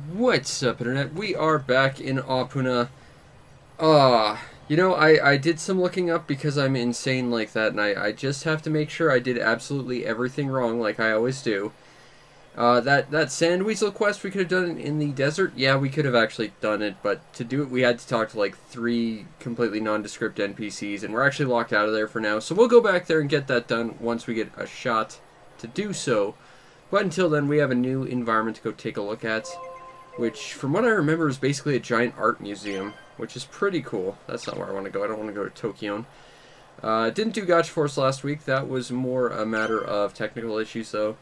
What's up, Internet? We are back in Opoona. I did some looking up because I'm insane like that, and I just have to make sure I did absolutely everything wrong like I always do. That sand weasel quest, we could have done it in the desert. Yeah, we could have actually done it, but to do it, we had to talk to like 3 completely nondescript NPCs, and we're actually locked out of there for now. So we'll go back there and get that done once we get a shot to do so. But until then, we have a new environment to go take a look at, which, from what I remember, is basically a giant art museum, which is pretty cool. That's not where I want to go. I don't want to go to Tokyo. Didn't do Gotcha Force last week. That was more a matter of technical issues, though.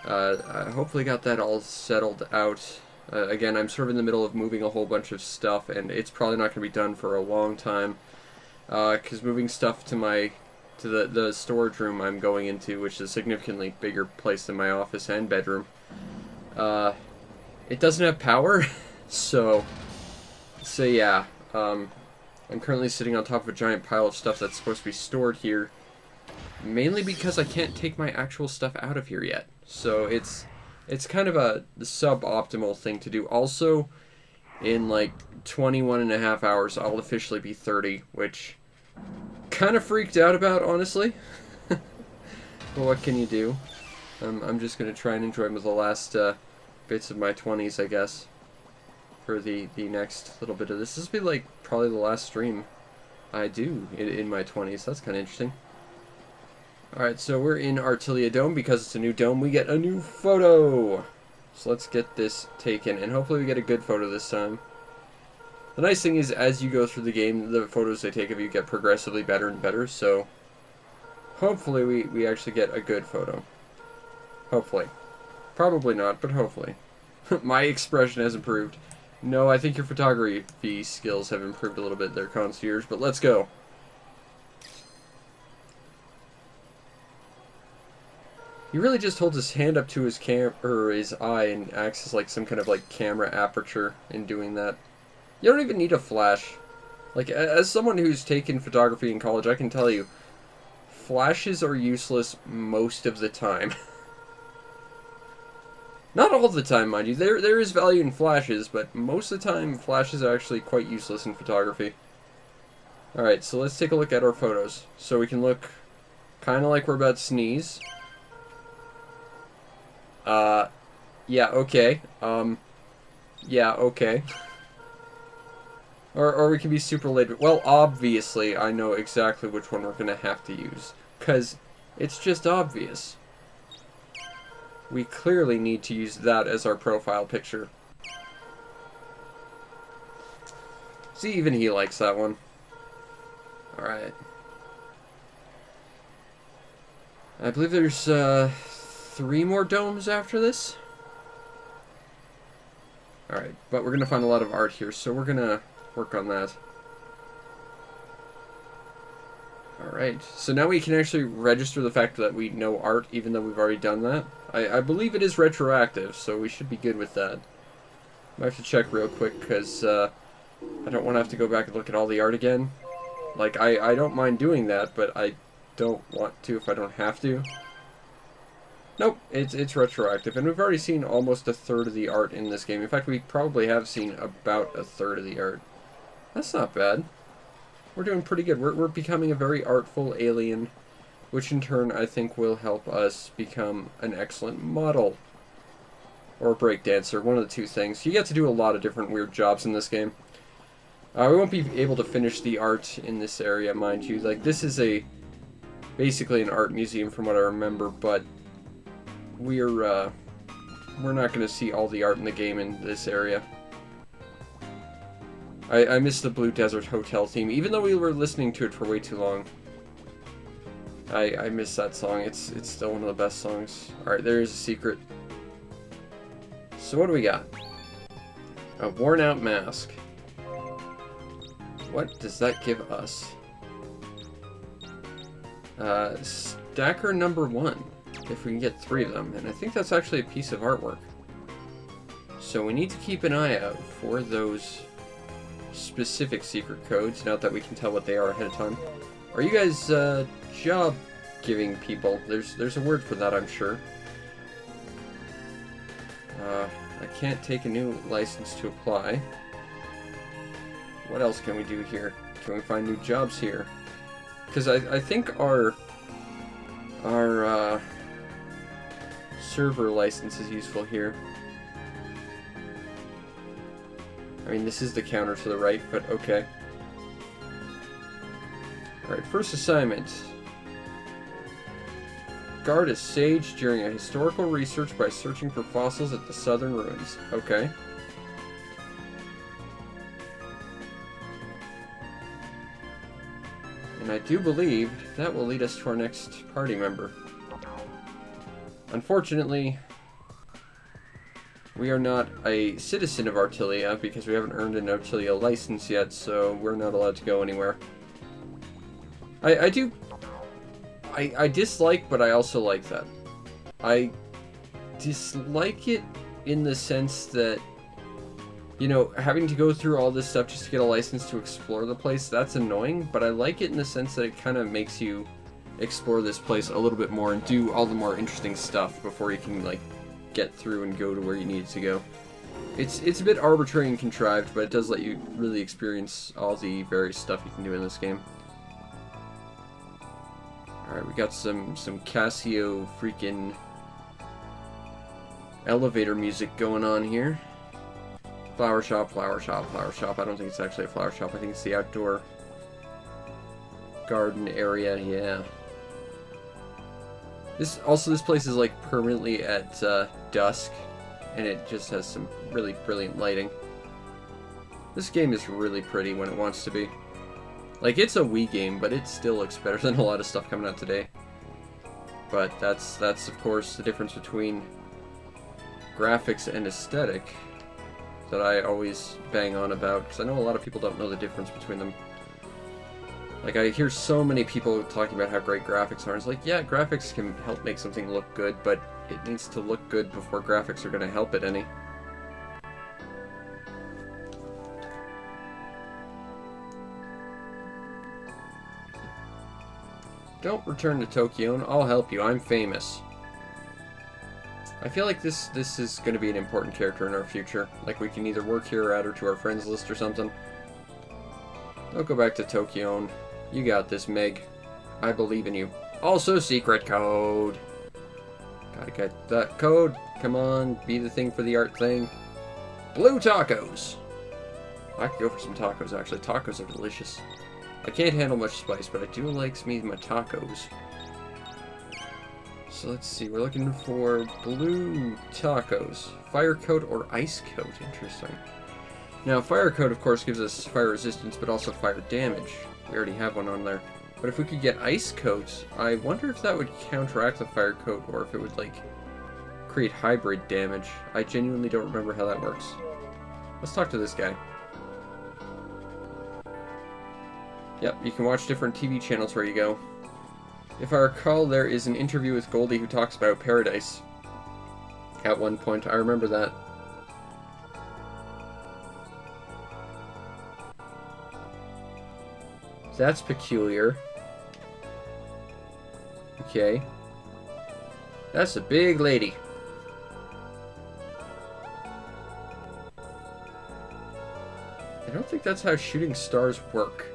I hopefully got that all settled out. Again, I'm sort of in the middle of moving a whole bunch of stuff, and it's probably not going to be done for a long time. Because moving stuff to the storage room I'm going into, which is a significantly bigger place than my office and bedroom, it doesn't have power, so yeah, I'm currently sitting on top of a giant pile of stuff that's supposed to be stored here, mainly because I can't take my actual stuff out of here yet. So it's kind of a suboptimal thing to do. Also, in like 21 and a half hours, I'll officially be 30, which kind of freaked out about, honestly. But what can you do? I'm just going to try and enjoy the last bits of my 20s, I guess, for the next little bit of this. This will be like probably the last stream I do in my 20s. That's kind of interesting. Alright, so we're in Artilia Dome. Because it's a new dome, we get a new photo. So let's get this taken, and hopefully we get a good photo this time. The nice thing is, as you go through the game, the photos they take of you get progressively better and better, so hopefully we actually get a good photo. Hopefully. Probably not, but hopefully. My expression has improved. No, I think your photography skills have improved a little bit there, concierge, but let's go. He really just holds his hand up to his his eye and acts as like some kind of like camera aperture in doing that. You don't even need a flash. Like, as someone who's taken photography in college, I can tell you, flashes are useless most of the time. Not all the time, mind you. There is value in flashes, but most of the time, flashes are actually quite useless in photography. Alright, so let's take a look at our photos. So we can look kind of like we're about to sneeze. Yeah, okay. Yeah, okay. Or we can be super late. Well, obviously, I know exactly which one we're going to have to use, because it's just obvious. We clearly need to use that as our profile picture. See, even he likes that one. Alright. I believe there's 3 more domes after this. Alright, but we're going to find a lot of art here, so we're going to work on that. Alright, so now we can actually register the fact that we know art, even though we've already done that. I believe it is retroactive, so we should be good with that. I have to check real quick, because I don't want to have to go back and look at all the art again. Like, I don't mind doing that, but I don't want to if I don't have to. Nope, it's retroactive, and we've already seen almost a third of the art in this game. In fact, we probably have seen about a third of the art. That's not bad. We're doing pretty good. We're becoming a very artful alien, which in turn I think will help us become an excellent model. Or a breakdancer, one of the two things. You get to do a lot of different weird jobs in this game. We won't be able to finish the art in this area, mind you. Like, this is basically an art museum from what I remember, but we're not going to see all the art in the game in this area. I missed the Blue Desert Hotel theme, even though we were listening to it for way too long. I miss that song. It's still one of the best songs. Alright, there is a secret. So what do we got? A worn out mask. What does that give us? Stacker number 1. If we can get 3 of them. And I think that's actually a piece of artwork. So we need to keep an eye out for those specific secret codes, now that we can tell what they are ahead of time. Are you guys job-giving people? There's a word for that, I'm sure. I can't take a new license to apply. What else can we do here? Can we find new jobs here? Because I think our server license is useful here. I mean, this is the counter to the right, but okay. Alright, first assignment. Guard a sage during a historical research by searching for fossils at the southern ruins. Okay. And I do believe that will lead us to our next party member. Unfortunately, we are not a citizen of Artilia because we haven't earned an Artilia license yet, so we're not allowed to go anywhere. I dislike, but I also like that. I dislike it in the sense that, you know, having to go through all this stuff just to get a license to explore the place, that's annoying, but I like it in the sense that it kind of makes you explore this place a little bit more and do all the more interesting stuff before you can, like, get through and go to where you need to go. It's a bit arbitrary and contrived, but it does let you really experience all the various stuff you can do in this game. Alright, we got some Casio freaking elevator music going on here. Flower shop, flower shop, flower shop. I don't think it's actually a flower shop. I think it's the outdoor garden area, yeah. This place is like permanently at dusk, and it just has some really brilliant lighting. This game is really pretty when it wants to be. Like, it's a Wii game, but it still looks better than a lot of stuff coming out today. But that's of course the difference between graphics and aesthetic that I always bang on about, because I know a lot of people don't know the difference between them. Like, I hear so many people talking about how great graphics are. It's like, yeah, graphics can help make something look good, but it needs to look good before graphics are going to help it any. Don't return to Tokyo, I'll help you. I'm famous. I feel like this is going to be an important character in our future. Like, we can either work here or add her to our friends list or something. Don't go back to Tokyo. You got this, Meg. I believe in you. Also, secret code. Gotta get that code. Come on, be the thing for the art thing. Blue tacos. I could go for some tacos, actually. Tacos are delicious. I can't handle much spice, but I do like me my tacos. So let's see, we're looking for blue tacos. Fire coat or ice coat, interesting. Now, fire coat, of course, gives us fire resistance, but also fire damage. We already have one on there. But if we could get ice coat, I wonder if that would counteract the fire coat, or if it would, like, create hybrid damage. I genuinely don't remember how that works. Let's talk to this guy. Yep, you can watch different TV channels where you go. If I recall, there is an interview with Goldie who talks about Paradise. At one point, I remember that. That's peculiar. Okay. That's a big lady. I don't think that's how shooting stars work.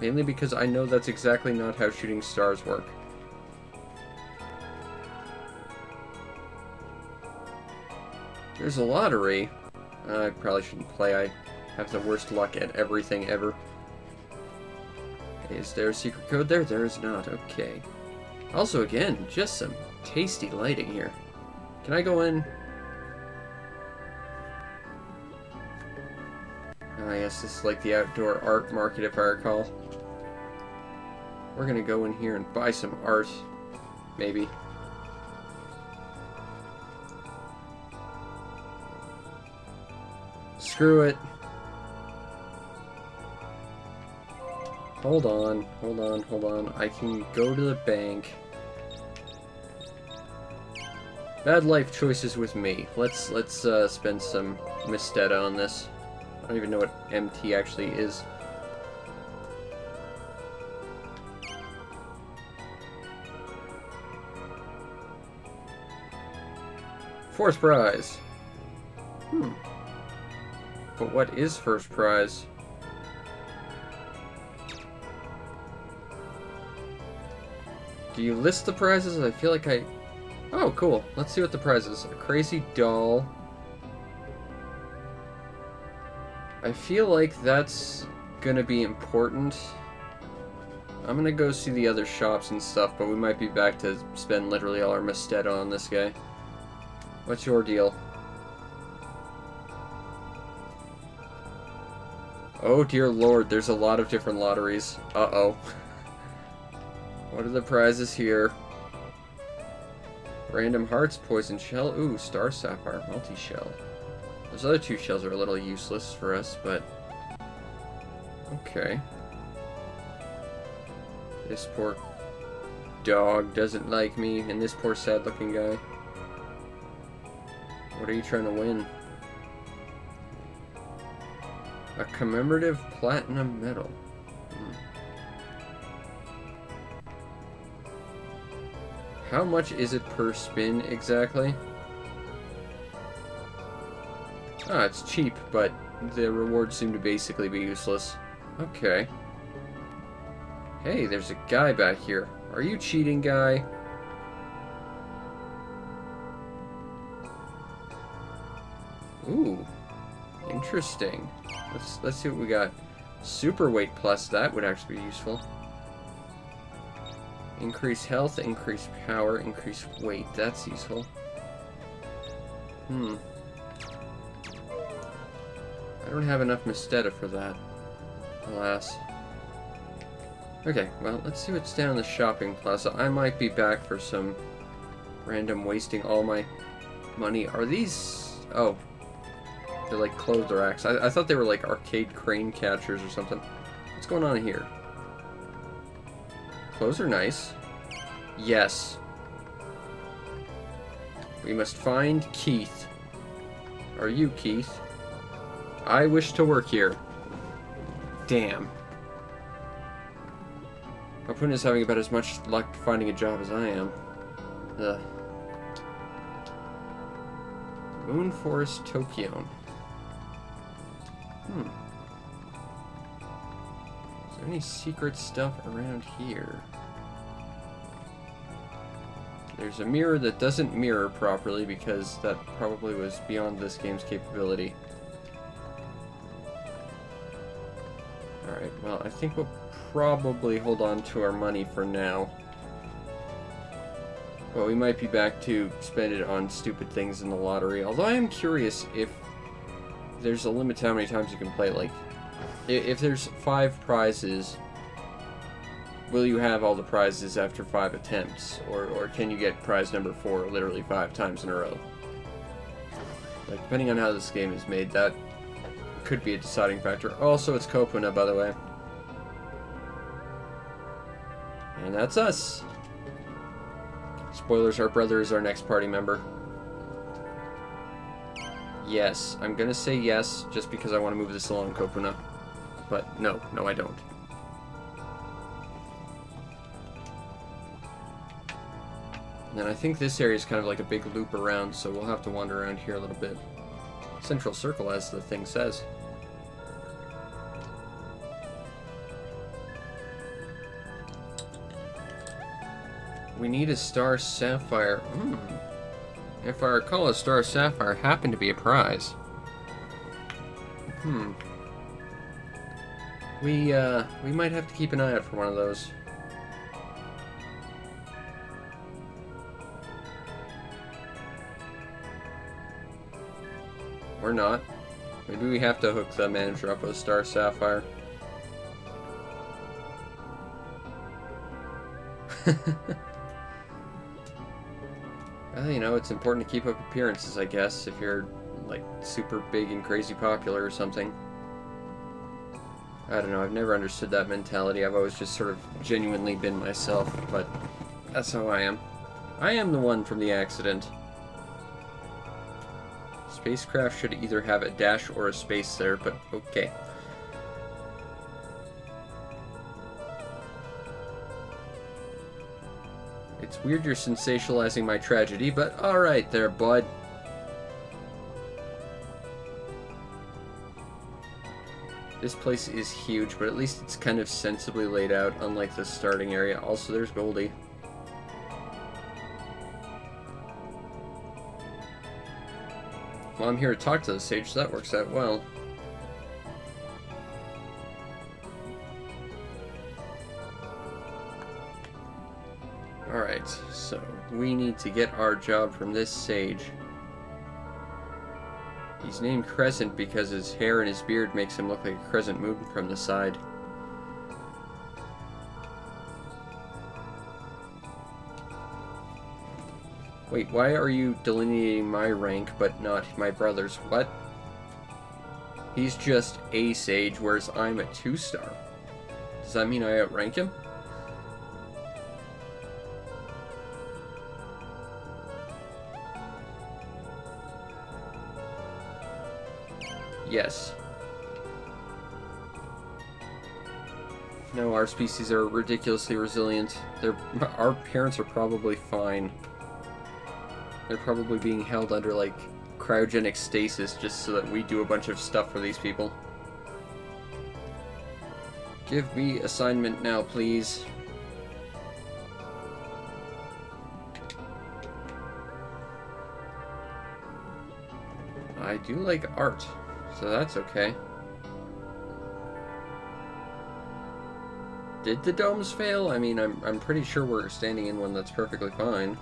Mainly because I know that's exactly not how shooting stars work. There's a lottery. I probably shouldn't play. I have the worst luck at everything ever. Is there a secret code there? There is not. Okay. Also, again, just some tasty lighting here. Can I go in? Ah, yes, this is like the outdoor art market, if I recall. We're gonna go in here and buy some art. Maybe. Screw it. Hold on, hold on, hold on. I can go to the bank. Bad life choices with me. Let's spend some Misteda on this. I don't even know what MT actually is. Fourth prize. But what is first prize? Do you list the prizes? I feel like I... Oh, cool. Let's see what the prize is. A crazy doll. I feel like that's gonna be important. I'm gonna go see the other shops and stuff, but we might be back to spend literally all our Musteda on this guy. What's your deal? Oh dear lord, there's a lot of different lotteries. Uh-oh. What are the prizes here? Random hearts, poison shell. Ooh, star sapphire, multi-shell. Those other two shells are a little useless for us, but... okay. This poor dog doesn't like me, and this poor sad-looking guy. What are you trying to win? A commemorative platinum medal. How much is it per spin exactly? Ah, it's cheap, but the rewards seem to basically be useless. Okay. Hey, there's a guy back here. Are you cheating, guy? Ooh, interesting. Let's see what we got. Super weight plus, that would actually be useful. Increase health, increase power, increase weight. That's useful. I don't have enough Musteda for that. Alas. Okay, well, let's see what's down in the shopping plaza. I might be back for some random wasting all my money. Are these... oh. They're like clothes racks. I thought they were like arcade crane catchers or something. What's going on here? Clothes are nice. Yes. We must find Keith. Are you Keith? I wish to work here. Damn. Opoona's having about as much luck finding a job as I am. Ugh. Moon Forest, Tokyo. Is there any secret stuff around here? There's a mirror that doesn't mirror properly because that probably was beyond this game's capability. Alright, well, I think we'll probably hold on to our money for now. But we might be back to spend it on stupid things in the lottery. Although I am curious if there's a limit to how many times you can play. Like, if there's 5 prizes, will you have all the prizes after 5 attempts? Or can you get prize number 4 literally 5 times in a row? Like, depending on how this game is made, that could be a deciding factor. Also, it's Opoona, by the way. And that's us. Spoilers, our brother is our next party member. Yes, I'm gonna say yes, just because I want to move this along, Opoona. But no, I don't. And then I think this area is kind of like a big loop around, so we'll have to wander around here a little bit. Central circle, as the thing says. We need a star sapphire. If I recall, a star sapphire happened to be a prize. We might have to keep an eye out for one of those. Or not. Maybe we have to hook the manager up with a star sapphire. Well, you know, it's important to keep up appearances, I guess, if you're, like, super big and crazy popular or something. I don't know, I've never understood that mentality. I've always just sort of genuinely been myself, but that's how I am. I am the one from the accident. Spacecraft should either have a dash or a space there, but okay. It's weird you're sensationalizing my tragedy, but alright there, bud. This place is huge, but at least it's kind of sensibly laid out, unlike the starting area. Also, there's Goldie. Well, I'm here to talk to the sage, so that works out well. Alright, so we need to get our job from this sage. He's named Crescent because his hair and his beard makes him look like a crescent moon from the side. Wait, why are you delineating my rank but not my brother's? What? He's just a sage, whereas I'm a 2-star. Does that mean I outrank him? Yes. No, our species are ridiculously resilient. Our parents are probably fine. They're probably being held under, like, cryogenic stasis just so that we do a bunch of stuff for these people. Give me assignment now, please. I do like art, so that's okay. Did the domes fail? I mean, I'm pretty sure we're standing in one that's perfectly fine.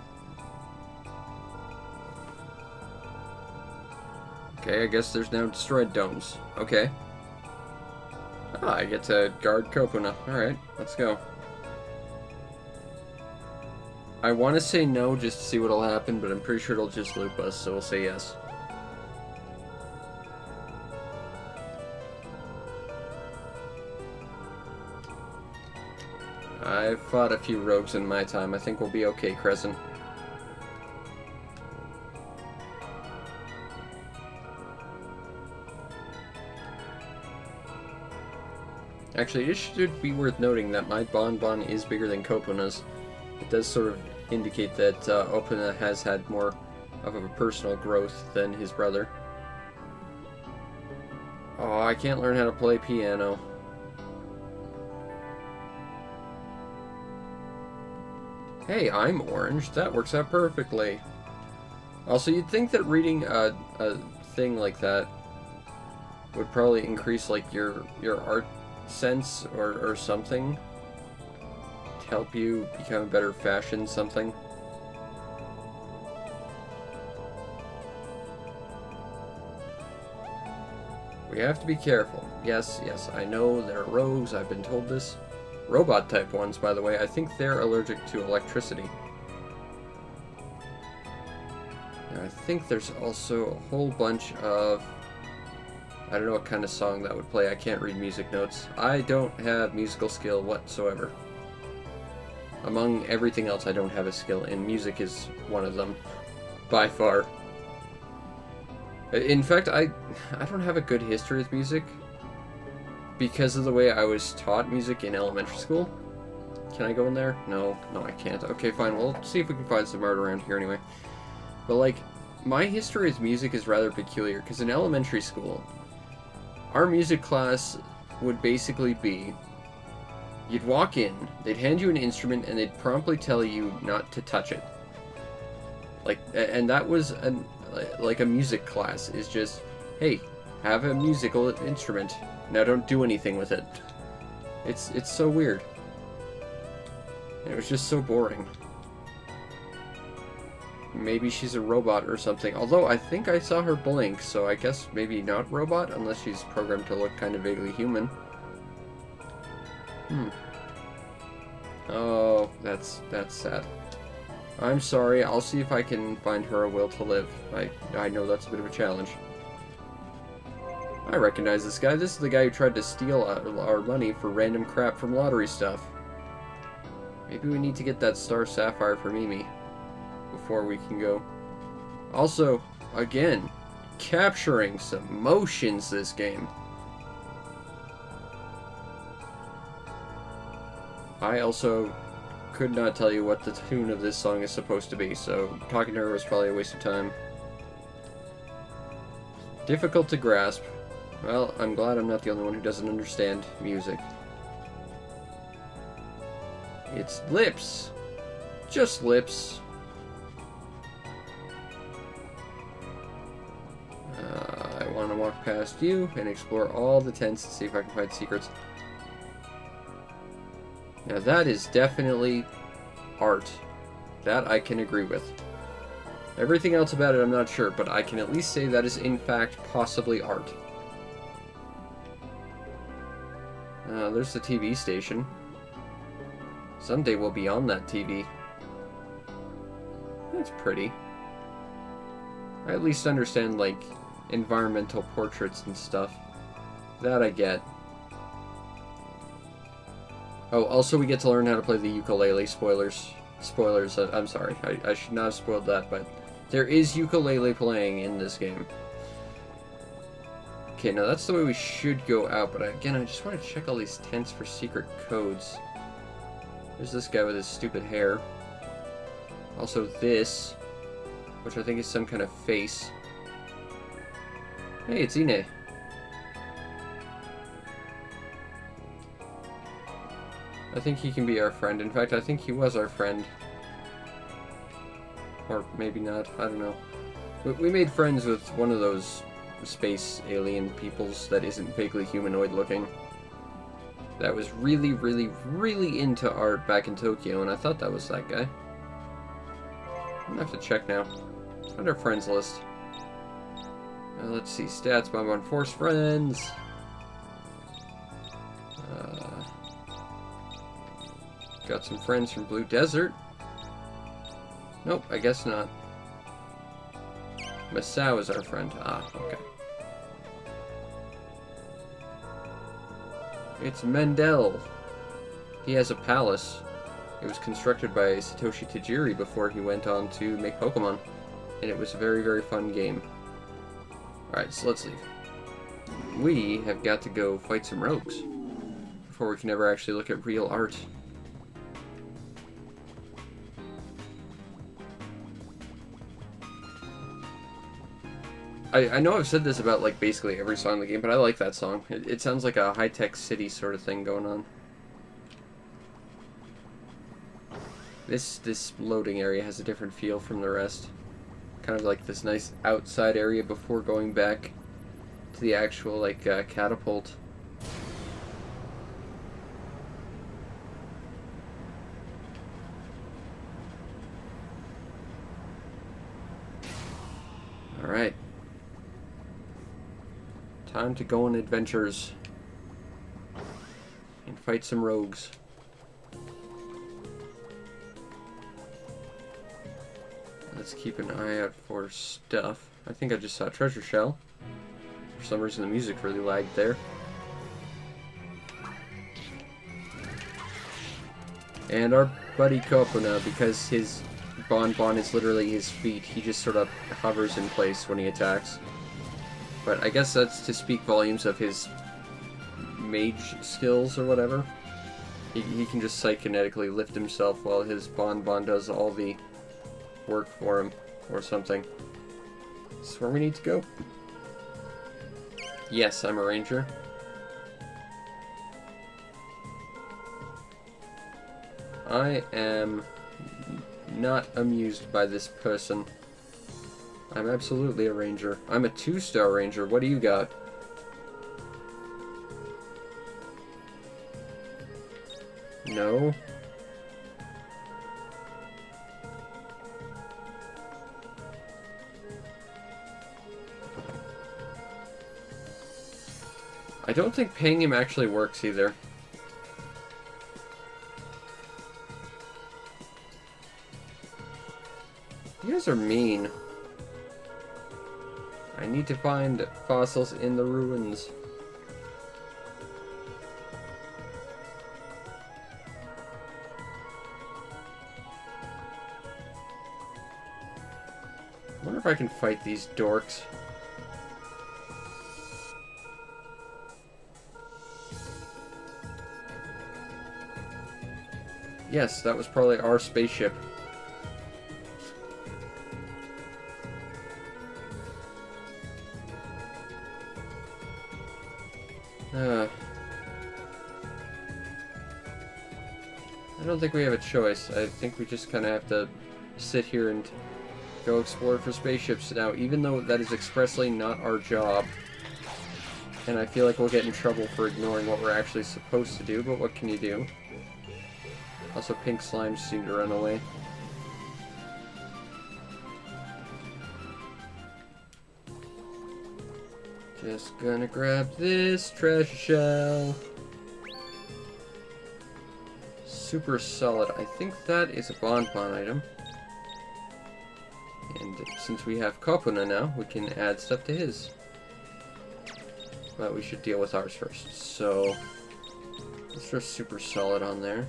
Okay, I guess there's now destroyed domes. Okay. Ah, I get to guard Opoona. Alright, let's go. I want to say no just to see what'll happen, but I'm pretty sure it'll just loop us, so we'll say yes. I've fought a few rogues in my time. I think we'll be okay, Crescent. Actually, it should be worth noting that my bonbon is bigger than Opoona's. It does sort of indicate that Opoona has had more of a personal growth than his brother. Oh, I can't learn how to play piano. Hey, I'm orange. That works out perfectly. Also, you'd think that reading a thing like that would probably increase, like, your art sense or something to help you become a better fashion something. We have to be careful. Yes, I know there are rogues, I've been told this. Robot type ones, by the way, I think they're allergic to electricity. Now, I think there's also a whole bunch of... I don't know what kind of song that would play. I can't read music notes. I don't have musical skill whatsoever. Among everything else, I don't have a skill, and music is one of them. By far. In fact, I don't have a good history with music because of the way I was taught music in elementary school. Can I go in there? No, I can't. Okay, fine. We'll see if we can find some art around here anyway. But, like, my history with music is rather peculiar, because in elementary school, our music class would basically be, you'd walk in, they'd hand you an instrument, and they'd promptly tell you not to touch it. Like, and that was like a music class, is just, hey, have a musical instrument. Now don't do anything with it. It's so weird. And it was just so boring. Maybe she's a robot or something. Although I think I saw her blink, so I guess maybe not robot, unless she's programmed to look kind of vaguely human. Oh, that's sad. I'm sorry, I'll see if I can find her a will to live. I know that's a bit of a challenge. I recognize this guy. This is the guy who tried to steal our money for random crap from lottery stuff. Maybe we need to get that star sapphire for Mimi before we can go. Also, again, capturing some motions this game. I also could not tell you what the tune of this song is supposed to be, so talking to her was probably a waste of time. Difficult to grasp. Well, I'm glad I'm not the only one who doesn't understand music. It's lips. Just lips. I want to walk past you and explore all the tents to see if I can find secrets. Now that is definitely art. That I can agree with. Everything else about it I'm not sure, but I can at least say that is in fact possibly art. There's the TV station. Someday we'll be on that TV. That's pretty. I at least understand, like, environmental portraits and stuff. That I get. Oh, also we get to learn how to play the ukulele. Spoilers. Spoilers, I'm sorry. I should not have spoiled that, but there is ukulele playing in this game. Okay, now that's the way we should go out, but again, I just want to check all these tents for secret codes. There's this guy with his stupid hair. Also this, which I think is some kind of face. Hey, it's Ine. I think he can be our friend. In fact, I think he was our friend. Or maybe not, I don't know. We made friends with one of those space alien peoples that isn't vaguely humanoid looking. That was really, really, really into art back in Tokyo, and I thought that was that guy. I'm gonna have to check now. Find our friends list. Let's see, stats, bomb on force friends. Got some friends from Blue Desert. Nope, I guess not. Masao is our friend. Ah, okay. It's Mendel. He has a palace. It was constructed by Satoshi Tajiri before he went on to make Pokemon. And it was a very, very fun game. Alright, so let's leave. We have got to go fight some rogues before we can ever actually look at real art. I know I've said this about, like, basically every song in the game, but I like that song. It sounds like a high-tech city sort of thing going on. This loading area has a different feel from the rest. Kind of like this nice outside area before going back to the actual, like, catapult. Alright. Time to go on adventures and fight some rogues. Let's keep an eye out for stuff. I think I just saw a treasure shell. For some reason the music really lagged there. And our buddy Opoona, because his bonbon is literally his feet, he just sort of hovers in place when he attacks. But I guess that's to speak volumes of his mage skills or whatever. He can just psychokinetically lift himself while his bonbon does all the work for him, or something. Is this where we need to go? Yes, I'm a ranger. I am not amused by this person. I'm absolutely a ranger. I'm a 2-star ranger. What do you got? No. I don't think paying him actually works either. You guys are mean. I need to find fossils in the ruins. I wonder if I can fight these dorks. Yes, that was probably our spaceship. I don't think we have a choice. I think we just kind of have to sit here and go explore for spaceships now, even though that is expressly not our job. And I feel like we'll get in trouble for ignoring what we're actually supposed to do, but what can you do? Also, pink slimes seem to run away. Just gonna grab this treasure shell. Super solid. I think that is a bonbon item. And since we have Opoona now, we can add stuff to his. But we should deal with ours first. So, let's throw super solid on there.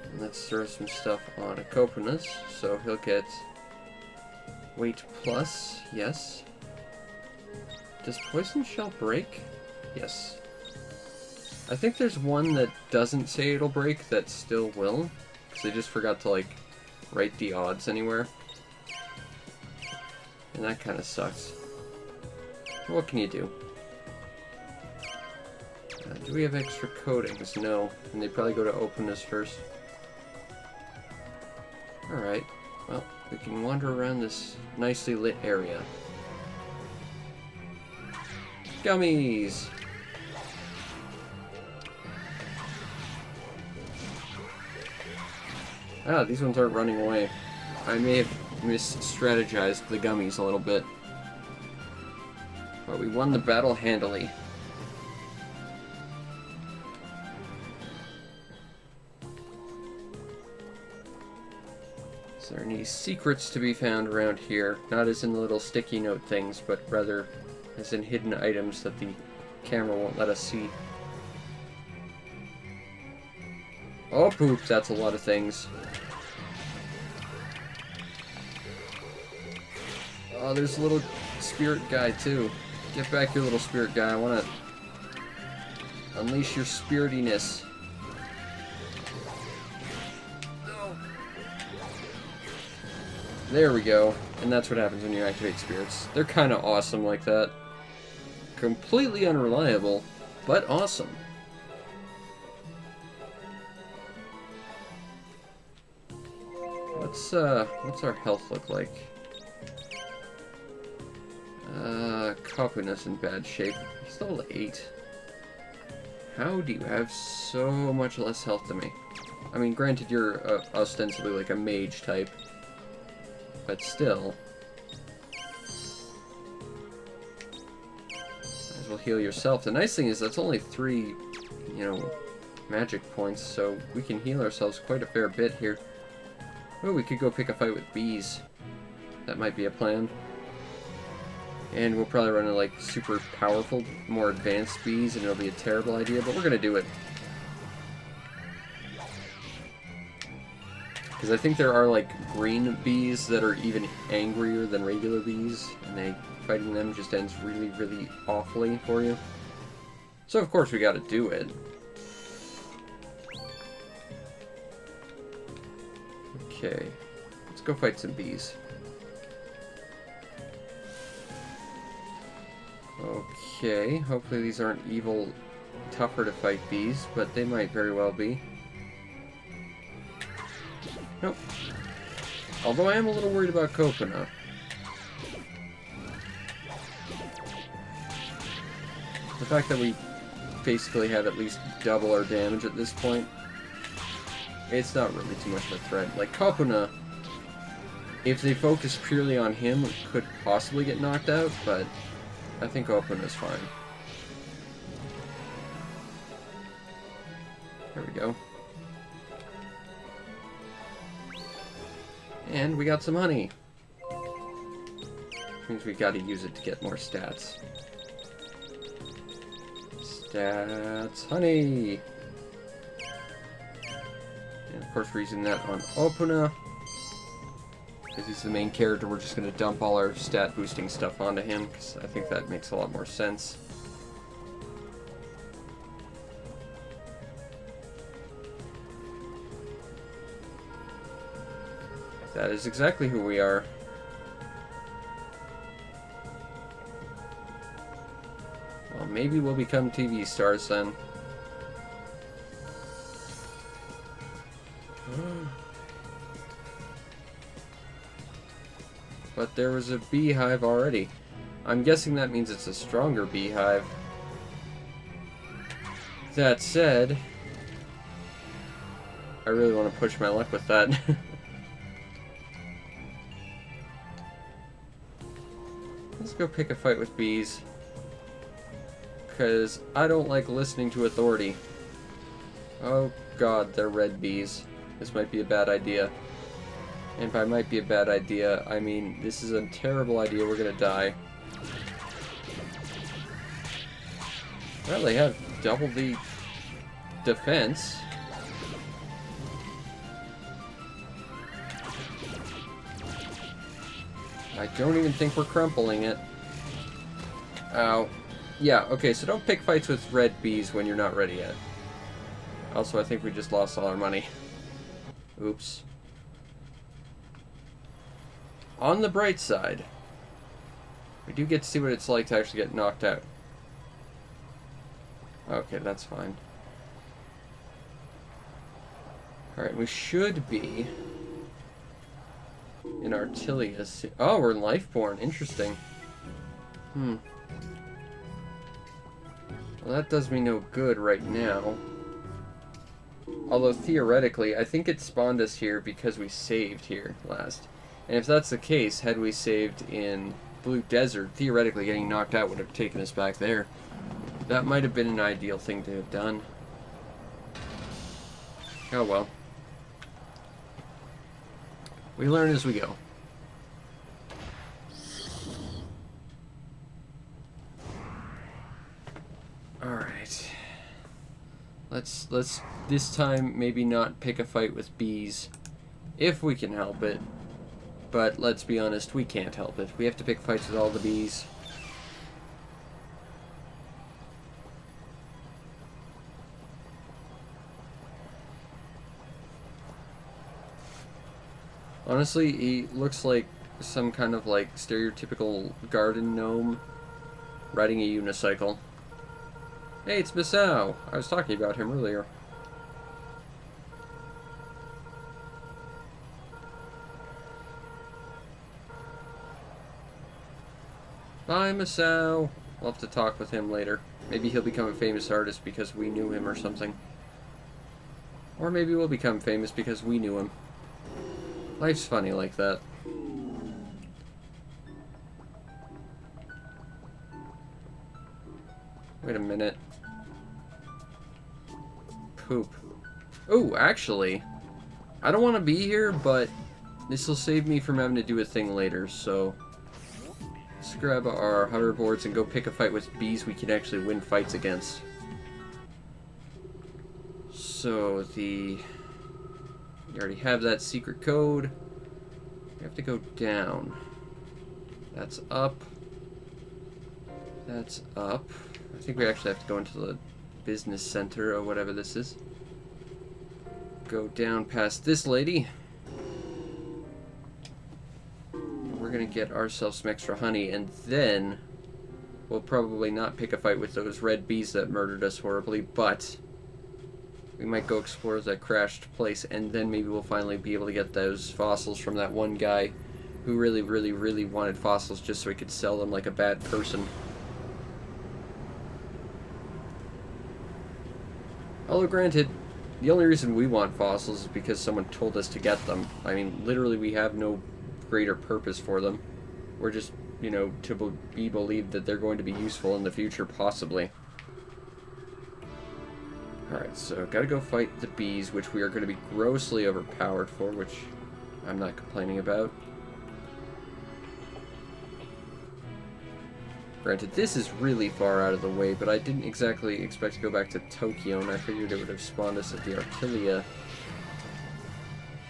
And let's throw some stuff on Opoona's. So he'll get weight plus, yes. Does poison shell break? Yes. I think there's one that doesn't say it'll break that still will. Because they just forgot to, like, write the odds anywhere. And that kind of sucks. What can you do? Do we have extra coatings? No. And they probably go to Opoona's first. Alright. Well, we can wander around this nicely lit area. Gummies! Ah, these ones aren't running away. I may have mis-strategized the gummies a little bit. But we won the battle handily. Is there any secrets to be found around here? Not as in the little sticky note things, but rather as in hidden items that the camera won't let us see. Oh poop, that's a lot of things. Oh, there's a little spirit guy too. Get back here, little spirit guy. I want to unleash your spiritiness. There we go. And that's what happens when you activate spirits. They're kind of awesome like that. Completely unreliable, but awesome. What's our health look like? Opoona's in bad shape. He's level 8. How do you have so much less health than me? I mean, granted, you're ostensibly like a mage type, but still. Might as well heal yourself. The nice thing is that's only 3, magic points, so we can heal ourselves quite a fair bit here. Oh, we could go pick a fight with bees. That might be a plan. And we'll probably run into, like, super powerful, more advanced bees, and it'll be a terrible idea, but we're gonna do it. Because I think there are, like, green bees that are even angrier than regular bees, and fighting them just ends really, really awfully for you. So, of course, we gotta do it. Okay. Let's go fight some bees. Okay, hopefully these aren't evil, tougher to fight bees, but they might very well be. Nope. Although I am a little worried about Opoona. The fact that we basically have at least double our damage at this point, it's not really too much of a threat. Like, Opoona, if they focus purely on him, could possibly get knocked out, but I think Opoona's fine. There we go. And we got some honey. Which means we gotta use it to get more stats. Stats, honey! And of course we're using that on Opoona. Because he's the main character, we're just going to dump all our stat boosting stuff onto him, because I think that makes a lot more sense. That is exactly who we are. maybe we'll become TV stars then. But there was a beehive already. I'm guessing that means it's a stronger beehive. That said, I really want to push my luck with that. Let's go pick a fight with bees. Because I don't like listening to authority. Oh god, they're red bees. This might be a bad idea. And by might be a bad idea, I mean this is a terrible idea. We're gonna die. Well, they have double the defense. I don't even think we're crumpling it. Ow. Yeah, okay, so don't pick fights with red bees when you're not ready yet. Also, I think we just lost all our money. Oops. On the bright side, we do get to see what it's like to actually get knocked out. Okay, that's fine. Alright, we should be in Artilia. Oh, we're in Lifeborn. Interesting. Well, that does me no good right now. Although, theoretically, I think it spawned us here because we saved here last. And if that's the case, had we saved in Blue Desert, theoretically getting knocked out would have taken us back there. That might have been an ideal thing to have done. Oh well. We learn as we go. Alright. Let's this time maybe not pick a fight with bees. If we can help it. But let's be honest, we can't help it. We have to pick fights with all the bees. Honestly, he looks like some kind of like stereotypical garden gnome riding a unicycle. Hey, it's Misao. I was talking about him earlier. Bye, Misao. We'll have to talk with him later. Maybe he'll become a famous artist because we knew him or something. Or maybe we'll become famous because we knew him. Life's funny like that. Wait a minute. Poop. Oh, actually, I don't want to be here, but this will save me from having to do a thing later, so let's grab our hoverboards and go pick a fight with bees we can actually win fights against. So, you already have that secret code. We have to go down. That's up. That's up. I think we actually have to go into the business center or whatever this is. Go down past this lady. We're gonna get ourselves some extra honey, and then we'll probably not pick a fight with those red bees that murdered us horribly, but we might go explore that crashed place, and then maybe we'll finally be able to get those fossils from that one guy who really, really, really wanted fossils just so he could sell them like a bad person. Although granted, the only reason we want fossils is because someone told us to get them. I mean, literally we have no greater purpose for them. We're just, you know, to be believed that they're going to be useful in the future, possibly. Alright, so gotta go fight the bees, which we are going to be grossly overpowered for, which I'm not complaining about. Granted, this is really far out of the way, but I didn't exactly expect to go back to Tokyo, and I figured it would have spawned us at the Artilia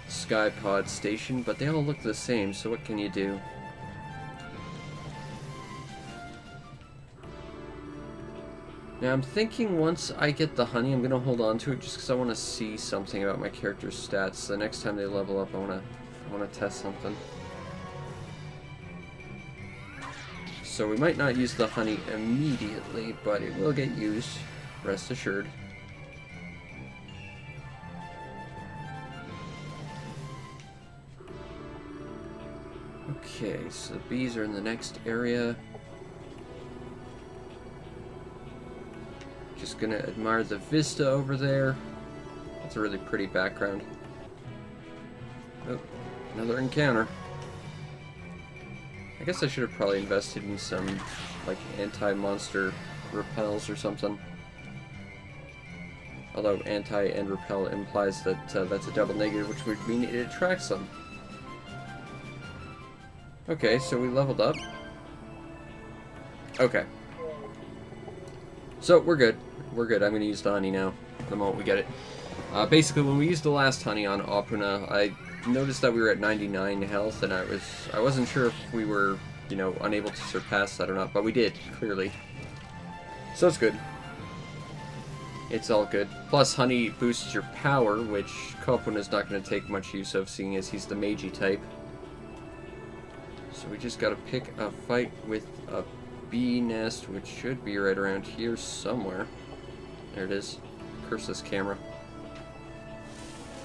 Skypod station, but they all look the same, so what can you do? Now, I'm thinking once I get the honey, I'm going to hold on to it just because I want to see something about my character's stats. The next time they level up, I want to test something. So we might not use the honey immediately, but it will get used, rest assured. Okay, so the bees are in the next area. Just gonna admire the vista over there. That's a really pretty background. Oh, another encounter. I guess I should have probably invested in some, like, anti-monster repels or something. Although anti and repel implies that that's a double negative, which would mean it attracts them. Okay, so we leveled up. Okay. So, we're good. We're good. I'm going to use the honey now, the moment we get it. Basically, when we used the last honey on Opoona, I noticed that we were at 99 health, and I wasn't sure if we were, you know, unable to surpass that or not, but we did, clearly. So it's good. It's all good. Plus, honey boosts your power, which Opoona is not going to take much use of, seeing as he's the magey type. So we just got to pick a fight with a bee nest, which should be right around here somewhere. There it is. Curse this camera.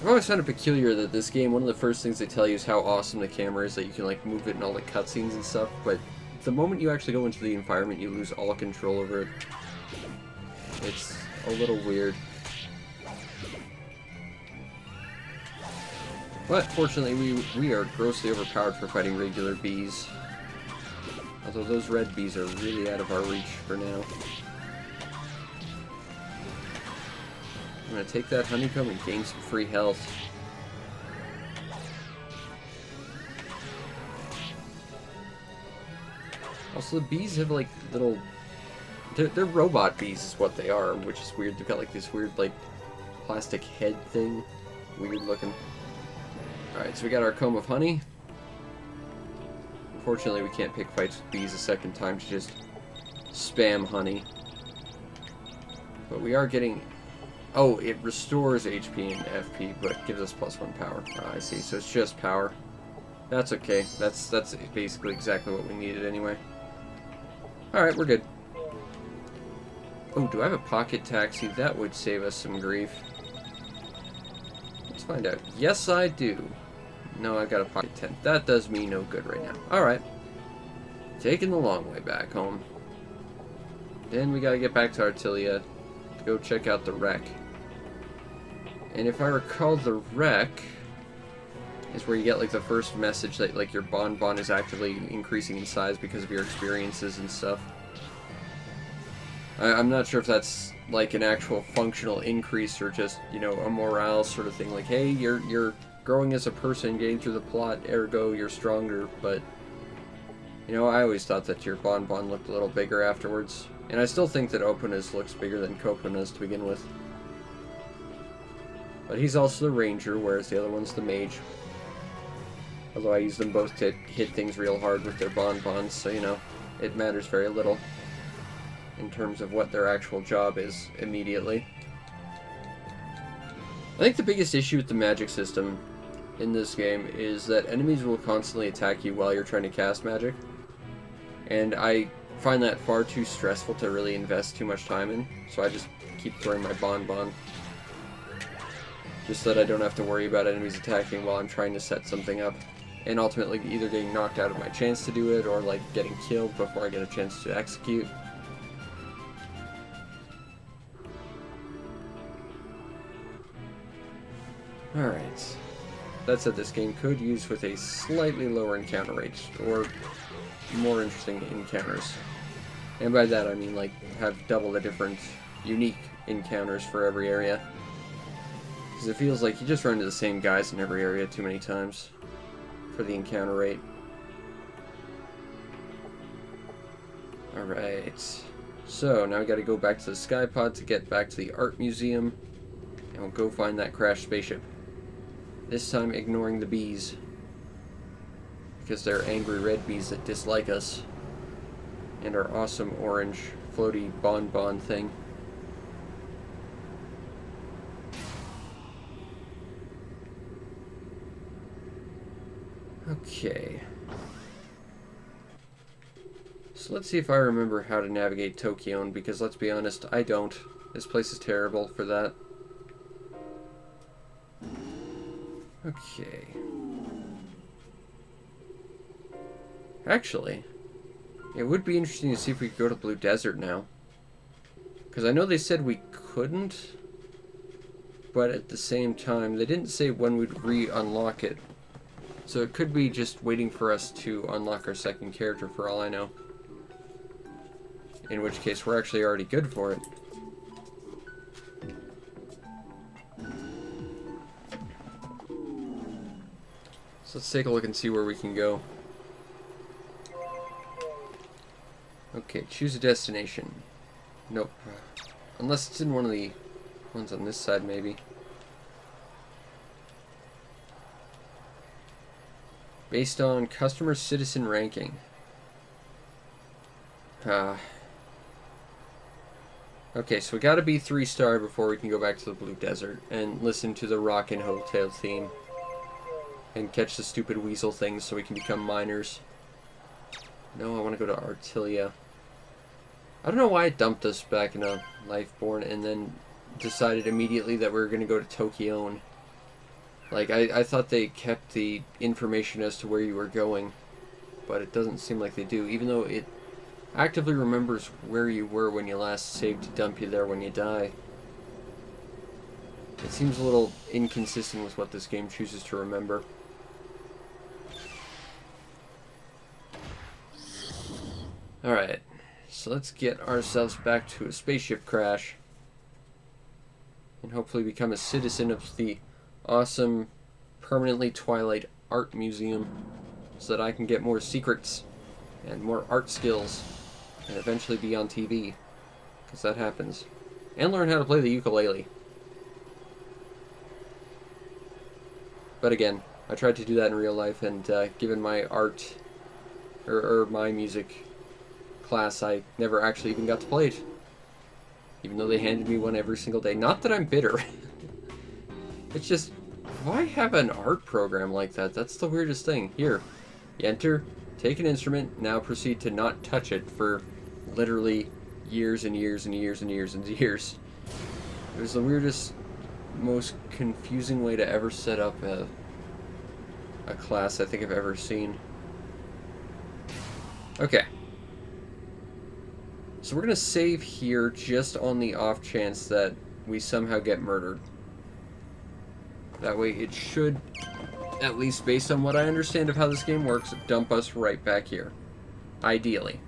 I've always found it peculiar that this game, one of the first things they tell you is how awesome the camera is, that you can like move it in all the cutscenes and stuff, but the moment you actually go into the environment, you lose all control over it. It's a little weird. But fortunately, we are grossly overpowered for fighting regular bees. Although those red bees are really out of our reach for now. I'm gonna take that honeycomb and gain some free health. Also, the bees have like little... They're robot bees is what they are, which is weird. They've got like this weird like plastic head thing. Weird looking. Alright, so we got our comb of honey. Unfortunately, we can't pick fights with bees a second time to just spam honey. But we are getting... Oh, it restores HP and FP, but gives us +1 power. Ah, I see, so it's just power. That's okay. That's basically exactly what we needed anyway. Alright, we're good. Oh, do I have a pocket taxi? That would save us some grief. Let's find out. Yes, I do. No, I've got a pocket tent. That does me no good right now. Alright. Taking the long way back home. Then we gotta get back to Artilia to go check out the wreck. And if I recall, the wreck is where you get like the first message that like your bonbon is actively increasing in size because of your experiences and stuff. I'm not sure if that's like an actual functional increase or just, you know, a morale sort of thing. Like, hey, you're growing as a person, getting through the plot, ergo you're stronger. But, you know, I always thought that your bonbon looked a little bigger afterwards. And I still think that Opoona's looks bigger than Kopoona's to begin with. But he's also the ranger, whereas the other one's the mage. Although I use them both to hit things real hard with their bonbons, so, you know, it matters very little in terms of what their actual job is immediately. I think the biggest issue with the magic system in this game is that enemies will constantly attack you while you're trying to cast magic. And I find that far too stressful to really invest too much time in, so I just keep throwing my bonbon. Just so that I don't have to worry about enemies attacking while I'm trying to set something up. And ultimately either getting knocked out of my chance to do it, or like getting killed before I get a chance to execute. Alright. That said, this game could use with a slightly lower encounter rate, or more interesting encounters. And by that I mean like have double the different unique encounters for every area. Because it feels like you just run into the same guys in every area too many times for the encounter rate. Alright. So, now we gotta go back to the Skypod to get back to the art museum. And we'll go find that crashed spaceship. This time ignoring the bees. Because they're angry red bees that dislike us. And our awesome orange floaty bonbon thing. So So let's see if I remember how to navigate Tokyo, because let's be honest, I don't. This place is terrible for that. Okay. Actually, it would be interesting to see if we could go to Blue Desert now. Because I know they said we couldn't, but at the same time, they didn't say when we'd re-unlock it. So it could be just waiting for us to unlock our second character for all I know. In which case, we're actually already good for it. So let's take a look and see where we can go. Okay, choose a destination. Nope. Unless it's in one of the ones on this side, maybe. Based on customer citizen ranking. Okay, so we gotta be 3-star before we can go back to the Blue Desert and listen to the Rockin' Hotel theme. And catch the stupid weasel things so we can become miners. No, I want to go to Artilia. I don't know why it dumped us back in a Lifeborn and then decided immediately that we were going to go to Tokyo. Like, I thought they kept the information as to where you were going, but it doesn't seem like they do, even though it actively remembers where you were when you last saved to dump you there when you die. It seems a little inconsistent with what this game chooses to remember. Alright, so let's get ourselves back to a spaceship crash and hopefully become a citizen of the awesome permanently Twilight Art Museum so that I can get more secrets and more art skills and eventually be on TV, because that happens, and learn how to play the ukulele. But again, I tried to do that in real life, and given my art or my music class, I never actually even got to play it, even though they handed me one every single day. Not that I'm bitter. It's just, why have an art program like that? That's the weirdest thing. Here, you enter, take an instrument, now proceed to not touch it for literally years and years and years and years and years. It was the weirdest, most confusing way to ever set up a class I think I've ever seen. Okay. So we're going to save here just on the off chance that we somehow get murdered. That way it should, at least based on what I understand of how this game works, dump us right back here. Ideally.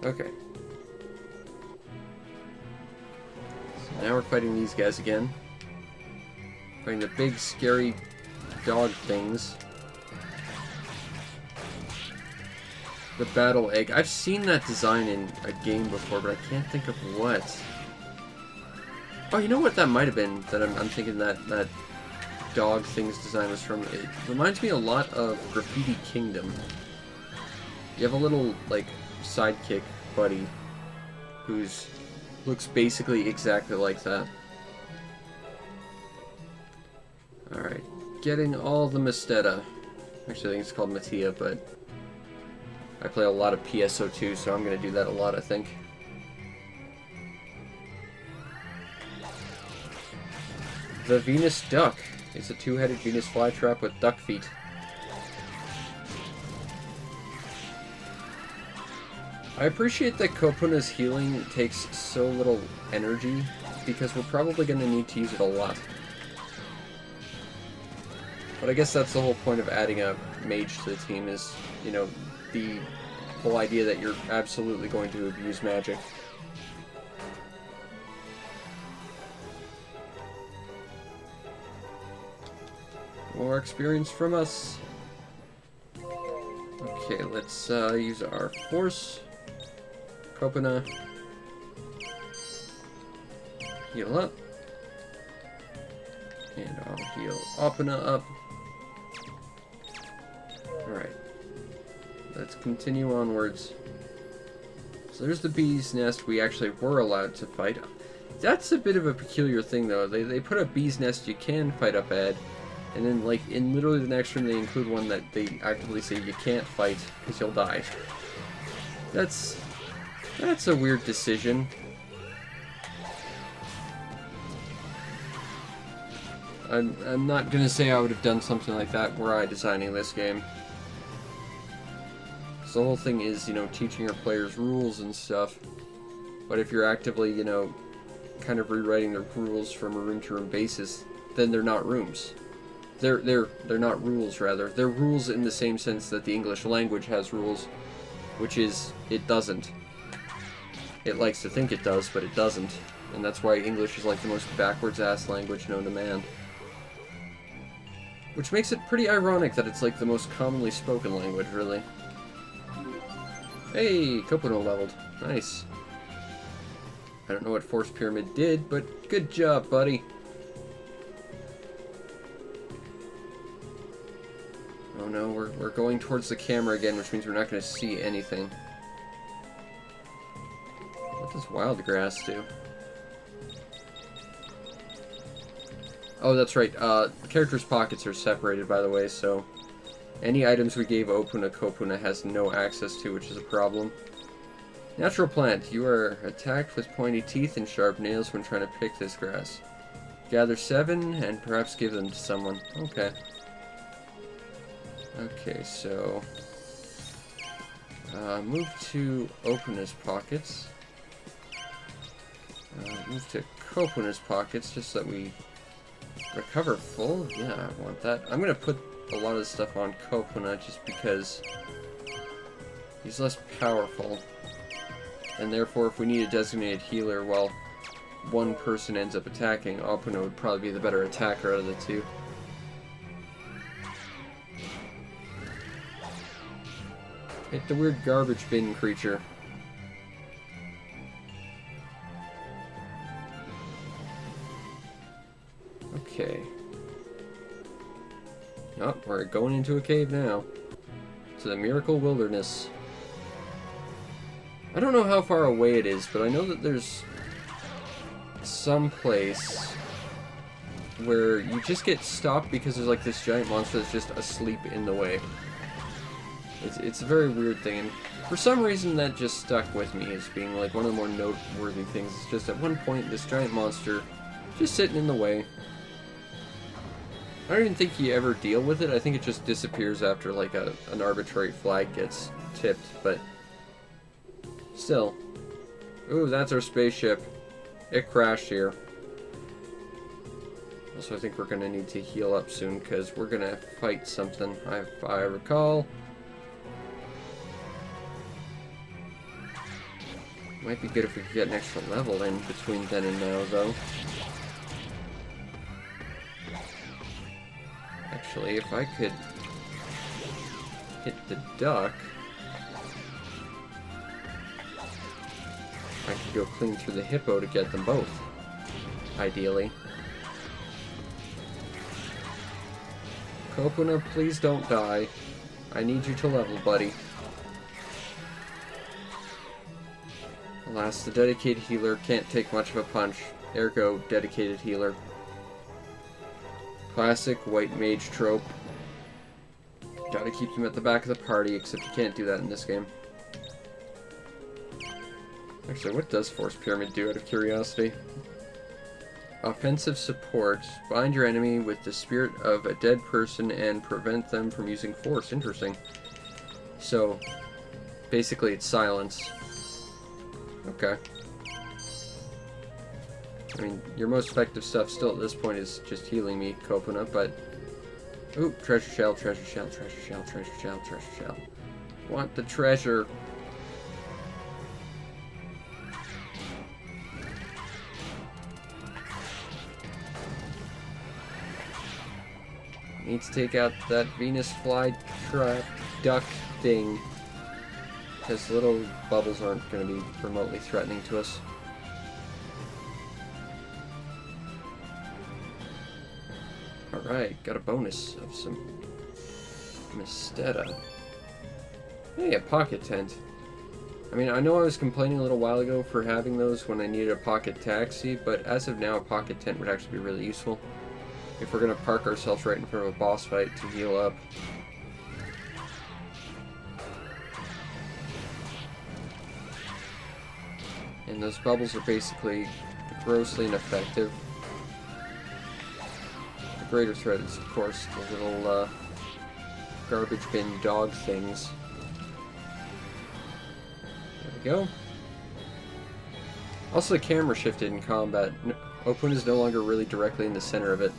Okay. So now we're fighting these guys again. Fighting the big, scary dog things. The battle egg. I've seen that design in a game before, but I can't think of what. Oh, you know what that might have been that I'm thinking that dog thing's design was from? It reminds me a lot of Graffiti Kingdom. You have a little, like, sidekick buddy who's looks basically exactly like that. Alright, getting all the Masteta. Actually, I think it's called Mattia, but I play a lot of PSO2, so I'm going to do that a lot, I think. The Venus Duck. It's a two-headed Venus flytrap with duck feet. I appreciate that Opona's healing takes so little energy, because we're probably going to need to use it a lot. But I guess that's the whole point of adding a mage to the team is, you know, the whole idea that you're absolutely going to abuse magic. More experience from us. Okay, let's use our force. Opoona. Heal up. And I'll heal Opoona up. Alright. Let's continue onwards. So there's the bee's nest we actually were allowed to fight. That's a bit of a peculiar thing, though. They put a bee's nest you can fight up at, And then, like, in literally the next room, they include one that they actively say you can't fight because you'll die. That's a weird decision. I'm not gonna say I would have done something like that were I designing this game. So the whole thing is, you know, teaching your players rules and stuff. But if you're actively, you know, kind of rewriting the rules from a room-to-room basis, then they're not rooms. They're not rules, rather. They're rules in the same sense that the English language has rules, which is, it doesn't. It likes to think it does, but it doesn't. And that's why English is like the most backwards-ass language known to man. Which makes it pretty ironic that it's like the most commonly spoken language, really. Hey, Opoona leveled. Nice. I don't know what Force Pyramid did, but good job, buddy. Oh no, we're going towards the camera again, which means we're not going to see anything. What does wild grass do? Oh, that's right. The characters' pockets are separated, by the way, so any items we gave Opoona, Opoona has no access to, which is a problem. Natural plant. You are attacked with pointy teeth and sharp nails when trying to pick this grass. Gather 7 and perhaps give them to someone. Okay. Okay, so move to Opoona's pockets. Move to Kopoona's pockets just so that we recover full. Yeah, I want that. I'm gonna put a lot of this stuff on Opoona just because he's less powerful, and therefore if we need a designated healer while one person ends up attacking, Opoona would probably be the better attacker out of the two. Hit the weird garbage bin creature. Okay. Oh, we're going into a cave now. To the Miracle Wilderness. I don't know how far away it is, but I know that there's some place where you just get stopped because there's like this giant monster that's just asleep in the way. It's a very weird thing, and for some reason that just stuck with me as being like one of the more noteworthy things. It's just at one point this giant monster just sitting in the way. I don't even think you ever deal with it. I think it just disappears after like an arbitrary flag gets tipped, but still. Ooh, that's our spaceship. It crashed here. Also, I think we're gonna need to heal up soon because we're gonna fight something, if I recall. Might be good if we could get an extra level in between then and now, though. Actually, if I could hit the duck, I could go clean through the hippo to get them both, ideally. Opoona, please don't die. I need you to level, buddy. Alas, the dedicated healer can't take much of a punch. Ergo, dedicated healer. Classic white mage trope. Gotta keep them at the back of the party, except you can't do that in this game. Actually, what does Force Pyramid do, out of curiosity? Offensive support. Bind your enemy with the spirit of a dead person and prevent them from using force. Interesting. So, basically it's silence. Okay. I mean, your most effective stuff still at this point is just healing me, Opoona, but... Ooh, treasure shell, treasure shell, treasure shell, treasure shell, treasure shell. Want the treasure. Need to take out that Venus fly trap duck thing. Because little bubbles aren't going to be remotely threatening to us. Alright, got a bonus of some Misteta. Hey, a pocket tent. I mean, I know I was complaining a little while ago for having those when I needed a pocket taxi, but as of now, a pocket tent would actually be really useful. if we're gonna park ourselves right in front of a boss fight to heal up. And those bubbles are basically grossly ineffective. The greater threat is, of course, the little garbage bin dog things. There we go. Also, the camera shifted in combat. Opoona is no longer really directly in the center of it.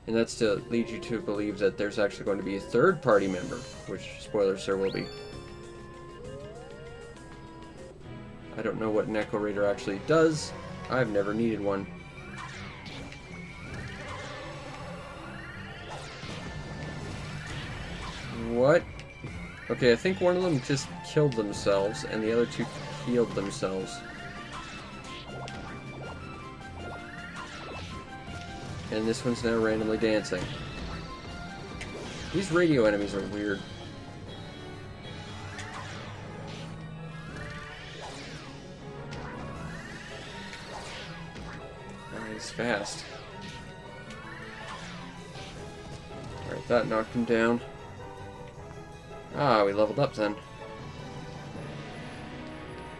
And that's to lead you to believe that there's actually going to be a third party member, which, spoilers, there will be. I don't know what an Echo Raider actually does. I've never needed one. What? Okay, I think one of them just killed themselves, and the other two healed themselves. And this one's now randomly dancing. These radio enemies are weird. He's fast. Alright, that knocked him down. Ah, we leveled up then.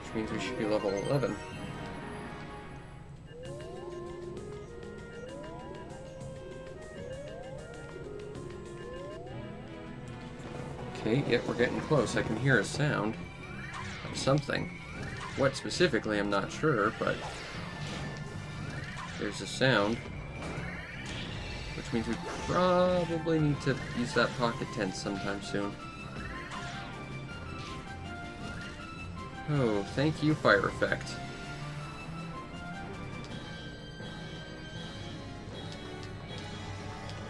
Which means we should be level 11. Okay, yep, we're getting close. I can hear a sound of something. What specifically, I'm not sure, but there's a sound. Which means we probably need to use that pocket tent sometime soon. Oh, thank you, fire effect.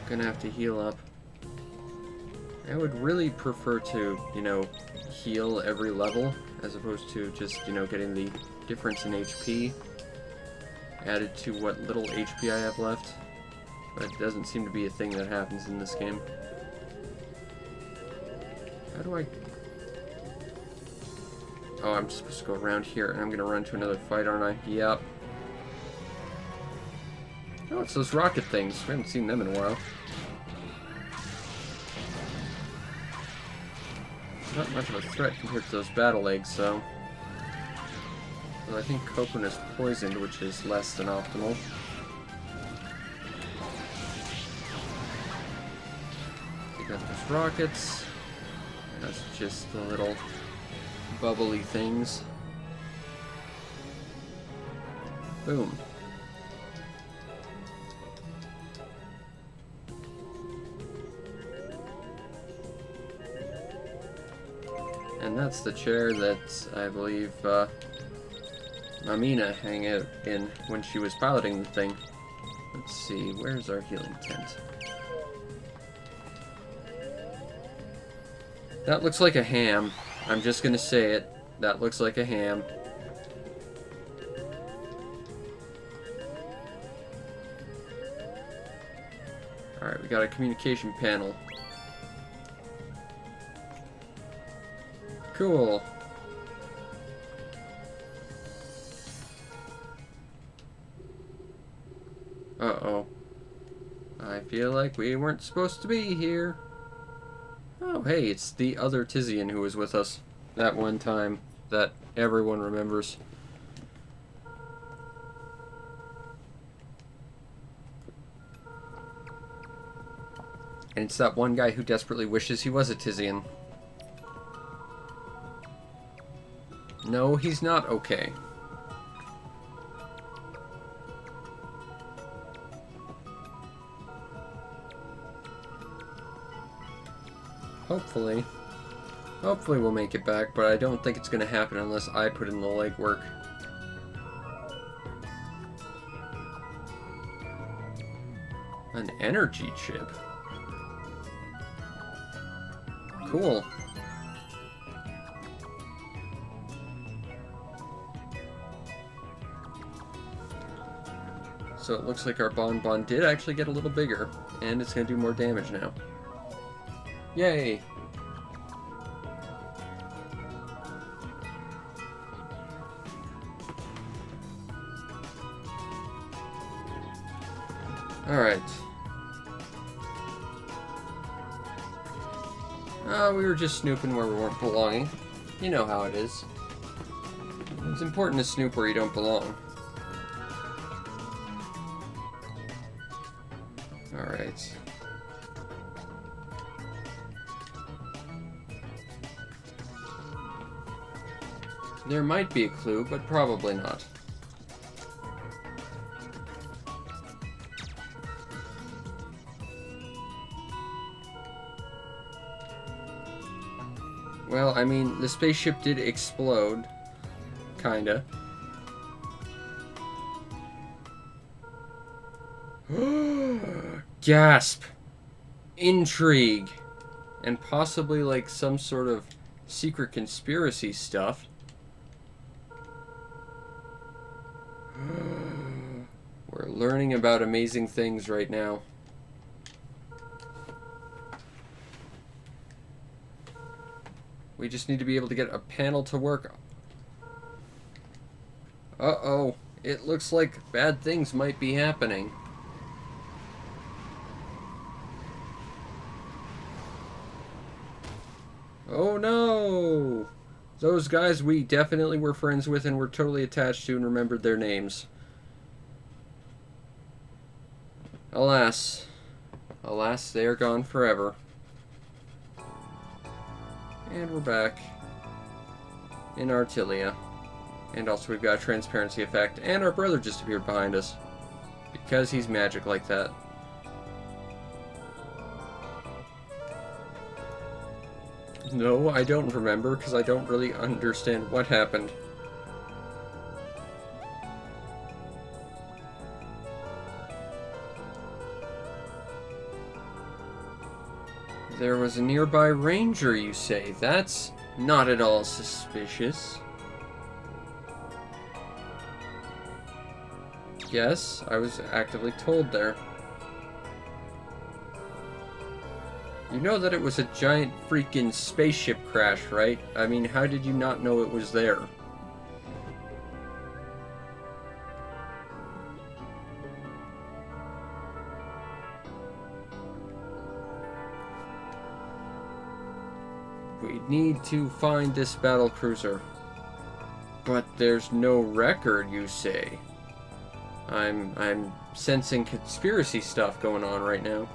Gonna have to heal up. I would really prefer to, heal every level, as opposed to just, getting the difference in HP added to what little HP I have left. But it doesn't seem to be a thing that happens in this game. How do I... Oh, I'm supposed to go around here, and I'm gonna run to another fight, aren't I? Yep. Oh, it's those rocket things. We haven't seen them in a while. Not much of a threat compared to those battle eggs, though. Well, I think Opoona is poisoned, which is less than optimal. Take out those rockets. That's just the little bubbly things. Boom. And that's the chair that I believe Mamina hung out in when she was piloting the thing. Let's see, where's our healing tent? That looks like a ham. I'm just gonna say it. That looks like a ham. Alright, we got a communication panel. Cool. Uh-oh. I feel like we weren't supposed to be here. Oh, hey, it's the other Tizian who was with us that one time that everyone remembers. And it's that one guy who desperately wishes he was a Tizian. No, he's not okay. Hopefully. Hopefully we'll make it back, but I don't think it's going to happen unless I put in the legwork. An energy chip. Cool. So it looks like our bonbon did actually get a little bigger, and it's going to do more damage now. Yay! Alright. We were just snooping where we weren't belonging. You know how it is. It's important to snoop where you don't belong. Alright. There might be a clue, but probably not. Well, I mean, the spaceship did explode. Kinda. Gasp! Intrigue! And possibly, like, some sort of secret conspiracy stuff. We're learning about amazing things right now. We just need to be able to get a panel to work. Uh-oh. It looks like bad things might be happening. Oh no! Those guys we definitely were friends with and were totally attached to and remembered their names. Alas. Alas, they are gone forever. And we're back in Artilia. And also we've got a transparency effect. And our brother just appeared behind us. Because he's magic like that. No, I don't remember, because I don't really understand what happened. There was a nearby ranger, you say? That's not at all suspicious. Yes, I was actively told there. You know that it was a giant freaking spaceship crash, right? I mean, how did you not know it was there? We need to find this battle cruiser. But there's no record, you say? I'm sensing conspiracy stuff going on right now.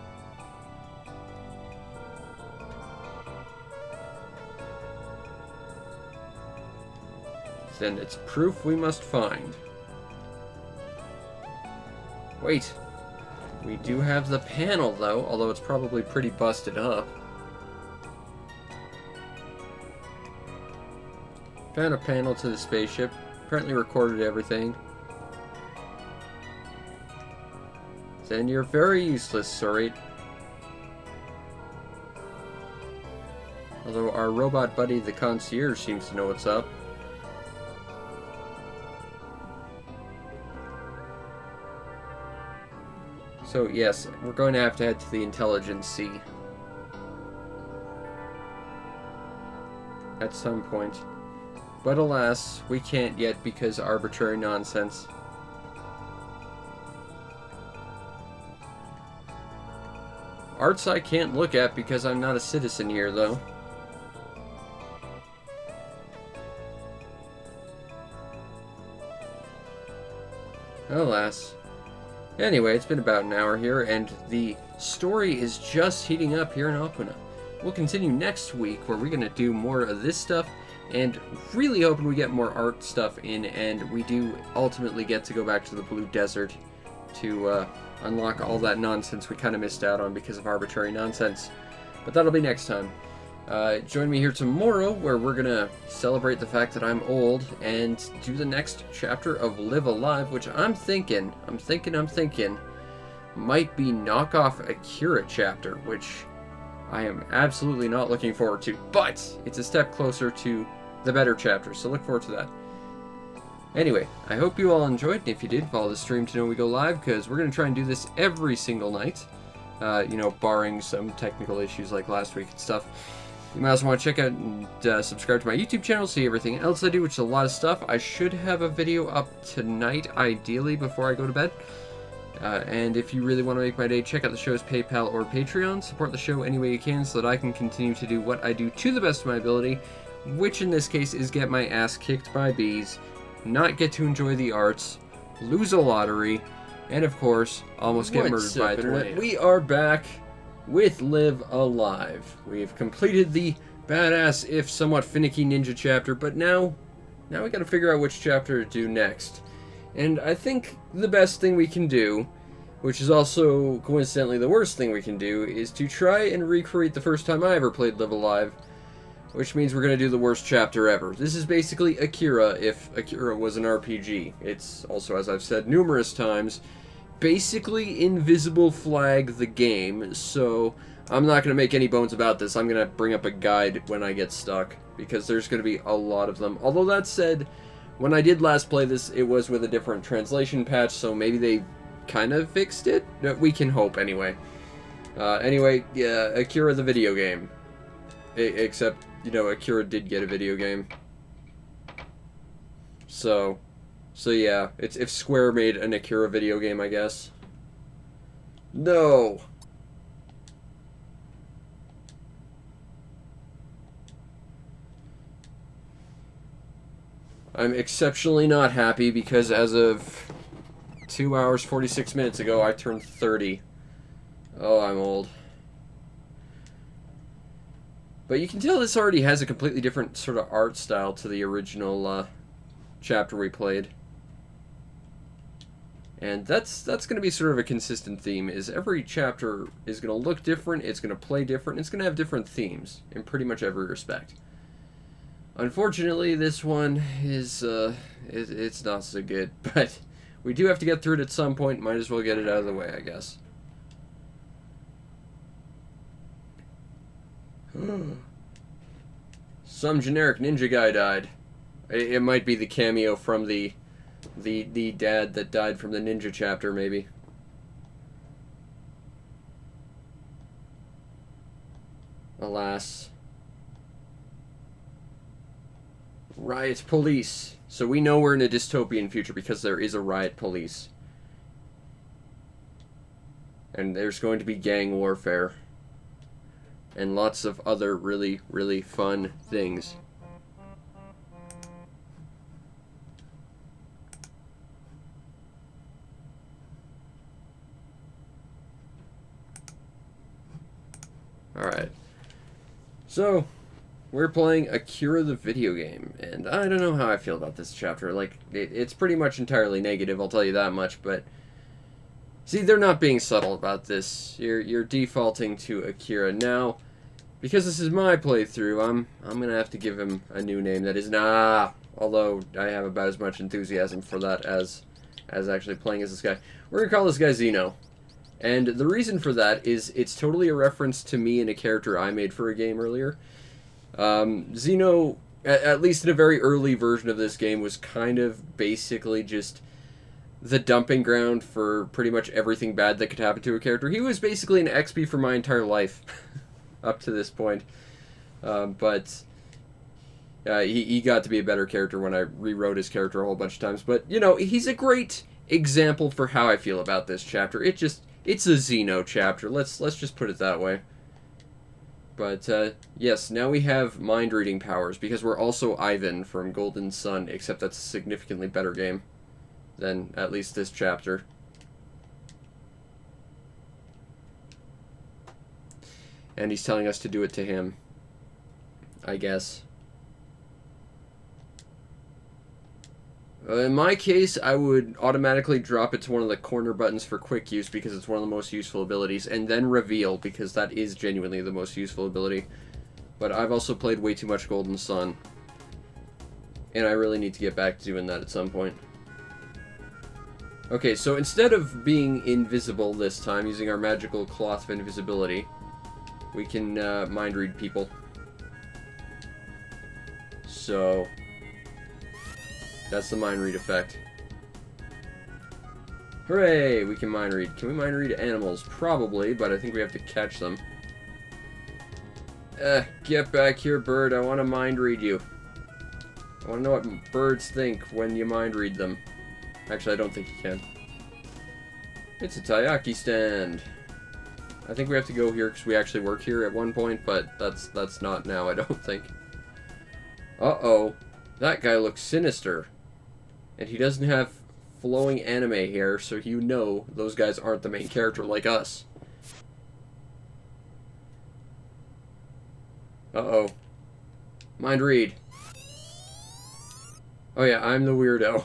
Then it's proof we must find. Wait. We do have the panel, though, although it's probably pretty busted up. Found a panel to the spaceship. Apparently recorded everything. Then you're very useless, Sorate. Although our robot buddy, the concierge, seems to know what's up. So, yes, we're going to have to head to the Intelligence Sea. At some point. But alas, we can't yet because arbitrary nonsense. Arts I can't look at because I'm not a citizen here, though. Alas. Anyway, it's been about an hour here, and the story is just heating up here in Opoona. We'll continue next week, where we're going to do more of this stuff, and really hoping we get more art stuff in, and we do ultimately get to go back to the Blue Desert to unlock all that nonsense we kind of missed out on because of arbitrary nonsense. But that'll be next time. Join me here tomorrow, where we're gonna celebrate the fact that I'm old and do the next chapter of Live Alive, which I'm thinking might be knockoff Akira chapter, which I am absolutely not looking forward to, but it's a step closer to the better chapter, so look forward to that. Anyway, I hope you all enjoyed, and if you did, follow the stream to know we go live, because we're going to try and do this every single night, you know, barring some technical issues like last week and stuff. You might also want to check out and subscribe to my YouTube channel, see everything else I do, which is a lot of stuff. I should have a video up tonight, ideally, before I go to bed. And if you really want to make my day, check out the show's PayPal or Patreon. Support the show any way you can so that I can continue to do what I do to the best of my ability, which in this case is get my ass kicked by bees, not get to enjoy the arts, lose a lottery, and of course, almost get murdered by a tornado. We are back with Live Alive. We've completed the badass, if somewhat finicky ninja chapter, but now we gotta figure out which chapter to do next. And I think the best thing we can do, which is also coincidentally the worst thing we can do, is to try and recreate the first time I ever played Live Alive, which means we're going to do the worst chapter ever. This is basically Akira if Akira was an RPG. It's also, as I've said numerous times, basically Invisible Flag the game, so I'm not going to make any bones about this. I'm going to bring up a guide when I get stuck, because there's going to be a lot of them. Although that said, when I did last play this, it was with a different translation patch, so maybe they kind of fixed it? We can hope, anyway. Anyway, yeah, Akira the video game. Except, you know, Akira did get a video game. So yeah, it's if Square made an Akira video game, I guess. No! I'm exceptionally not happy because as of 2 hours, 46 minutes ago, I turned 30. Oh, I'm old. But you can tell this already has a completely different sort of art style to the original chapter we played. And that's going to be sort of a consistent theme, is every chapter is going to look different, it's going to play different, it's going to have different themes in pretty much every respect. Unfortunately, this one is, it's not so good, but we do have to get through it at some point. Might as well get it out of the way, I guess. Some generic ninja guy died. It might be the cameo from the dad that died from the ninja chapter, maybe. Alas. Riot police. So we know we're in a dystopian future because there is a riot police. And there's going to be gang warfare. And lots of other really, really fun things. Alright. So, we're playing Akira the video game, and I don't know how I feel about this chapter. Like, it's pretty much entirely negative, I'll tell you that much, but... See, they're not being subtle about this. You're defaulting to Akira. Now, because this is my playthrough, I'm gonna have to give him a new name that is although I have about as much enthusiasm for that as actually playing as this guy. We're gonna call this guy Zeno. And the reason for that is it's totally a reference to me and a character I made for a game earlier. Zeno, at least in a very early version of this game, was kind of basically just the dumping ground for pretty much everything bad that could happen to a character. He was basically an XP for my entire life up to this point. But he got to be a better character when I rewrote his character a whole bunch of times. But, you know, he's a great example for how I feel about this chapter. It's a Zeno chapter. Let's just put it that way. But, yes, now we have mind-reading powers, because we're also Ivan from Golden Sun, except that's a significantly better game than at least this chapter. And he's telling us to do it to him, I guess. In my case, I would automatically drop it to one of the corner buttons for quick use because it's one of the most useful abilities, and then reveal because that is genuinely the most useful ability. But I've also played way too much Golden Sun, and I really need to get back to doing that at some point. Okay, so instead of being invisible this time, using our magical cloth of invisibility, we can mind read people. So that's the mind read effect. Hooray! We can mind read. Can we mind read animals? Probably, but I think we have to catch them. Get back here, bird. I want to mind read you. I want to know what birds think when you mind read them. Actually, I don't think you can. It's a taiyaki stand. I think we have to go here because we actually work here at one point, but that's not now, I don't think. Uh-oh. That guy looks sinister. And he doesn't have flowing anime hair, so you know those guys aren't the main character like us. Uh-oh. Mind read. Oh yeah, I'm the weirdo.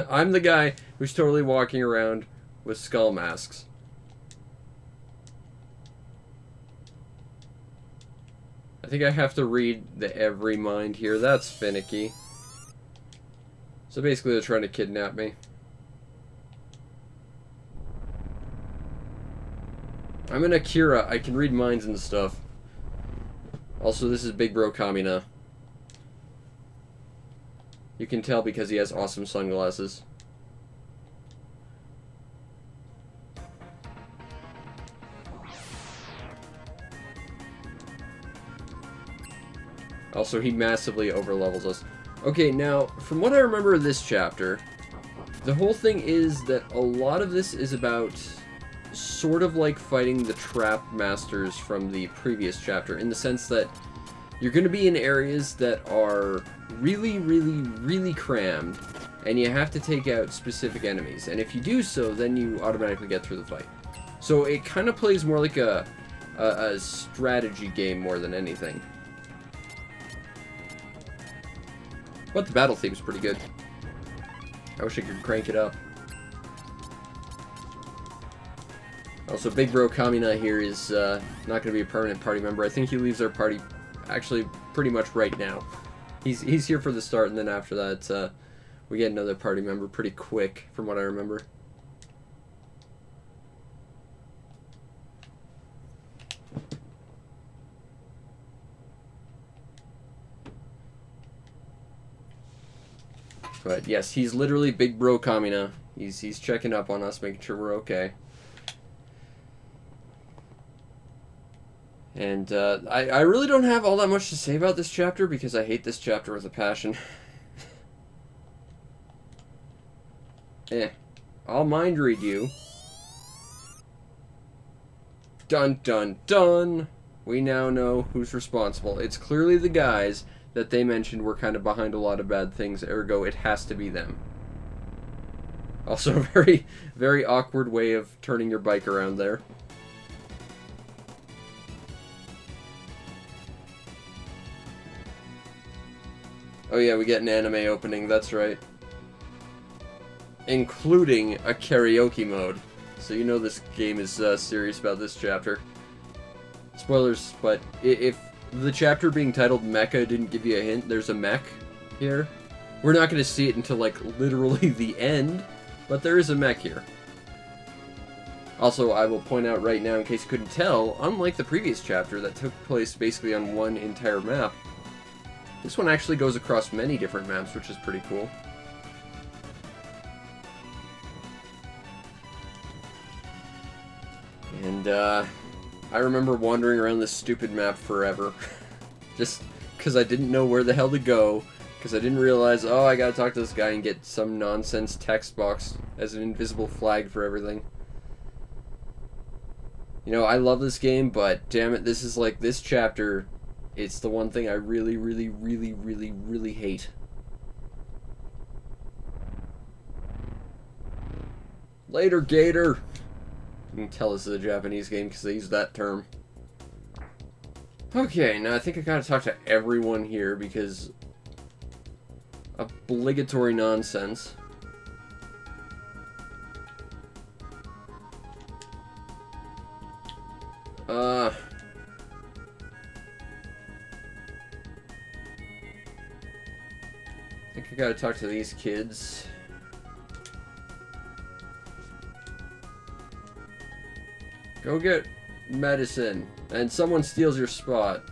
I'm the guy who's totally walking around with skull masks. I think I have to read the every mind here. That's finicky. So basically they're trying to kidnap me. I'm an Akira. I can read minds and stuff. Also, this is Big Bro Kamina. You can tell because he has awesome sunglasses. Also, he massively overlevels us. Okay, now, from what I remember of this chapter, the whole thing is that a lot of this is about sort of like fighting the trap masters from the previous chapter, in the sense that you're going to be in areas that are really, really, really crammed, and you have to take out specific enemies. And if you do so, then you automatically get through the fight. So it kind of plays more like a strategy game more than anything. But the battle theme's pretty good. I wish I could crank it up. Also, Big Bro Kamina here is not going to be a permanent party member. I think he leaves our party actually pretty much right now. He's here for the start, and then after that, we get another party member pretty quick, from what I remember. But yes, he's literally Big Bro Kamina. He's checking up on us, making sure we're okay. And I really don't have all that much to say about this chapter because I hate this chapter with a passion. I'll mind read you. Dun dun dun! We now know who's responsible. It's clearly the guys that they mentioned were kind of behind a lot of bad things, ergo it has to be them. Also a very, very awkward way of turning your bike around there. Oh yeah, we get an anime opening, that's right. Including a karaoke mode. So you know this game is serious about this chapter. Spoilers, but if the chapter being titled Mecha didn't give you a hint, there's a mech here. We're not going to see it until, like, literally the end, but there is a mech here. Also, I will point out right now, in case you couldn't tell, unlike the previous chapter that took place basically on one entire map, this one actually goes across many different maps, which is pretty cool. And, I remember wandering around this stupid map forever. Just because I didn't know where the hell to go. Because I didn't realize, oh, I gotta talk to this guy and get some nonsense text box as an invisible flag for everything. You know, I love this game, but damn it, this is like, this chapter, it's the one thing I really, really, really, really, really hate. Later, Gator! You can tell this is a Japanese game because they use that term. Okay, now I think I gotta talk to everyone here because obligatory nonsense. I think I gotta talk to these kids. Go get medicine, and someone steals your spot.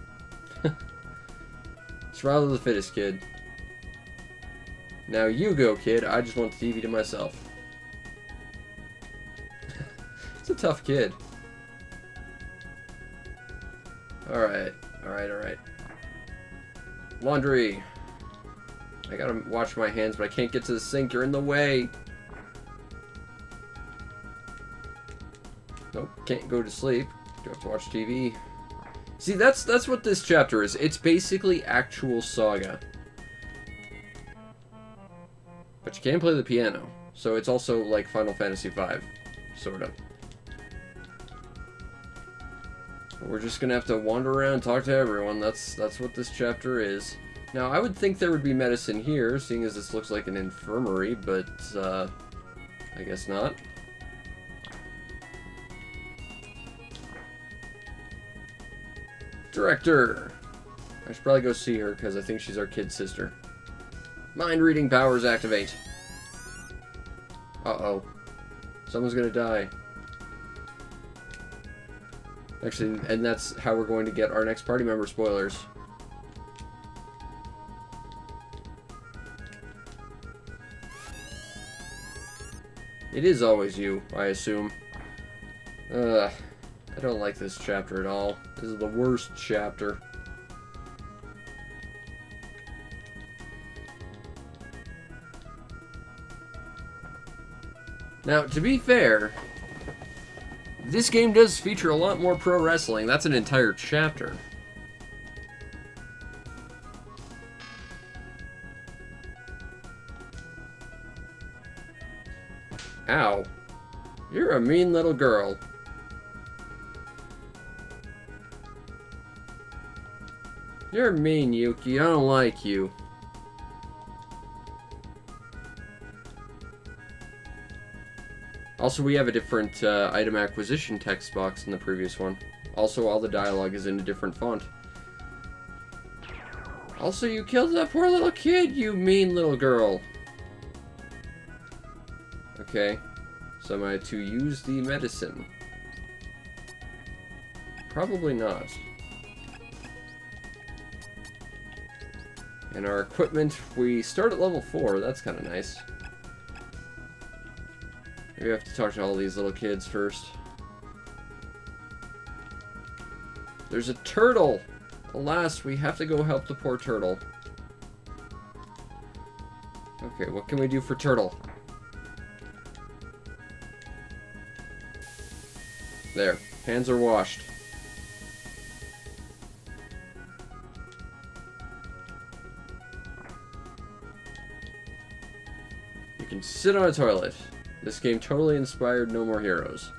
Survival of the fittest, kid. Now you go, kid. I just want the TV to myself. It's a tough kid. Alright, alright, alright. Laundry. I gotta wash my hands, but I can't get to the sink. You're in the way. can't go to sleep. Do have to watch TV. See, that's what this chapter is. It's basically actual Saga. But you can play the piano. So it's also like Final Fantasy V. Sort of. We're just gonna have to wander around and talk to everyone. That's what this chapter is. Now, I would think there would be medicine here, seeing as this looks like an infirmary, but, I guess not. Director! I should probably go see her, because I think she's our kid sister. Mind reading powers activate. Uh-oh. Someone's gonna die. Actually, and that's how we're going to get our next party member spoilers. It is always you, I assume. I don't like this chapter at all. This is the worst chapter. Now, to be fair, this game does feature a lot more pro wrestling. That's an entire chapter. Ow. You're a mean little girl. You're mean, Yuki. I don't like you. Also, we have a different item acquisition text box in the previous one. Also, all the dialogue is in a different font. Also, you killed that poor little kid, you mean little girl. Okay, so am I to use the medicine? Probably not. And our equipment, we start at level 4, that's kind of nice. We have to talk to all these little kids first. There's a turtle! Alas, we have to go help the poor turtle. Okay, what can we do for turtle? There, hands are washed. You can sit on a toilet. This game totally inspired No More Heroes.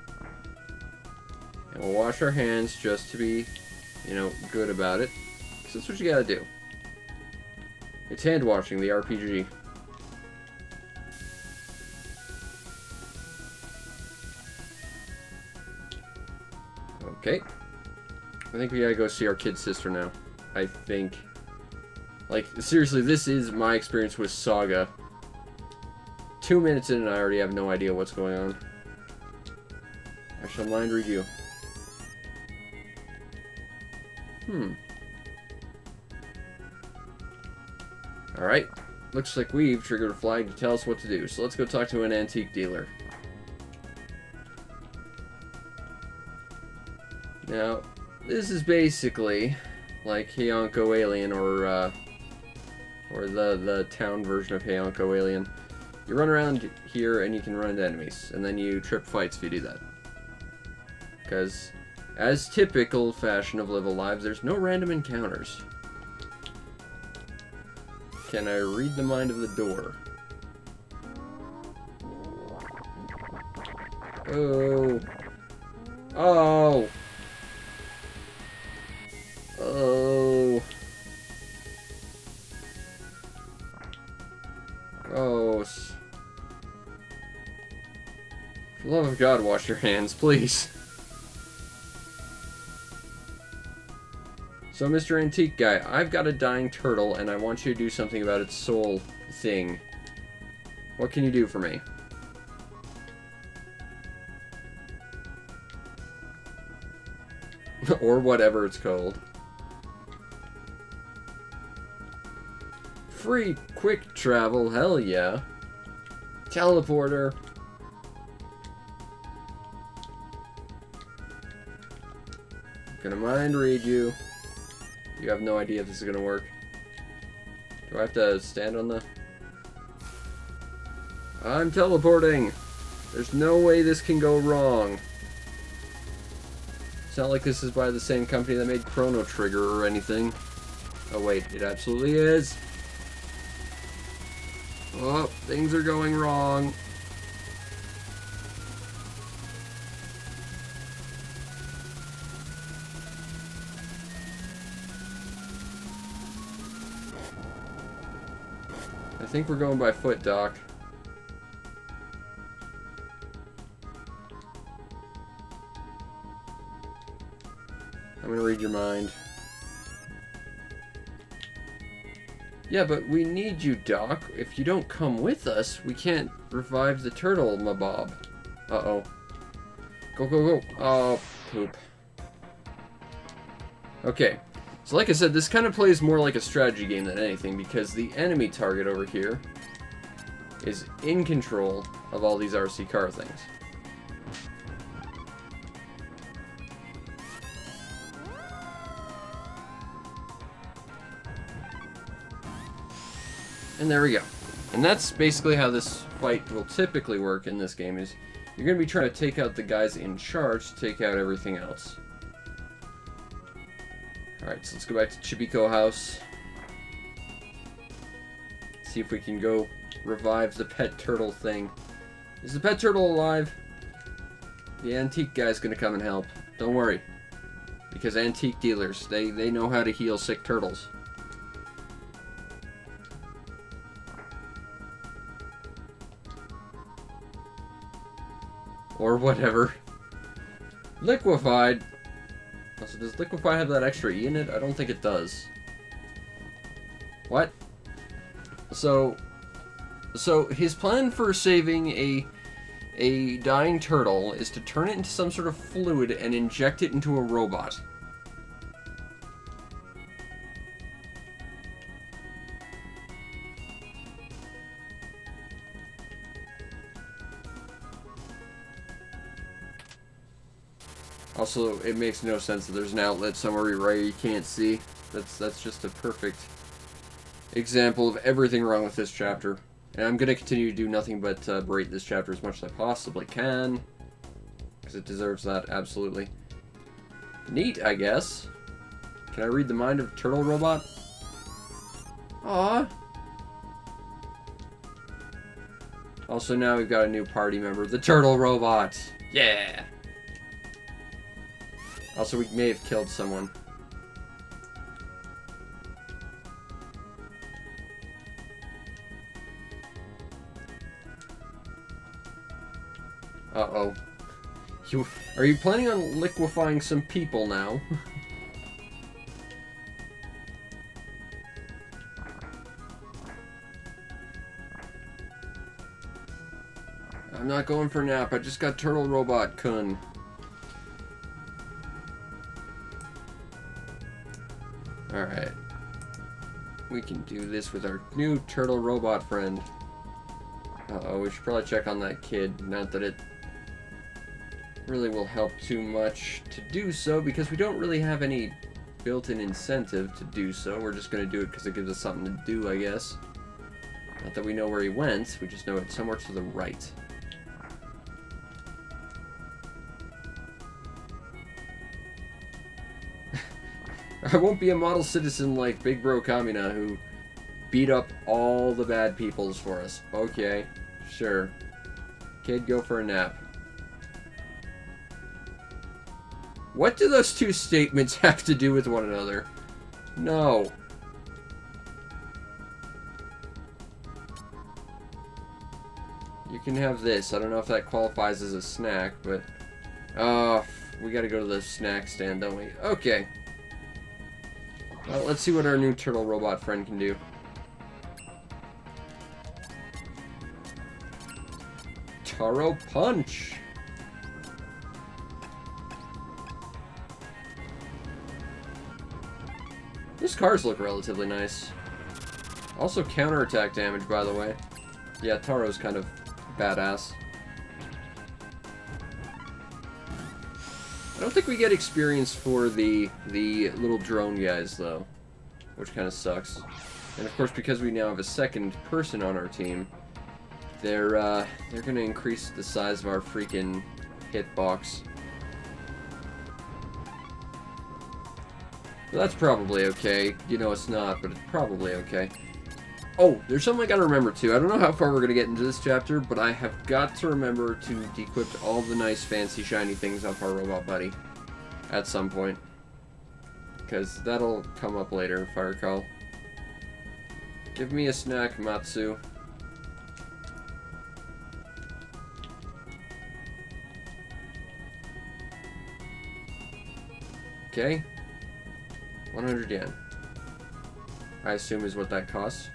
And we'll wash our hands just to be, you know, good about it. Because that's what you gotta do. It's hand washing, the RPG. Okay. I think we gotta go see our kid sister now. I think. Like, seriously, this is my experience with Saga. 2 minutes in and I already have no idea what's going on. I shall mind read you. Alright. Looks like we've triggered a flag to tell us what to do. So let's go talk to an antique dealer. Now, this is basically like Heonko Alien or the town version of Heonko Alien. You run around here and you can run into enemies, and then you trip fights if you do that. Because, as typical fashion of Live Alive, there's no random encounters. Can I read the mind of the door? Oh. Oh. Oh. Gross. For the love of God, wash your hands, please. So, Mr. Antique Guy, I've got a dying turtle, and I want you to do something about its soul thing. What can you do for me? Or whatever it's called. Free quick travel, hell yeah. Teleporter. Gonna mind read you. You have no idea if this is gonna work. Do I have to stand on the... I'm teleporting! There's no way this can go wrong. It's not like this is by the same company that made Chrono Trigger or anything. Oh wait, it absolutely is. Oh, things are going wrong. I think we're going by foot, Doc. I'm gonna read your mind. Yeah, but we need you, Doc. If you don't come with us, we can't revive the turtle, Mabob. Uh-oh. Go, go, go. Oh, poop. Okay. So like I said, this kind of plays more like a strategy game than anything, because the enemy target over here is in control of all these RC car things. And there we go. And that's basically how this fight will typically work in this game, is you're going to be trying to take out the guys in charge to take out everything else. Alright, so let's go back to Chibico House. See if we can go revive the pet turtle thing. Is the pet turtle alive? The antique guy's going to come and help. Don't worry. Because antique dealers, they know how to heal sick turtles. Or whatever. Liquefied. Also, does Liquefy have that extra E in it? I don't think it does. What? So his plan for saving a dying turtle is to turn it into some sort of fluid and inject it into a robot. Also, it makes no sense that there's an outlet somewhere where you can't see. That's just a perfect example of everything wrong with this chapter. And I'm going to continue to do nothing but berate this chapter as much as I possibly can. Because it deserves that, absolutely. Neat, I guess. Can I read the mind of Turtle Robot? Aww. Also, now we've got a new party member, the Turtle Robot. Yeah! Also, we may have killed someone. Uh-oh. Are you planning on liquefying some people now? I'm not going for a nap. I just got Turtle Robot Kun. Alright. We can do this with our new turtle robot friend. Uh-oh, we should probably check on that kid. Not that it really will help too much to do so, because we don't really have any built-in incentive to do so. We're just going to do it because it gives us something to do, I guess. Not that we know where he went, we just know it's somewhere to the right. I won't be a model citizen like Big Bro Kamina, who beat up all the bad peoples for us. Okay, sure. Kid, go for a nap. What do those two statements have to do with one another? No. You can have this. I don't know if that qualifies as a snack, but... we gotta go to the snack stand, don't we? Okay. Well, let's see what our new turtle robot friend can do. Taro Punch! These cars look relatively nice. Also counterattack damage, by the way. Yeah, Taro's kind of badass. I don't think we get experience for the little drone guys, though, which kind of sucks. And of course, because we now have a second person on our team, they're gonna increase the size of our freaking hitbox. That's probably okay. You know it's not, but it's probably okay. Oh, there's something I gotta remember too. I don't know how far we're gonna get into this chapter, but I have got to remember to dequip all the nice, fancy, shiny things off our robot buddy. At some point. Because that'll come up later, if I recall. Give me a snack, Matsu. Okay. 100 yen. I assume is what that costs.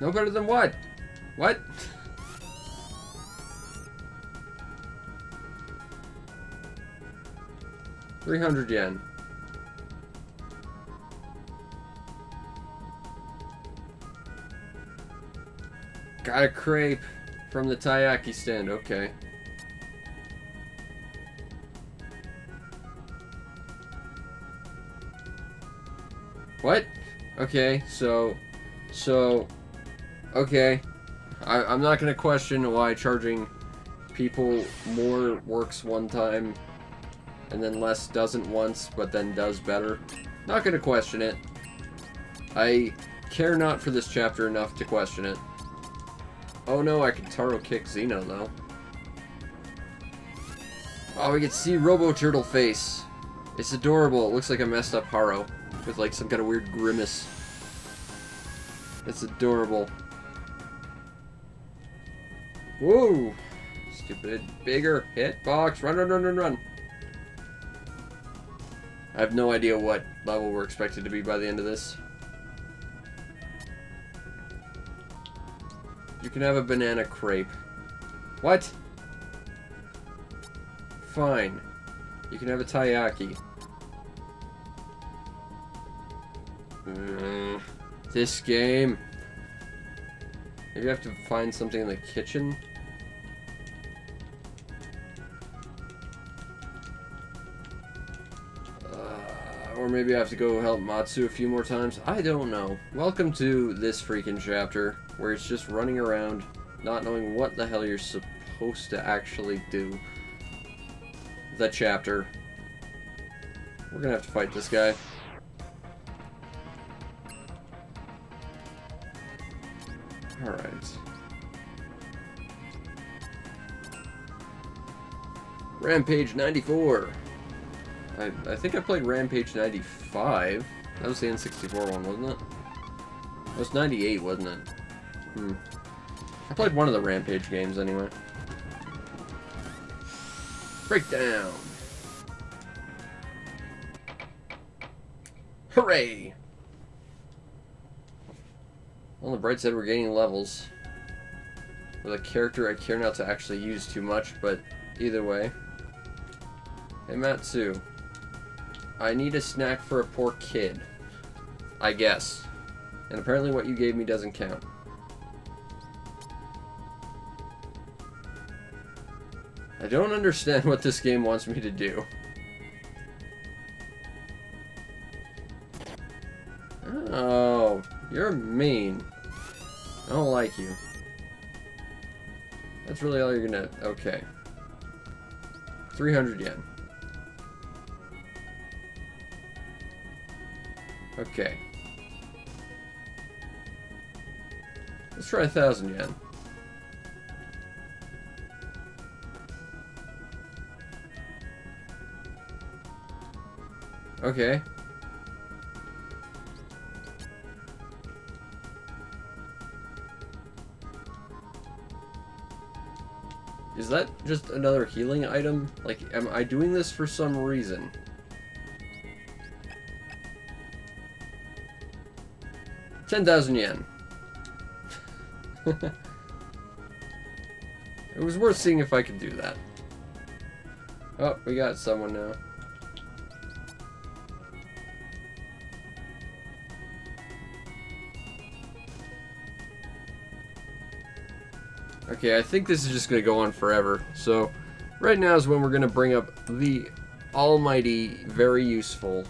No better than what? What? $300. Got a crepe from the taiyaki stand. Okay. What? Okay, so, okay. I'm not gonna question why charging people more works one time and then less doesn't once, but then does better. Not gonna question it. I care not for this chapter enough to question it. Oh no, I can Taro kick Xeno though. Oh, we can see Robo Turtle face. It's adorable. It looks like a messed up Haro with like some kind of weird grimace. It's adorable. Whoa! Stupid. Bigger. Hitbox. Run, run, run, run, run. I have no idea what level we're expected to be by the end of this. You can have a banana crepe. What? Fine. You can have a taiyaki. This game. Maybe I have to find something in the kitchen. Or maybe I have to go help Matsu a few more times. I don't know. Welcome to this freaking chapter, where it's just running around, not knowing what the hell you're supposed to actually do. The chapter. We're gonna have to fight this guy. Alright. Rampage 94. I think I played Rampage 95. That was the N64 one, wasn't it? It was 98, wasn't it? I played one of the Rampage games anyway. Breakdown! Hooray! On the bright side, we're gaining levels. With a character I care not to actually use too much, but either way. Hey Matsu. I need a snack for a poor kid. I guess. And apparently what you gave me doesn't count. I don't understand what this game wants me to do. Oh, you're mean. I don't like you. That's really all you're gonna... Okay. 300 yen. Okay. Let's try 1,000 yen. Okay. Is that just another healing item? Like, am I doing this for some reason? $10,000 yen. It was worth seeing if I could do that. Oh, we got someone now. Okay, I think this is just going to go on forever. So, right now is when we're going to bring up the almighty, very useful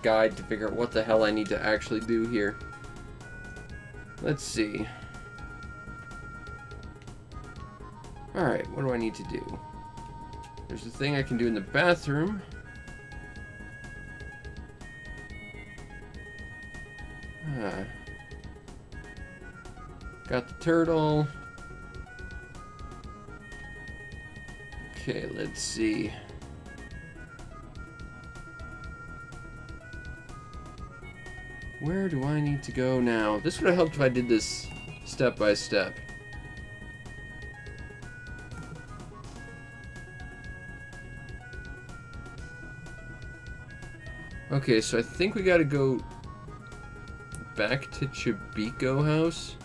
guide to figure out what the hell I need to actually do here. Let's see. Alright, what do I need to do? There's a thing I can do in the bathroom. Got the turtle. Okay, let's see. Where do I need to go now? This would have helped if I did this step by step. Okay, so I think we gotta go back to Chibiko House.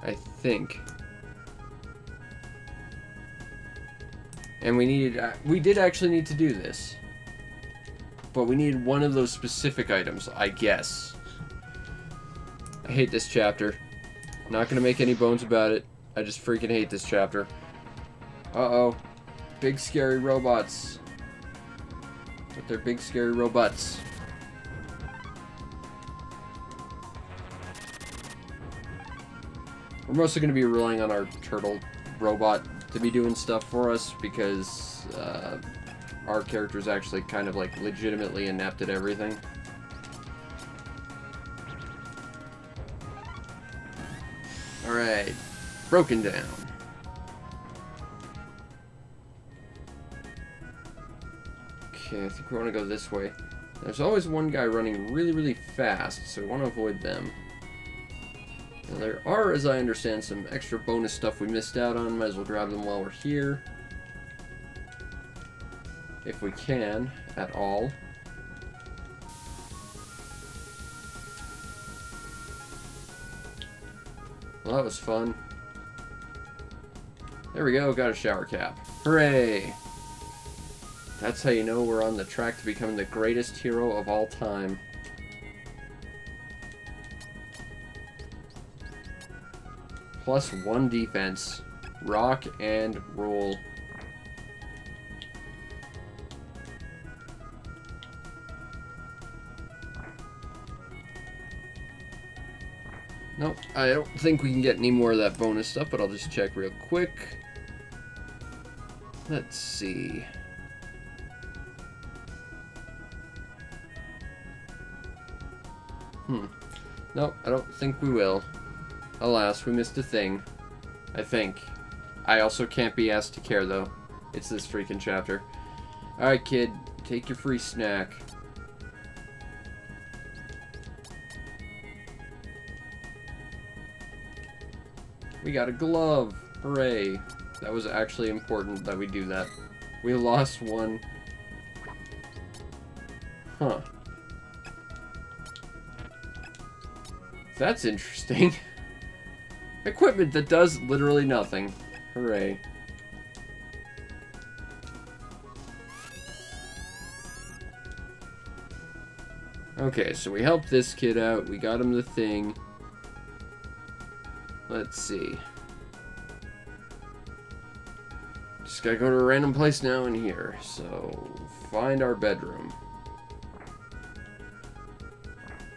I think. And we did actually need to do this. But we needed one of those specific items, I guess. I hate this chapter. Not gonna make any bones about it. I just freaking hate this chapter. Uh-oh. Big scary robots. With their big scary robots. We're mostly going to be relying on our turtle robot to be doing stuff for us because our character is actually kind of like legitimately inept at everything. Alright. Broken down. Okay, I think we want to go this way. There's always one guy running really, really fast, so we want to avoid them. Now, there are, as I understand, some extra bonus stuff we missed out on. Might as well grab them while we're here. If we can, at all. Well, that was fun. There we go, got a shower cap. Hooray! That's how you know we're on the track to becoming the greatest hero of all time. +1 defense. Rock and roll. Nope, I don't think we can get any more of that bonus stuff, but I'll just check real quick. Let's see. Nope, I don't think we will. Alas, we missed a thing. I think. I also can't be asked to care, though. It's this freaking chapter. Alright, kid. Take your free snack. We got a glove. Hooray. That was actually important that we do that. We lost one. Huh. That's interesting. Equipment that does literally nothing. Hooray. Okay, so we helped this kid out. We got him the thing. Let's see. Just gotta go to a random place now in here. So, find our bedroom.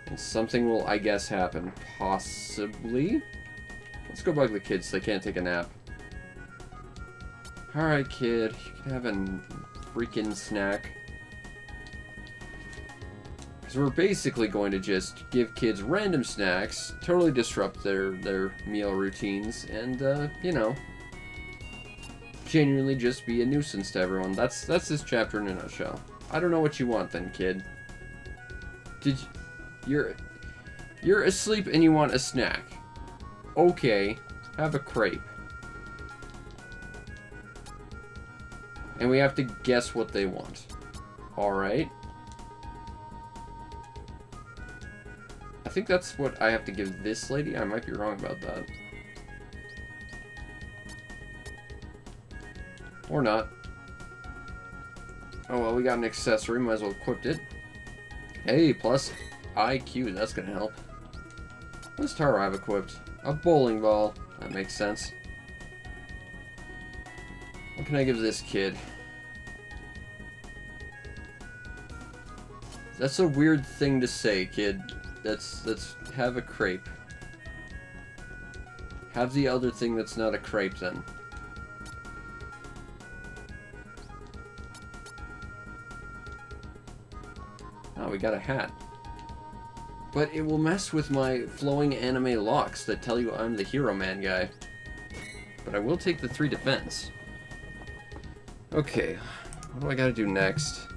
And something will, I guess, happen. Possibly? Let's go bug the kids so they can't take a nap. Alright, kid. You can have a freaking snack. Because we're basically going to just give kids random snacks, totally disrupt their meal routines, and, you know, genuinely just be a nuisance to everyone. That's this chapter in a nutshell. I don't know what you want then, kid. You're asleep and you want a snack. Okay, have a crepe. And we have to guess what they want. Alright. I think that's what I have to give this lady. I might be wrong about that. Or not. Oh well, we got an accessory. Might as well equip it. Hey, plus IQ. That's gonna help. What does Taro have equipped? A bowling ball. That makes sense. What can I give this kid? That's a weird thing to say, kid. Let's have a crepe. Have the other thing that's not a crepe, then. Oh, we got a hat. But it will mess with my flowing anime locks that tell you I'm the hero man guy. But I will take the 3 defense. Okay, what do I gotta do next?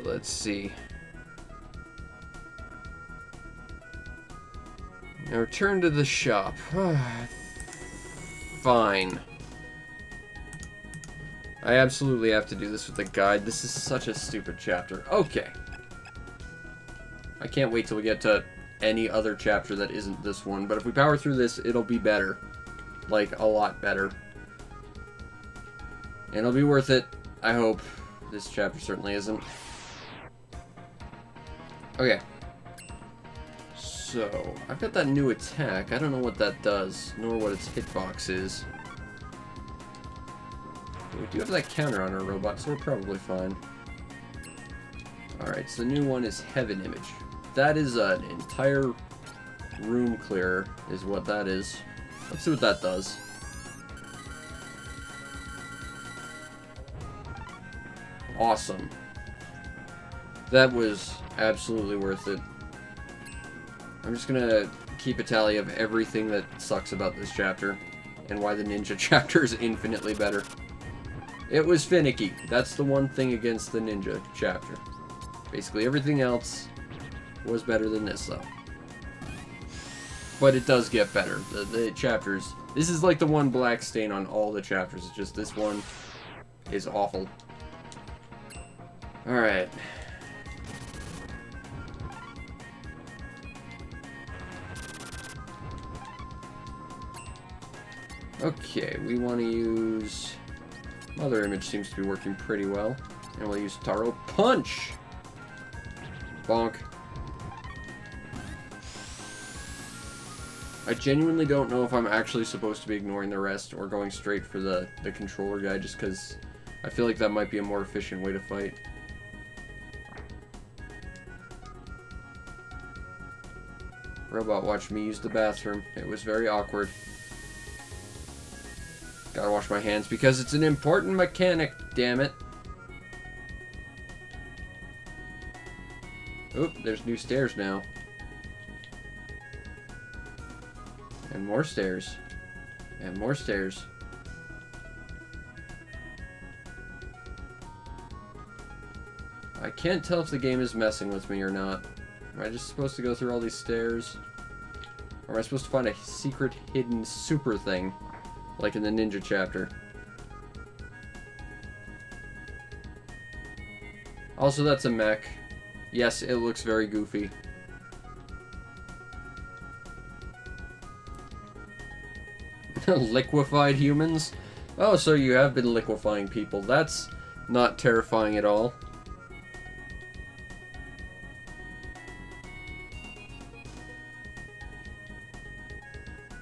Let's see. Now return to the shop. Fine. I absolutely have to do this with the guide. This is such a stupid chapter. Okay. I can't wait till we get to any other chapter that isn't this one. But if we power through this, it'll be better. Like, a lot better. And it'll be worth it. I hope. This chapter certainly isn't. Okay. So, I've got that new attack. I don't know what that does, nor what its hitbox is. We do have that counter on our robot, so we're probably fine. Alright, so the new one is Heaven Image. That is an entire room clearer, is what that is. Let's see what that does. Awesome. That was absolutely worth it. I'm just gonna keep a tally of everything that sucks about this chapter, and why the ninja chapter is infinitely better. It was finicky. That's the one thing against the ninja chapter. Basically everything else was better than this, though. But it does get better. The chapters... This is like the one black stain on all the chapters. It's just this one is awful. Alright. Okay, we want to use... Mother Image seems to be working pretty well. And we'll use Taro Punch! Bonk. I genuinely don't know if I'm actually supposed to be ignoring the rest or going straight for the controller guy, just because I feel like that might be a more efficient way to fight. Robot watched me use the bathroom. It was very awkward. Gotta wash my hands because it's an important mechanic, damn it. Oop, there's new stairs now. And more stairs. And more stairs. I can't tell if the game is messing with me or not. Am I just supposed to go through all these stairs? Or am I supposed to find a secret hidden super thing? Like in the ninja chapter. Also, that's a mech. Yes, it looks very goofy. Liquefied humans? Oh, so you have been liquefying people. That's not terrifying at all.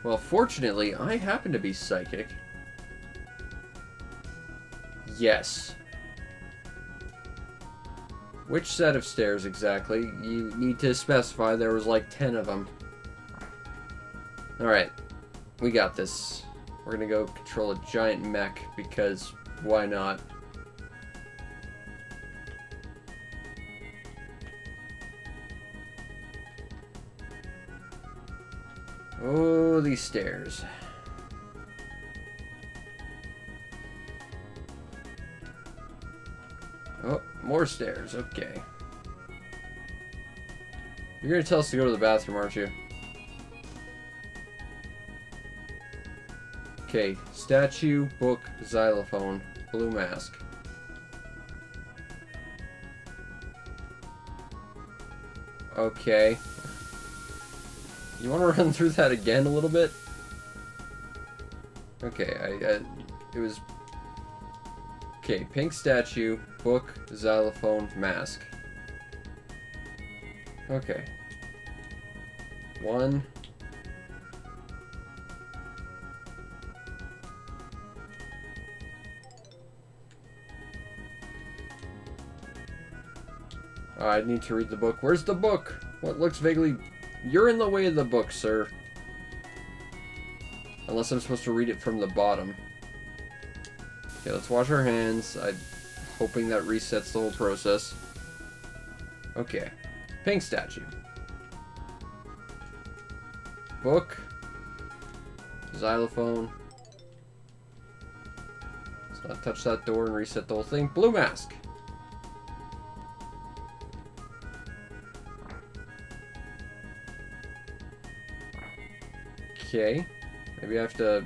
Well, fortunately, I happen to be psychic. Yes. Which set of stairs exactly? You need to specify. There was like 10 of them. Alright. We got this. We're gonna go control a giant mech because why not? Oh, these stairs. Oh, more stairs. Okay. You're gonna tell us to go to the bathroom, aren't you? Okay. Statue, book, xylophone, blue mask. Okay. You want to run through that again a little bit? Okay, it was... Okay, pink statue, book, xylophone, mask. Okay. 1. I need to read the book. Where's the book? What looks vaguely... You're in the way of the book, sir. Unless I'm supposed to read it from the bottom. Okay, let's wash our hands. I'm hoping that resets the whole process. Okay. Pink statue. Book. Xylophone. Let's not touch that door and reset the whole thing. Blue mask. Okay. Maybe I have to...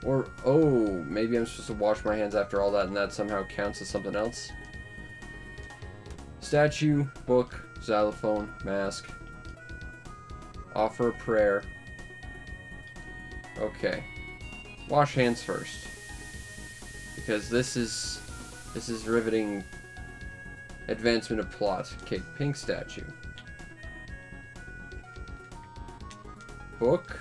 Or, oh, maybe I'm supposed to wash my hands after all that and that somehow counts as something else. Statue, book, xylophone, mask. Offer a prayer. Okay. Wash hands first. Because this is riveting advancement of plot. Okay, pink statue. Book.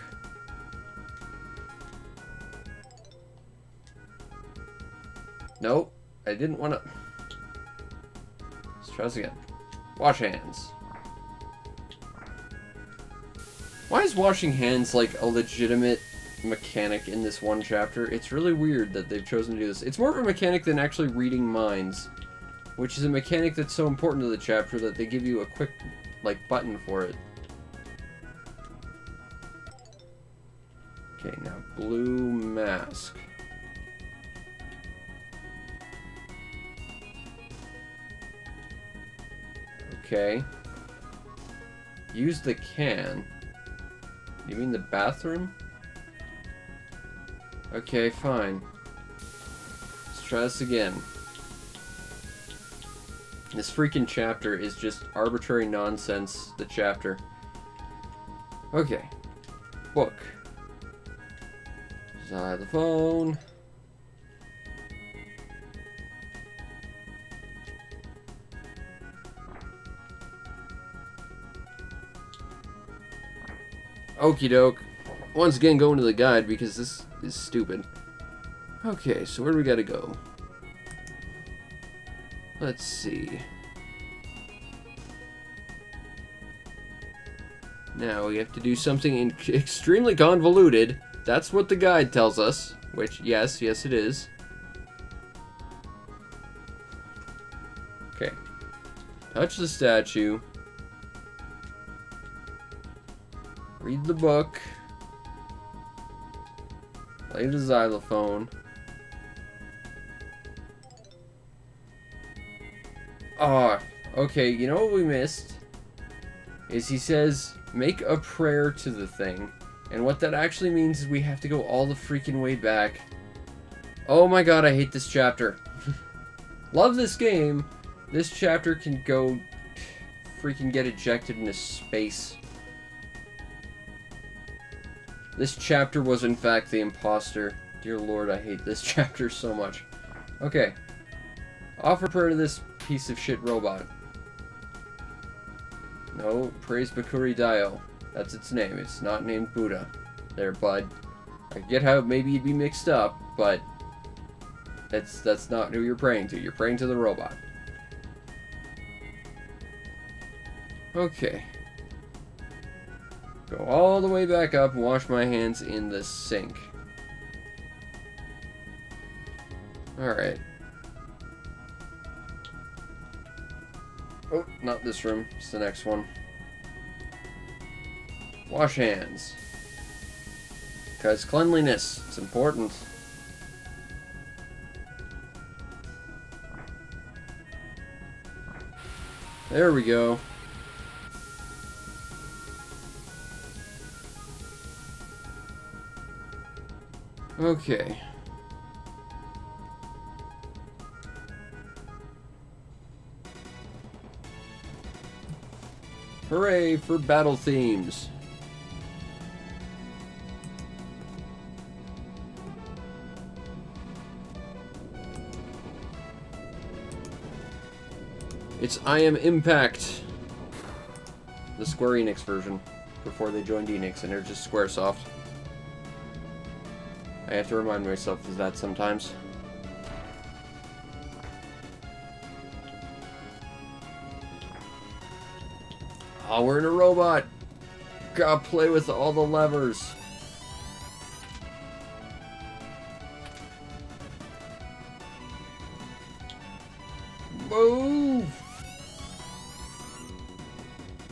Nope. I didn't want to... Let's try this again. Wash hands. Why is washing hands like a legitimate mechanic in this one chapter? It's really weird that they've chosen to do this. It's more of a mechanic than actually reading minds, which is a mechanic that's so important to the chapter that they give you a quick, like, button for it. Okay, now blue mask. Okay. Use the can. You mean the bathroom? Okay, fine. Let's try this again. This freaking chapter is just arbitrary nonsense, the chapter. Okay. Book. Xylophone. Okie doke. Once again, going to the guide because this is stupid. Okay, so where do we gotta go? Let's see. Now we have to do something extremely convoluted. That's what the guide tells us. Which, yes it is. Okay. Touch the statue. Read the book. Play the xylophone. Oh, okay, you know what we missed? Is he says, make a prayer to the thing. And what that actually means is we have to go all the freaking way back. Oh my god, I hate this chapter. Love this game. This chapter can go freaking get ejected into space. This chapter was in fact the imposter. Dear Lord, I hate this chapter so much. Okay. Offer prayer to this piece of shit robot. No, praise Bakuri Dio. That's its name. It's not named Buddha. There, bud. I get how maybe you'd be mixed up, but that's not who you're praying to. You're praying to the robot. Okay. Go all the way back up and wash my hands in the sink. Alright. Oh, not this room. It's the next one. Wash hands. Because cleanliness, it's important. There we go. Okay. Hooray for battle themes. It's I Am Impact. The Square Enix version. Before they joined Enix and they're just Squaresoft. I have to remind myself of that sometimes. Oh, we're in a robot! Gotta play with all the levers.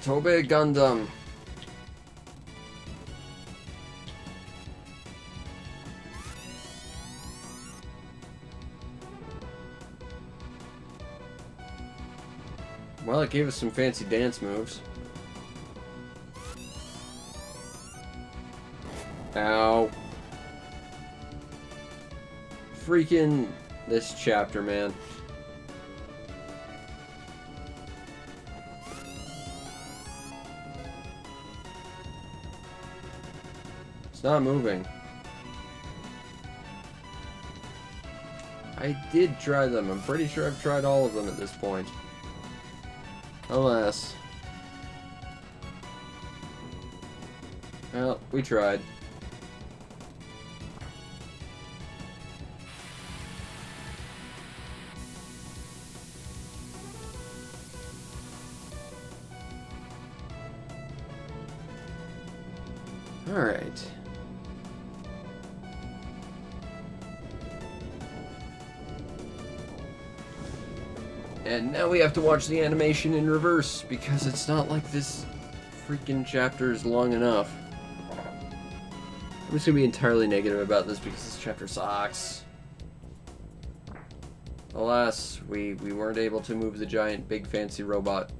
Tobe Gundam. Well, it gave us some fancy dance moves. Ow. Freaking this chapter, man. It's not moving. I did try them. I'm pretty sure I've tried all of them at this point. Alas. Well, we tried. Alright. And now we have to watch the animation in reverse, because it's not like this freaking chapter is long enough. I'm just gonna be entirely negative about this because this chapter sucks. Alas, we weren't able to move the giant big fancy robot.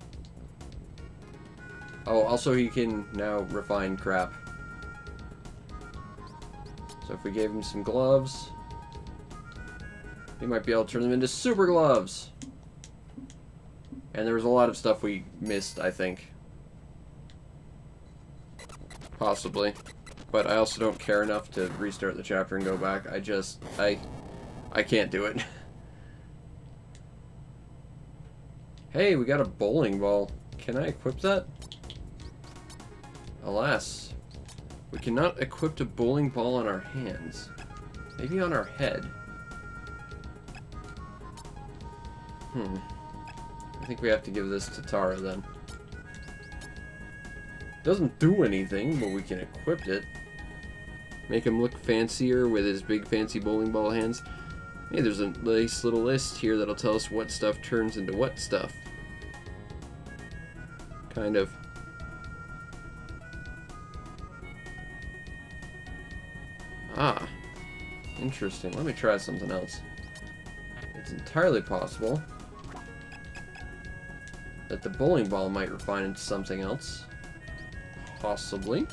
Oh, also he can now refine crap. So if we gave him some gloves, he might be able to turn them into super gloves. And there was a lot of stuff we missed, I think. Possibly. But I also don't care enough to restart the chapter and go back. I can't do it. Hey, we got a bowling ball. Can I equip that? Alas. We cannot equip a bowling ball on our hands. Maybe on our head. I think we have to give this to Tara then. Doesn't do anything, but we can equip it. Make him look fancier with his big fancy bowling ball hands. Hey, there's a nice little list here that'll tell us what stuff turns into what stuff. Kind of. Ah. Interesting. Let me try something else. It's entirely possible that the bowling ball might refine into something else. Possibly.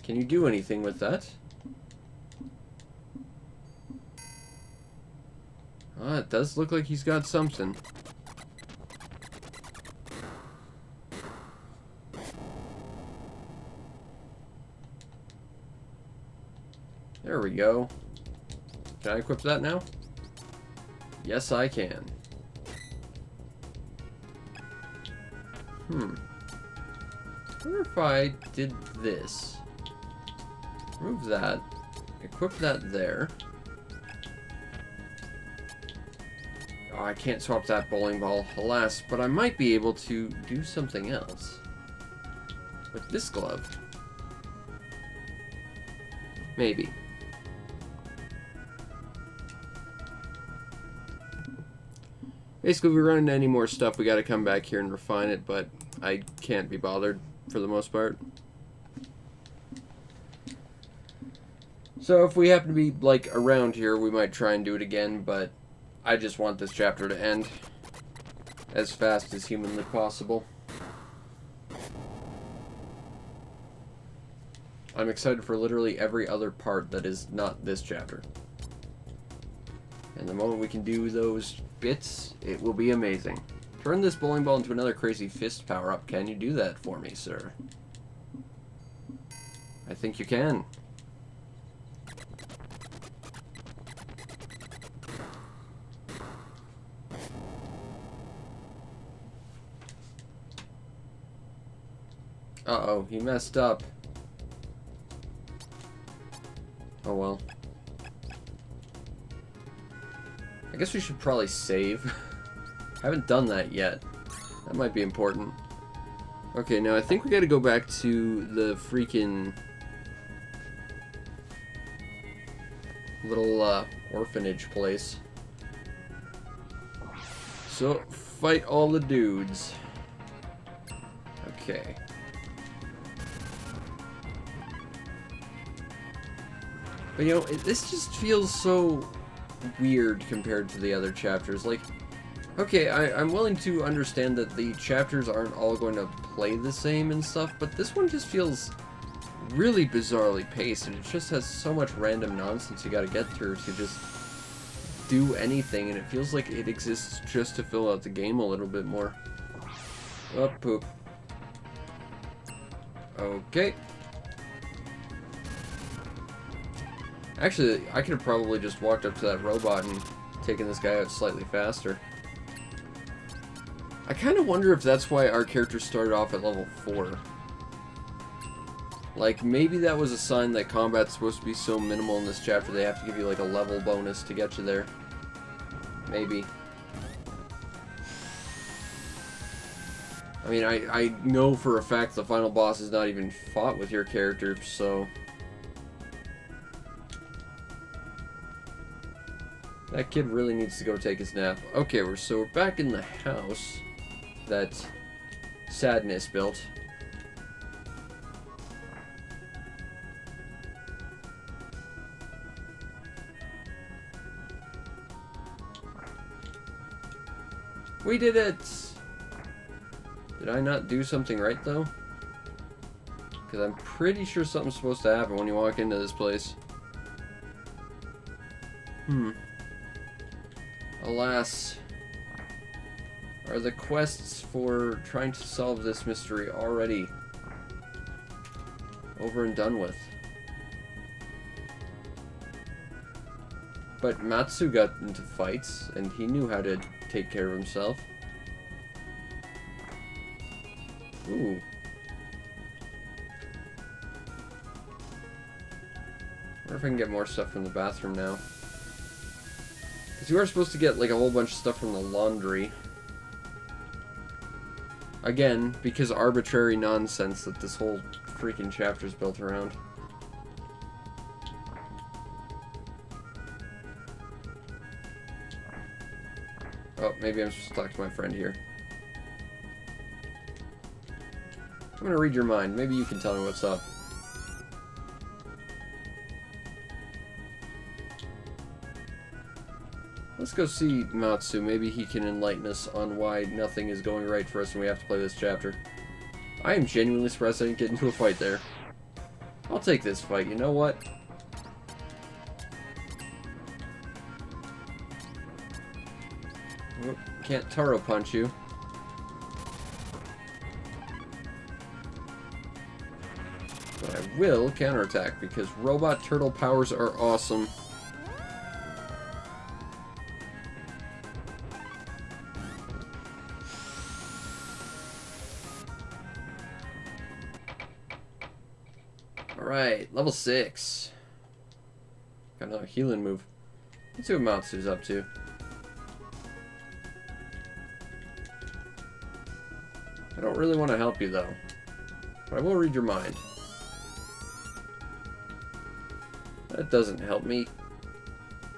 Can you do anything with that? Ah, it does look like he's got something. There we go. Can I equip that now? Yes, I can. I wonder if I did this. Remove that. Equip that there. Oh, I can't swap that bowling ball, alas, but I might be able to do something else. With this glove. Maybe. Basically, if we run into any more stuff, we gotta come back here and refine it, but I can't be bothered for the most part. So if we happen to be, like, around here, we might try and do it again, but I just want this chapter to end as fast as humanly possible. I'm excited for literally every other part that is not this chapter. And the moment we can do those bits, it will be amazing. Turn this bowling ball into another crazy fist power-up. Can you do that for me, sir? I think you can. Uh-oh, he messed up. Oh well. I guess we should probably save. Haven't done that yet. That might be important. Okay, now I think we gotta go back to the freaking... little orphanage place. So, fight all the dudes. Okay. But you know, this just feels so weird compared to the other chapters. Like, okay, I'm willing to understand that the chapters aren't all going to play the same and stuff, but this one just feels really bizarrely paced, and it just has so much random nonsense you gotta get through to just do anything, and it feels like it exists just to fill out the game a little bit more. Oh, poop. Okay. Actually, I could have probably just walked up to that robot and taken this guy out slightly faster. I kind of wonder if that's why our character started off at level 4. Like, maybe that was a sign that combat's supposed to be so minimal in this chapter they have to give you like a level bonus to get you there. Maybe. I mean, I know for a fact the final boss is not even fought with your character, so... That kid really needs to go take his nap. Okay, so we're back in the house that Sadness built. We did it! Did I not do something right, though? Because I'm pretty sure something's supposed to happen when you walk into this place. Alas. Are the quests for trying to solve this mystery already over and done with? But Matsu got into fights, and he knew how to take care of himself. Ooh. I wonder if I can get more stuff from the bathroom now. Because you are supposed to get like a whole bunch of stuff from the laundry. Again, because arbitrary nonsense that this whole freaking chapter is built around. Oh, maybe I'm supposed to talk to my friend here. I'm gonna read your mind. Maybe you can tell me what's up. Let's go see Matsu. Maybe he can enlighten us on why nothing is going right for us and we have to play this chapter. I am genuinely surprised I didn't get into a fight there. I'll take this fight, you know what? Oh, can't Taro punch you. But I will counterattack because robot turtle powers are awesome. Alright, level 6. Got another healing move. Let's see what Matsu's up to. I don't really want to help you though, but I will read your mind. That doesn't help me.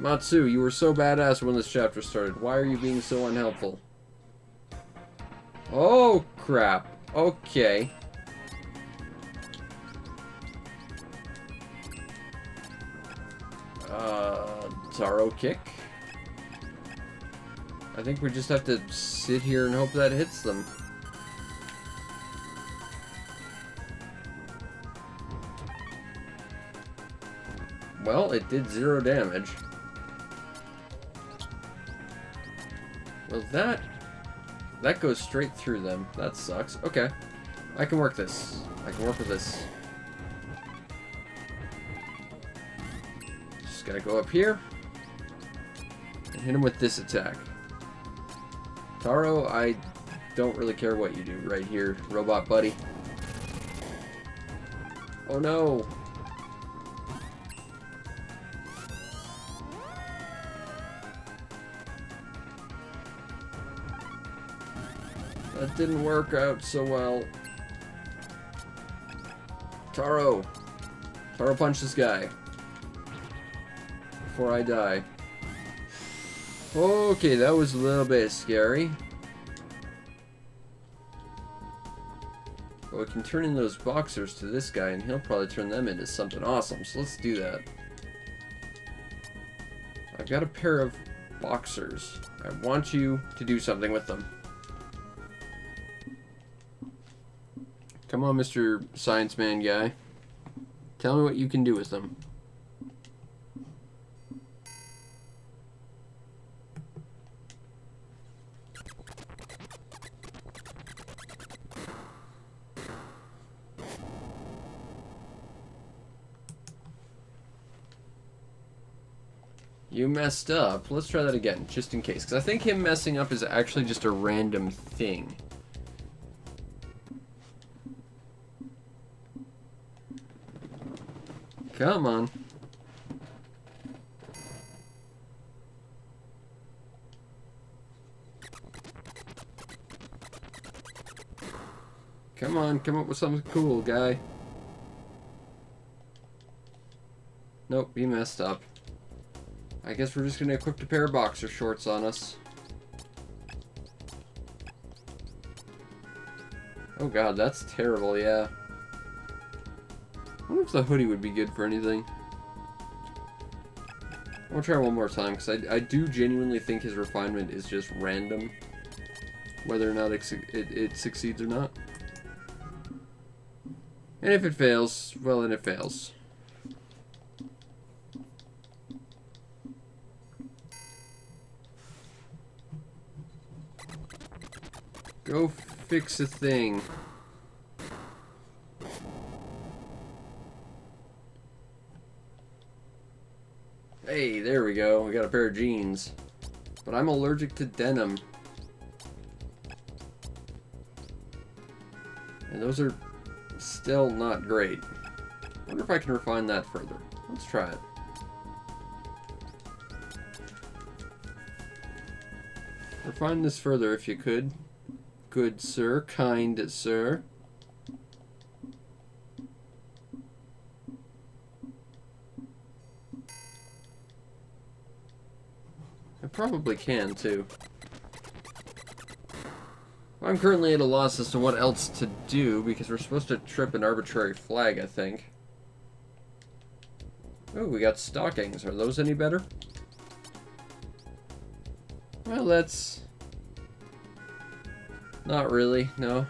Matsu, you were so badass when this chapter started. Why are you being so unhelpful? Oh, crap. Okay. Taro kick. I think we just have to sit here and hope that hits them. Well, it did 0 damage. Well, that goes straight through them. That sucks. Okay. I can work this. I can work with this. Just gotta go up here and hit him with this attack. Taro, I don't really care what you do right here, robot buddy. Oh no! That didn't work out so well. Taro! Taro punch this guy. before I die. Okay, that was a little bit scary. Well, we can turn in those boxers to this guy, and he'll probably turn them into something awesome. So let's do that. I've got a pair of boxers. I want you to do something with them. Come on, Mr. Science Man guy. Tell me what you can do with them. You messed up. Let's try that again, just in case. Because I think him messing up is actually just a random thing. Come on. Come on, come up with something cool, guy. Nope, he messed up. I guess we're just gonna equip a pair of boxer shorts on us. Oh god, that's terrible, yeah. I wonder if the hoodie would be good for anything. I'll try one more time, because I do genuinely think his refinement is just random. Whether or not it succeeds or not. And if it fails, well then it fails. Go fix a thing. Hey, there we go. We got a pair of jeans. But I'm allergic to denim. And those are still not great. I wonder if I can refine that further. Let's try it. Refine this further if you could. Good sir, kind sir. I probably can too. I'm currently at a loss as to what else to do because we're supposed to trip an arbitrary flag, I think. Oh, we got stockings. Are those any better? Well, that's... not really, no.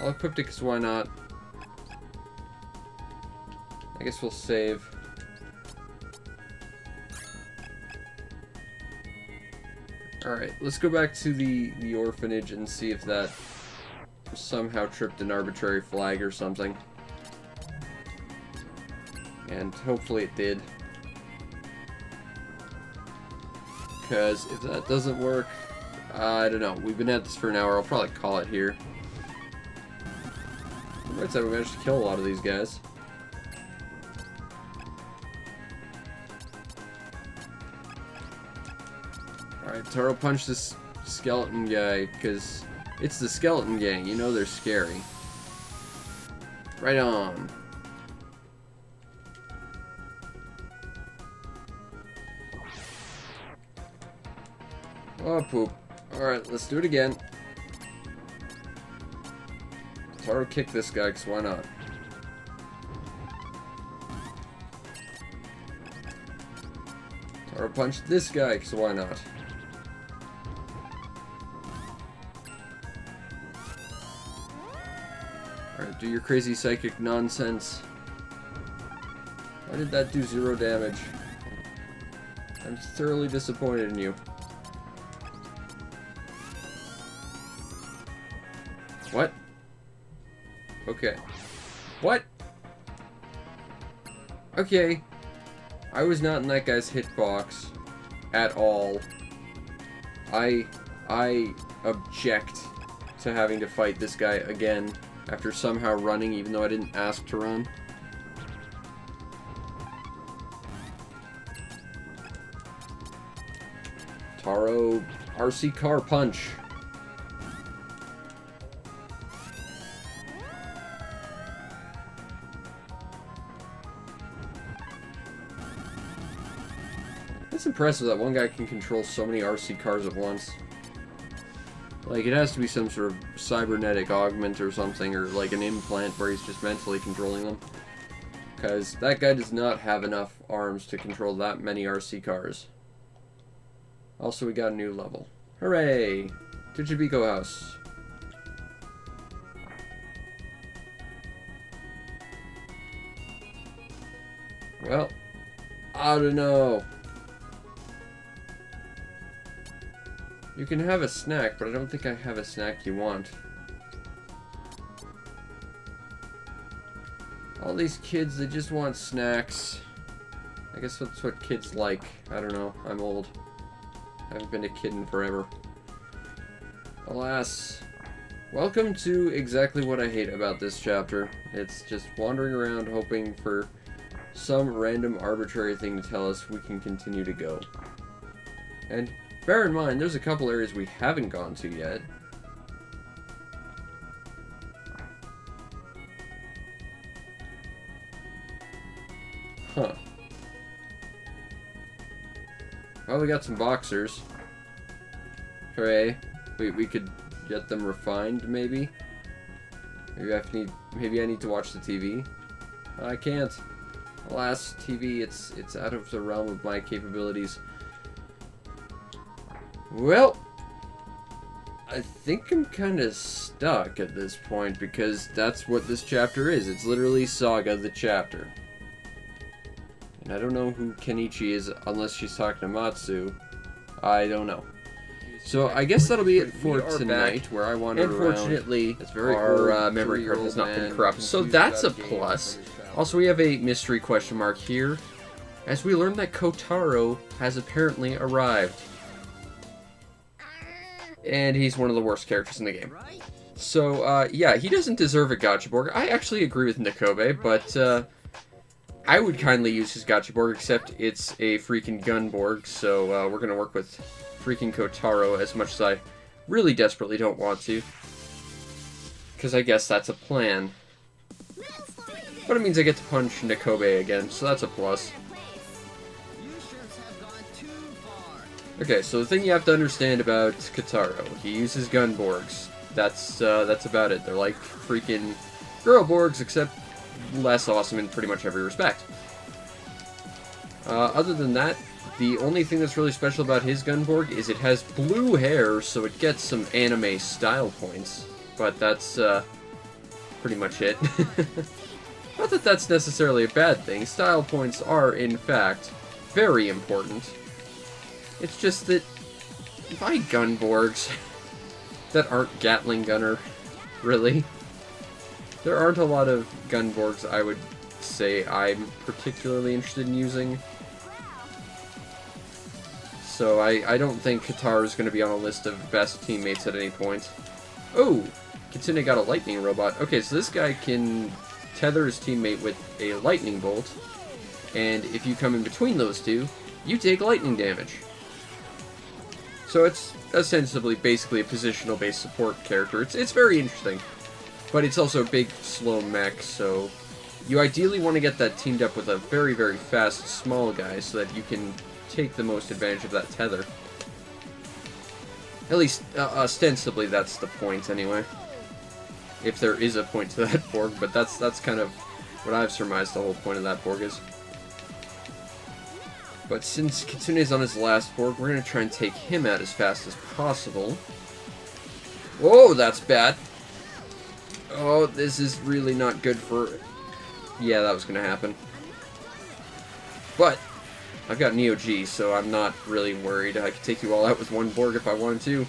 I'll equip it because why not? I guess we'll save. Alright, let's go back to the orphanage and see if that somehow tripped an arbitrary flag or something. And hopefully it did. Because if that doesn't work, I don't know. We've been at this for an hour. I'll probably call it here. On the right side, we managed to kill a lot of these guys. Alright, Taro punch this skeleton guy, because it's the skeleton gang. You know they're scary. Right on. Oh, poop. Alright, let's do it again. Taro kick this guy, because why not? Taro punch this guy, because why not? Alright, do your crazy psychic nonsense. Why did that do 0 damage? I'm thoroughly disappointed in you. What? Okay. What? Okay. I was not in that guy's hitbox at all. I object to having to fight this guy again after somehow running even though I didn't ask to run. Taro RC car punch. It's impressive that one guy can control so many RC cars at once. Like, it has to be some sort of cybernetic augment or something, or like an implant where he's just mentally controlling them. Because that guy does not have enough arms to control that many RC cars. Also, we got a new level. Hooray! To Jabiko House. Well, I don't know. You can have a snack, but I don't think I have a snack you want. All these kids, they just want snacks. I guess that's what kids like. I don't know. I'm old. I haven't been a kid in forever. Alas. Welcome to exactly what I hate about this chapter. It's just wandering around hoping for some random arbitrary thing to tell us we can continue to go. And bear in mind, there's a couple areas we haven't gone to yet. Huh. Well, we got some boxers. Hooray. We could get them refined, maybe? Maybe I need to watch the TV. I can't. Alas, TV, it's out of the realm of my capabilities. Well, I think I'm kind of stuck at this point, because that's what this chapter is. It's literally Saga the chapter. And I don't know who Kenichi is unless she's talking to Matsu. I don't know. So I guess that'll be it for tonight, where I wander around. Unfortunately, our memory card has not been corrupt, so that's a plus. Also, we have a mystery question mark here, as we learn that Kotaro has apparently arrived. And he's one of the worst characters in the game. So, yeah, he doesn't deserve a Gachaborg. I actually agree with Nikobe, but, I would kindly use his Gachaborg, except it's a freaking Gunborg, so, we're gonna work with freaking Kotaro as much as I really desperately don't want to. Because I guess that's a plan. But it means I get to punch Nikobe again, so that's a plus. Okay, so the thing you have to understand about Kotaro, he uses Gunborgs. That's about it. They're like freaking Girlborgs, except less awesome in pretty much every respect. Other than that, the only thing that's really special about his Gunborg is it has blue hair, so it gets some anime style points. But that's pretty much it. Not that that's necessarily a bad thing. Style points are, in fact, very important. It's just that my Gunborgs that aren't Gatling Gunner, really. There aren't a lot of Gunborgs I would say I'm particularly interested in using. So I don't think Kotaro is going to be on a list of best teammates at any point. Oh! Kitsune got a lightning robot. Okay, so this guy can tether his teammate with a lightning bolt, and if you come in between those two, you take lightning damage. So it's ostensibly basically a positional-based support character. It's very interesting, but it's also a big, slow mech, so you ideally want to get that teamed up with a very, very fast, small guy so that you can take the most advantage of that tether. At least, ostensibly, that's the point, anyway. If there is a point to that Borg, but that's kind of what I've surmised the whole point of that Borg is. But since Kitsune's on his last Borg, we're going to try and take him out as fast as possible. Whoa, that's bad. Oh, this is really not good for... Yeah, that was going to happen. But I've got Neo G, so I'm not really worried. I could take you all out with one Borg if I wanted to.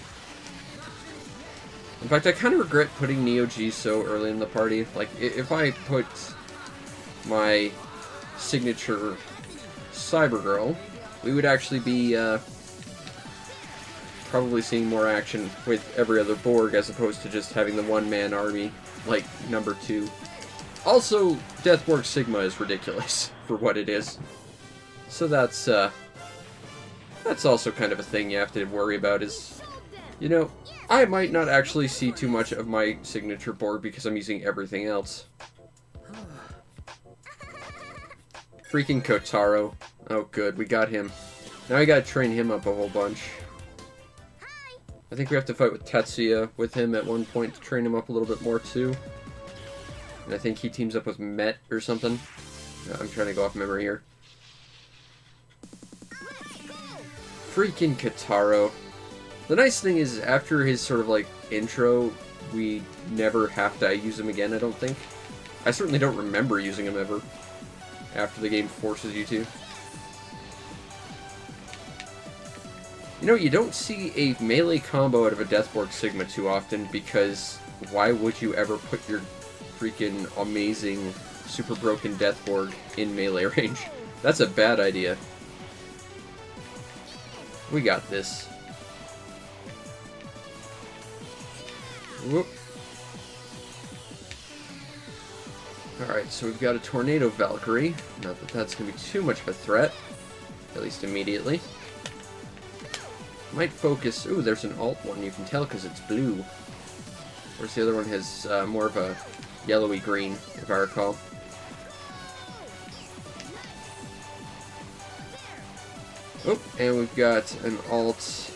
In fact, I kind of regret putting Neo G so early in the party. Like, if I put my signature Cybergirl, we would actually be probably seeing more action with every other Borg as opposed to just having the one-man army, like number 2. Also, Deathborg Sigma is ridiculous for what it is. So that's also kind of a thing you have to worry about is, you know, I might not actually see too much of my signature Borg because I'm using everything else. Freaking Kotaro. Oh good, we got him. Now I gotta train him up a whole bunch. I think we have to fight with Tetsuya with him at one point to train him up a little bit more too. And I think he teams up with Met or something. I'm trying to go off memory here. Freaking Kataro. The nice thing is, after his sort of like intro, we never have to use him again, I don't think. I certainly don't remember using him ever after the game forces you to. You know, you don't see a melee combo out of a Deathborg Sigma too often, because why would you ever put your freaking amazing, super broken Deathborg in melee range? That's a bad idea. We got this. Whoop. Alright, so we've got a Tornado Valkyrie. Not that that's going to be too much of a threat, at least immediately. Might focus... Ooh, there's an alt one, you can tell because it's blue. Whereas the other one has more of a yellowy green, if I recall. Oh, and we've got an alt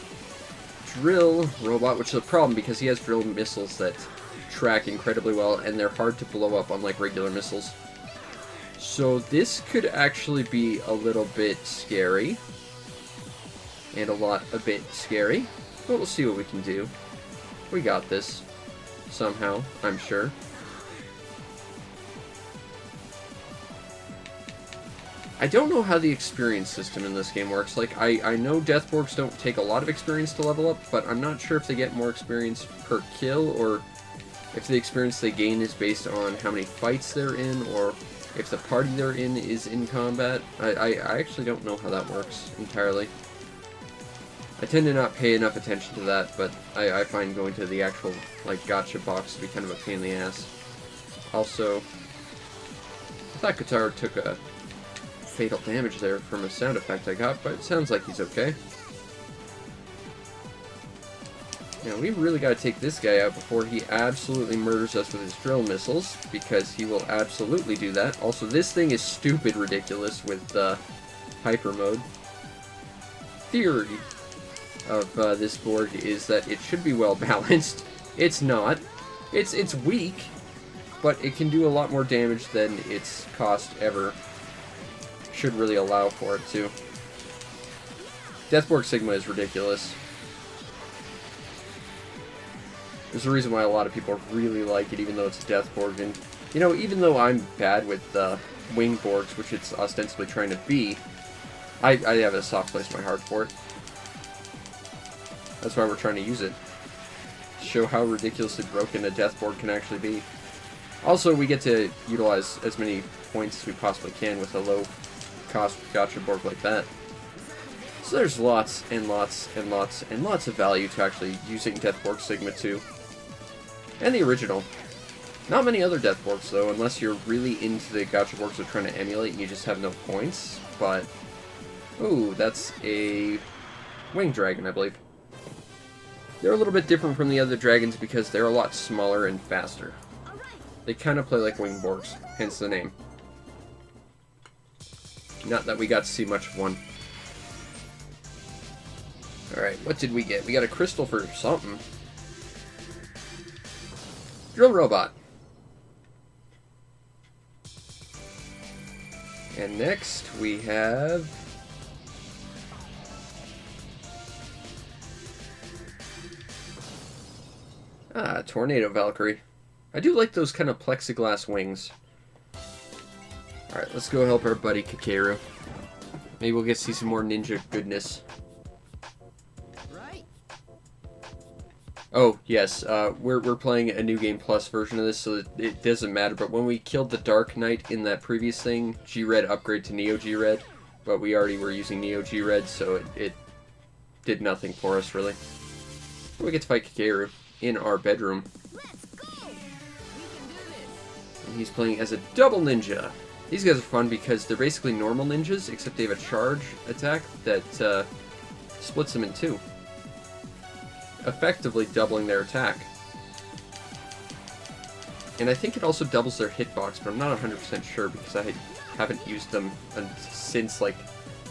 drill robot, which is a problem because he has drill missiles that track incredibly well, and they're hard to blow up unlike regular missiles. So this could actually be a little bit scary. And a bit scary. But we'll see what we can do. We got this. Somehow, I'm sure. I don't know how the experience system in this game works. Like, I know Deathborgs don't take a lot of experience to level up, but I'm not sure if they get more experience per kill, or if the experience they gain is based on how many fights they're in, or if the party they're in is in combat. I actually don't know how that works entirely. I tend to not pay enough attention to that, but I find going to the actual, like, gacha box to be kind of a pain in the ass. Also, I thought Kataro took a fatal damage there from a sound effect I got, but it sounds like he's okay. Now, we really got to take this guy out before he absolutely murders us with his drill missiles, because he will absolutely do that. Also, this thing is stupid ridiculous with hyper mode. Theory of this board is that it should be well balanced. It's not. It's weak, but it can do a lot more damage than its cost ever should really allow for it to. Deathborg Sigma is ridiculous. There's a reason why a lot of people really like it, even though it's a Deathborg. And, you know, even though I'm bad with Wingborgs, which it's ostensibly trying to be, I have a soft place in my heart for it. That's why we're trying to use it. To show how ridiculously broken a Deathborg can actually be. Also, we get to utilize as many points as we possibly can with a low-cost gacha board like that. So there's lots and lots and lots and lots of value to actually using Deathborg Sigma 2. And the original. Not many other Deathborgs, though, unless you're really into the gacha boards they're trying to emulate and you just have no points. But, ooh, that's a Wing Dragon, I believe. They're a little bit different from the other dragons because they're a lot smaller and faster. They kind of play like Wingborgs, hence the name. Not that we got to see much of one. Alright, what did we get? We got a crystal for something. Drill robot. And next we have... Tornado Valkyrie. I do like those kind of plexiglass wings. Alright, let's go help our buddy Kakeru. Maybe we'll get to see some more ninja goodness. Oh, yes, we're playing a New Game Plus version of this, so it doesn't matter, but when we killed the Dark Knight in that previous thing, G-Red upgrade to Neo G-Red, but we already were using Neo G-Red, so it did nothing for us, really. We get to fight Kakeru in our bedroom. And he's playing as a double ninja. These guys are fun because they're basically normal ninjas, except they have a charge attack that splits them in two, effectively doubling their attack. And I think it also doubles their hitbox, but I'm not 100% sure because I haven't used them since, like,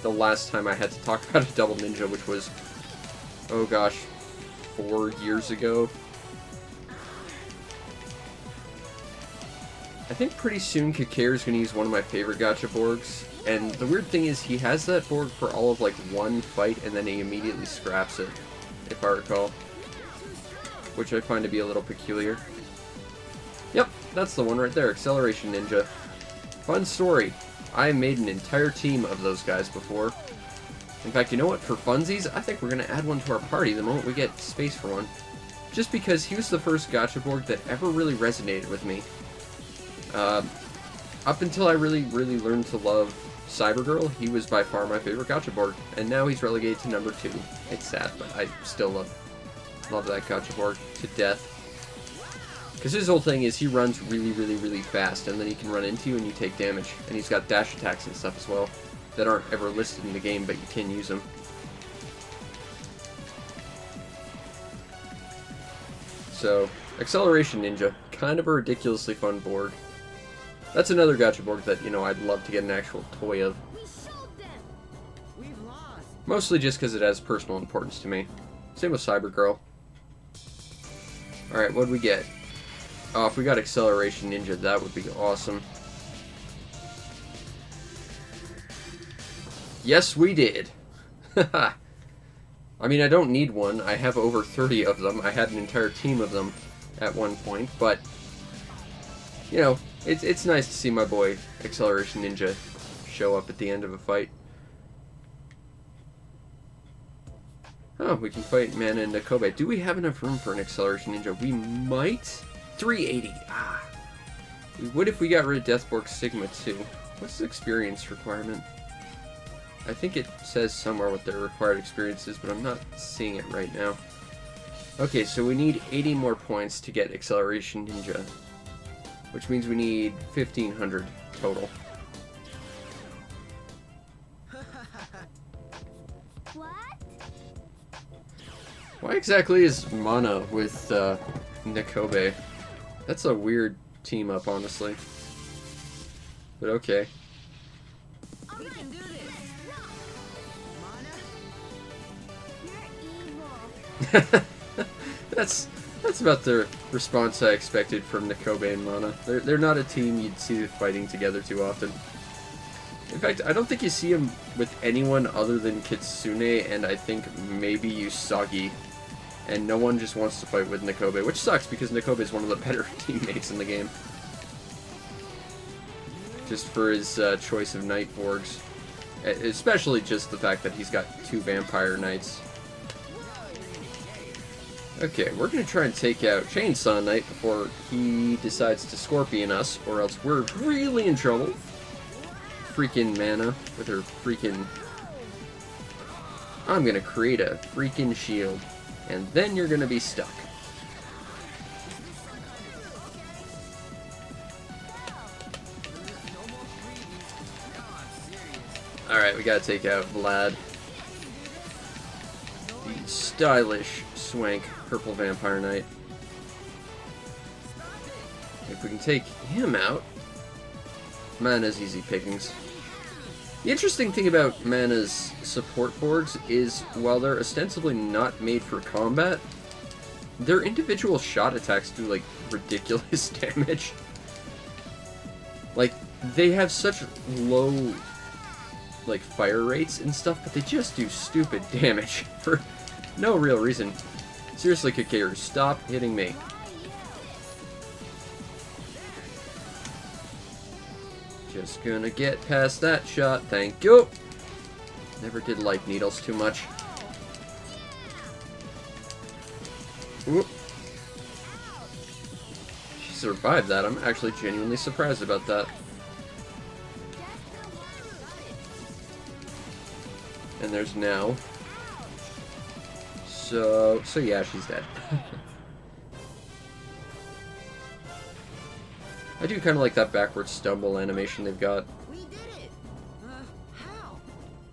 the last time I had to talk about a double ninja, which was, oh gosh, 4 years ago. I think pretty soon Kakeru is going to use one of my favorite gacha Borgs, and the weird thing is he has that Borg for all of like one fight and then he immediately scraps it, if I recall. Which I find to be a little peculiar. Yep, that's the one right there, Acceleration Ninja. Fun story. I made an entire team of those guys before. In fact, you know what? For funsies, I think we're going to add one to our party the moment we get space for one. Just because he was the first gacha Borg that ever really resonated with me. Up until I really learned to love Cybergirl, he was by far my favorite gacha Borg. And now he's relegated to number 2. It's sad, but I still love that gacha Borg to death. Because his whole thing is he runs really fast, and then he can run into you and you take damage. And he's got dash attacks and stuff as well that aren't ever listed in the game, but you can use them. So, Acceleration Ninja, kind of a ridiculously fun Borg. That's another gacha Borg that, you know, I'd love to get an actual toy of. Mostly just because it has personal importance to me. Same with Cybergirl. Alright, what'd we get? Oh, if we got Acceleration Ninja, that would be awesome. Yes, we did! Haha. I mean, I don't need one. I have over 30 of them. I had an entire team of them at one point, but, you know, it's nice to see my boy Acceleration Ninja show up at the end of a fight. Oh, we can fight Mana and Nakobe. Do we have enough room for an Acceleration Ninja? We might. 380. Ah. What if we got rid of Deathborg Sigma too? What's the experience requirement? I think it says somewhere what their required experience is, but I'm not seeing it right now. Okay, so we need 80 more points to get Acceleration Ninja, which means we need 1,500 total. Why exactly is Mana with Nakobe? That's a weird team up, honestly. But okay. That's about the response I expected from Nakobe and Mana. They're not a team you'd see fighting together too often. In fact, I don't think you see them with anyone other than Kitsune and I think maybe Usagi. And no one just wants to fight with Nakobe, which sucks because Nakobe is one of the better teammates in the game. Just for his choice of Knight Borgs. Especially just the fact that he's got 2 Vampire Knights. Okay, we're going to try and take out Chainsaw Knight before he decides to Scorpion us, or else we're really in trouble. Freaking Mana with her freaking... I'm going to create a freaking shield. And then you're gonna be stuck. Alright, we gotta take out Vlad. The stylish, swank, purple Vampire Knight. If we can take him out, Mana's easy pickings. The interesting thing about Mana's support Borgs is, while they're ostensibly not made for combat, their individual shot attacks do, like, ridiculous damage. Like, they have such low, like, fire rates and stuff, but they just do stupid damage for no real reason. Seriously, Kakeru, stop hitting me. Just gonna get past that shot, thank you! Never did like needles too much. Whoop. She survived that, I'm actually genuinely surprised about that. And there's now. So yeah, she's dead. I do kind of like that backward stumble animation they've got.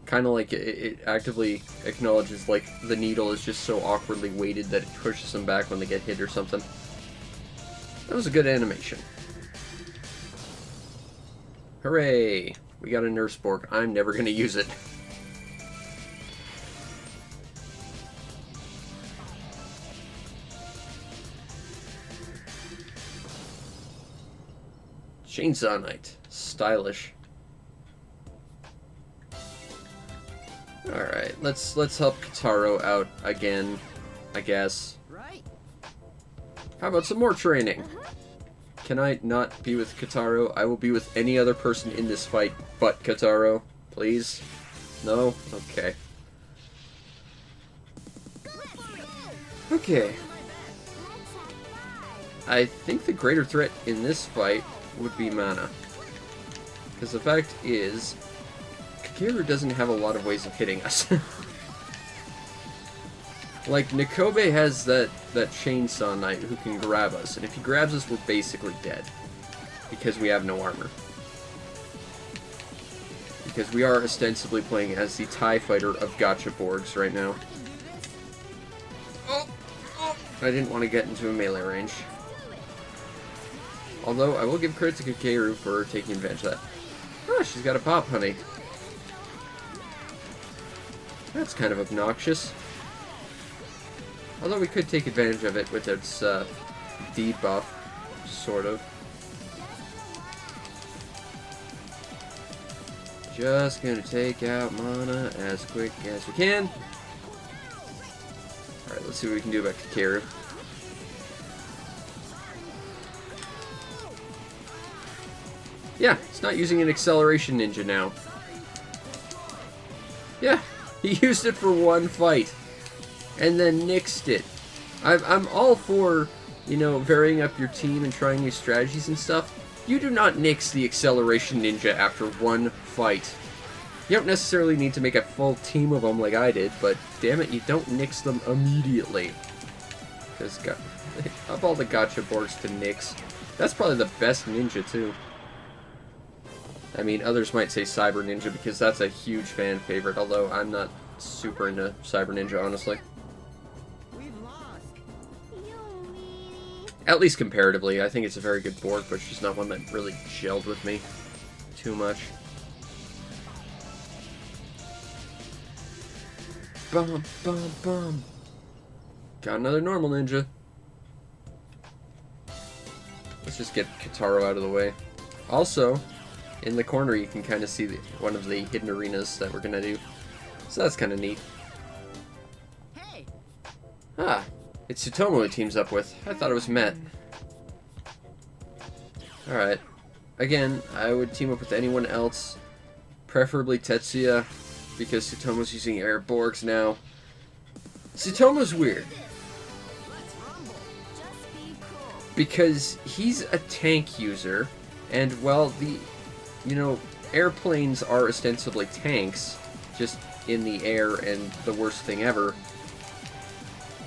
Kind of like it actively acknowledges like the needle is just so awkwardly weighted that it pushes them back when they get hit or something. That was a good animation. Hooray! We got a Nurse Borg. I'm never going to use it. Chainsaw Knight. Stylish. Alright, let's help Kitaro out again, I guess. How about some more training? Can I not be with Kitaro? I will be with any other person in this fight but Kitaro. Please? No? Okay. Okay. I think the greater threat in this fight would be Mana. Because the fact is, Kakeru doesn't have a lot of ways of hitting us. Like, Nikobe has that Chainsaw Knight who can grab us, and if he grabs us, we're basically dead. Because we have no armor. Because we are ostensibly playing as the TIE fighter of Gacha Borgs right now. Oh! I didn't want to get into a melee range. Although, I will give credit to Kakeru for taking advantage of that. Oh, she's got a pop, honey. That's kind of obnoxious. Although we could take advantage of it with its debuff, sort of. Just gonna take out Mana as quick as we can. Alright, let's see what we can do about Kakeru. Yeah, it's not using an acceleration ninja now. Yeah, he used it for one fight. And then nixed it. I'm all for, you know, varying up your team and trying new strategies and stuff. You do not nix the acceleration ninja after one fight. You don't necessarily need to make a full team of them like I did, but damn it, you don't nix them immediately. Because of all the Gacha Borgs to nix, that's probably the best ninja too. I mean, others might say Cyber Ninja because that's a huge fan favorite, although I'm not super into Cyber Ninja, honestly. At least comparatively, I think it's a very good Borg, but it's just not one that really gelled with me too much. Bum, bum, bum. Got another normal ninja. Let's just get Kitaro out of the way. Also, in the corner you can kind of see one of the hidden arenas that we're gonna do. So that's kind of neat. Hey. Ah, it's Tsutomu it teams up with. I thought it was Met. Alright. Again, I would team up with anyone else. Preferably Tetsuya, because Tsutomu's using air Borgs now. Tsutomu's weird. Because he's a tank user, and while the, you know, airplanes are ostensibly tanks, just in the air and the worst thing ever,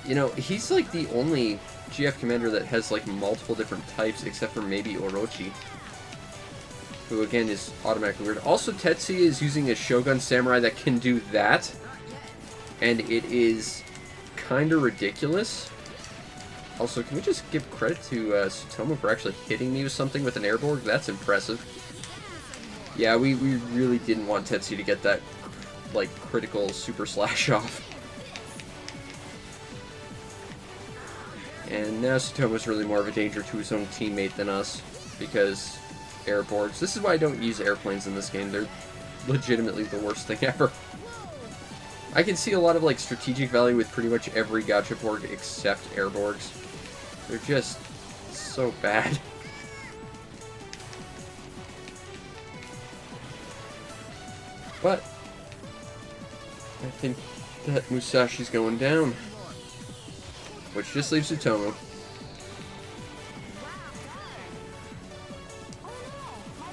you know, he's like the only GF commander that has like multiple different types, except for maybe Orochi, who again is automatically weird. Also, Tetsuya is using a Shogun Samurai that can do that, and it is kind of ridiculous. Also, can we just give credit to Tsutomu for actually hitting me with something with an Airborg? That's impressive. Yeah, we really didn't want Tetsuya to get that, like, critical super slash off. And now Tsutomu's really more of a danger to his own teammate than us, because Airborgs. This is why I don't use airplanes in this game. They're legitimately the worst thing ever. I can see a lot of, like, strategic value with pretty much every Gacha Borg except Airborgs. They're just so bad. But I think that Musashi's going down, which just leaves Tsutomu.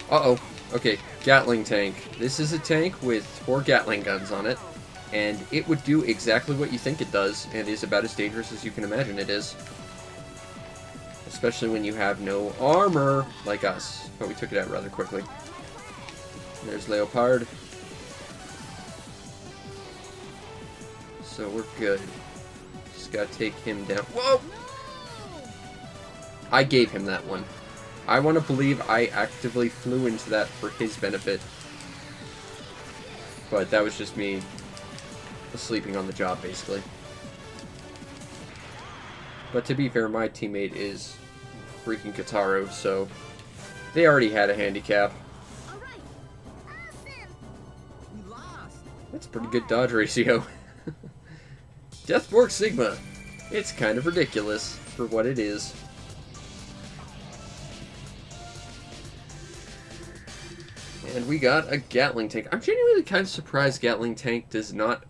Uh-oh. Okay, Gatling tank. This is a tank with 4 Gatling guns on it, and it would do exactly what you think it does, and is about as dangerous as you can imagine it is. Especially when you have no armor, like us. But we took it out rather quickly. There's Leopard. So we're good. Just gotta take him down. Whoa! I gave him that one. I want to believe I actively flew into that for his benefit. But that was just me sleeping on the job, basically. But to be fair, my teammate is freaking Kitaro, so They already had a handicap. Alright. Awesome. We lost. That's a pretty good dodge ratio. Deathborg Sigma. It's kind of ridiculous for what it is. And we got a Gatling tank. I'm genuinely kind of surprised Gatling tank does not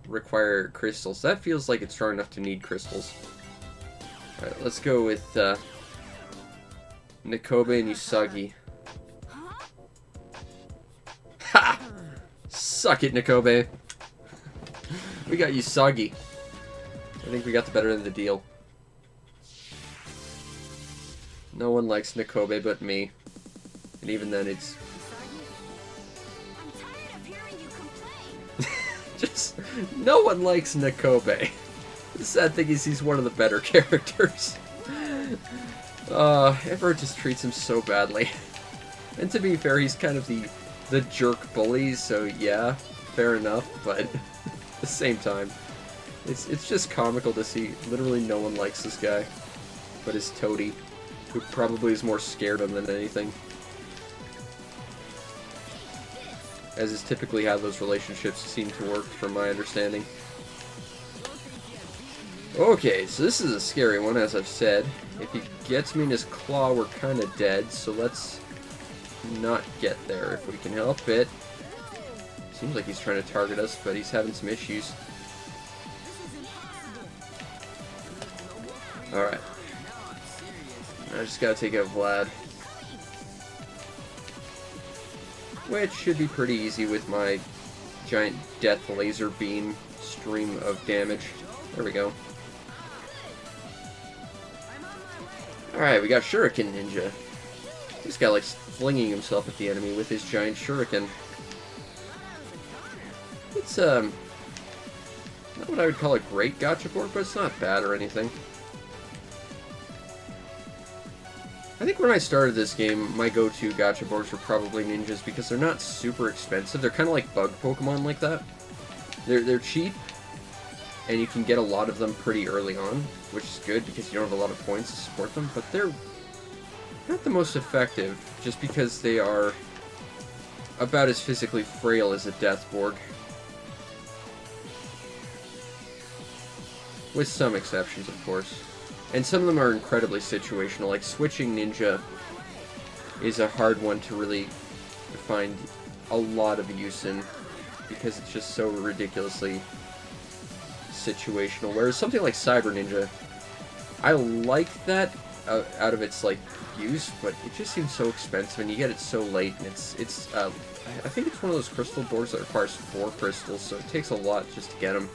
require crystals. That feels like it's strong enough to need crystals. Alright, let's go with Nikobe and Usagi. Ha! Suck it, Nikobe. We got Usagi. I think we got the better end of the deal. No one likes Nikobe but me. And even then it's... I'm tired of hearing you complain. just... no one likes Nikobe. The sad thing is he's one of the better characters. Everyone just treats him so badly. And to be fair, he's kind of the jerk bully, so yeah, fair enough, but at the same time, it's just comical to see literally no one likes this guy, but his toady, who probably is more scared of him than anything. As is typically how those relationships seem to work, from my understanding. Okay, so this is a scary one, as I've said. If he gets me in his claw, we're kind of dead, so let's not get there if we can help it. Seems like he's trying to target us, but he's having some issues. Alright. I just gotta take out Vlad. Which should be pretty easy with my giant death laser beam stream of damage. There we go. Alright, we got Shuriken Ninja. This guy likes flinging himself at the enemy with his giant shuriken. It's, not what I would call a great gacha board, but it's not bad or anything. I think when I started this game, my go-to gacha boards were probably ninjas because they're not super expensive. They're kind of like bug Pokemon like that. They're cheap, and you can get a lot of them pretty early on, which is good because you don't have a lot of points to support them, but they're not the most effective, just because they are about as physically frail as a Deathborg. With some exceptions, of course. And some of them are incredibly situational, like switching ninja is a hard one to really find a lot of use in, because it's just so ridiculously situational. Whereas something like Cyber Ninja, I like that out of its like use, but it just seems so expensive, and you get it so late, and it's I think it's one of those crystal boards that requires 4 crystals, so it takes a lot just to get them.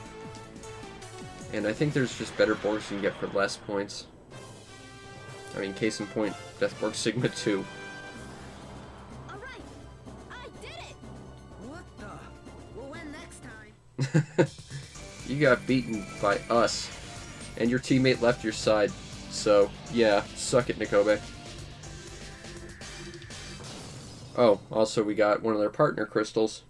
And I think there's just better boards you can get for less points. I mean, case in point, Deathborg Sigma 2. Alright, I did it! What the? We'll win next time. You got beaten by us, and your teammate left your side, so yeah, suck it, Nikobe. Oh, also we got one of their partner crystals.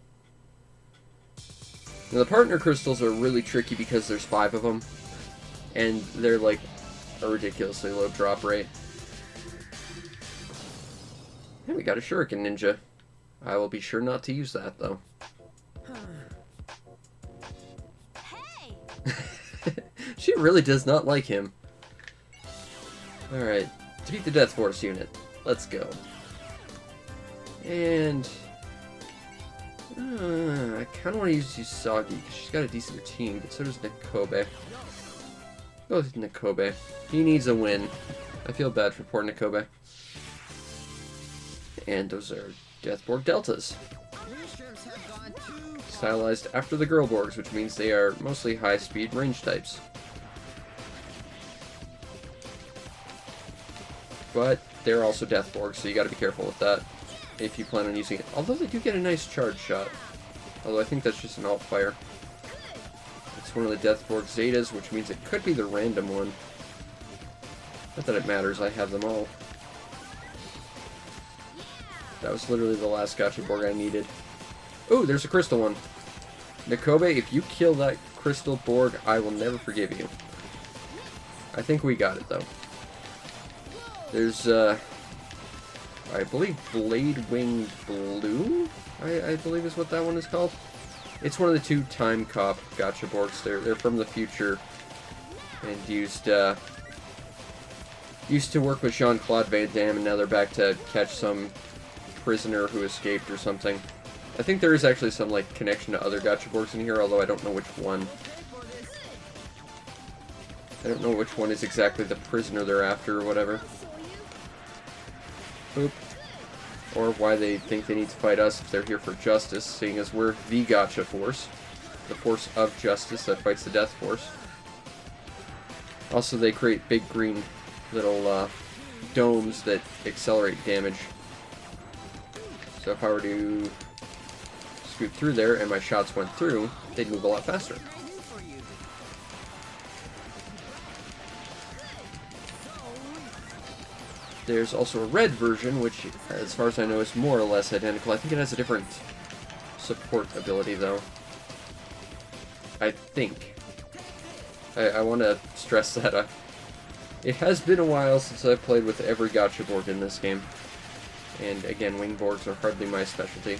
Now, the partner crystals are really tricky because there's 5 of them, and they're like a ridiculously low drop rate. And we got a Shuriken Ninja. I will be sure not to use that, though. Hey! She really does not like him. Alright, defeat the Death Force unit. Let's go. And... I kind of want to use Usagi, because she's got a decent team, but so does Nikobe. Go with Nikobe. He needs a win. I feel bad for poor Nikobe. And those are Deathborg Deltas. Stylized after the Girlborgs, which means they are mostly high-speed range types. But they're also Deathborgs, so you gotta be careful with that if you plan on using it. Although they do get a nice charge shot. Although I think that's just an alt fire. It's one of the Deathborg Zetas, which means it could be the random one. Not that it matters, I have them all. That was literally the last Gacha Borg I needed. Ooh, there's a crystal one. Nikobe, if you kill that crystal Borg, I will never forgive you. I think we got it, though. There's, I believe Blade Wing Blue, I believe is what that one is called. It's one of the 2 Time Cop Gacha Borgs. They're from the future and used to work with Jean-Claude Van Damme, and now they're back to catch some prisoner who escaped or something. I think there is actually some like connection to other Gacha Borgs in here, although I don't know which one. I don't know which one is exactly the prisoner they're after or whatever. Boop. Or why they think they need to fight us if they're here for justice, seeing as we're the Gacha Force. The force of justice that fights the Death Force. Also, they create big green little domes that accelerate damage. So if I were to scoot through there and my shots went through, they'd move a lot faster. There's also a red version, which, as far as I know, is more or less identical. I think it has a different support ability, though. I think. I want to stress that. It has been a while since I've played with every Gacha Borg in this game. And again, Wing Borgs are hardly my specialty.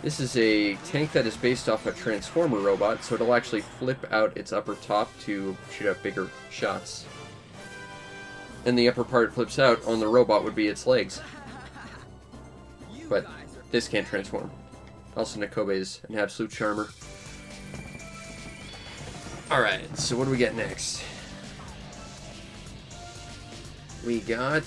This is a tank that is based off a Transformer robot, so it'll actually flip out its upper top to shoot out bigger shots. And the upper part it flips out on the robot would be its legs. But this can't transform. Also, Nakobe is an absolute charmer. Alright, so what do we get next? We got...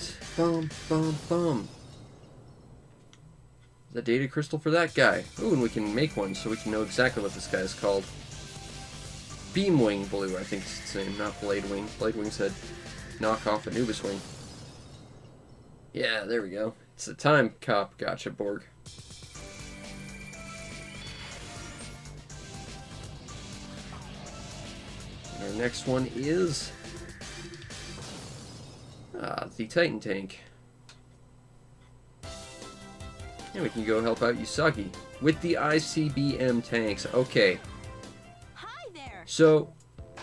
the data crystal for that guy. Ooh, and we can make one so we can know exactly what this guy is called. Beamwing Blue, I think is its name, not Blade Wing. Blade Wing said knock off Anubis Wing. Yeah, there we go. It's the Time Cop Gacha Borg. And our next one is... the Titan Tank. And we can go help out Usagi with the ICBM tanks. Okay. Hi there. So,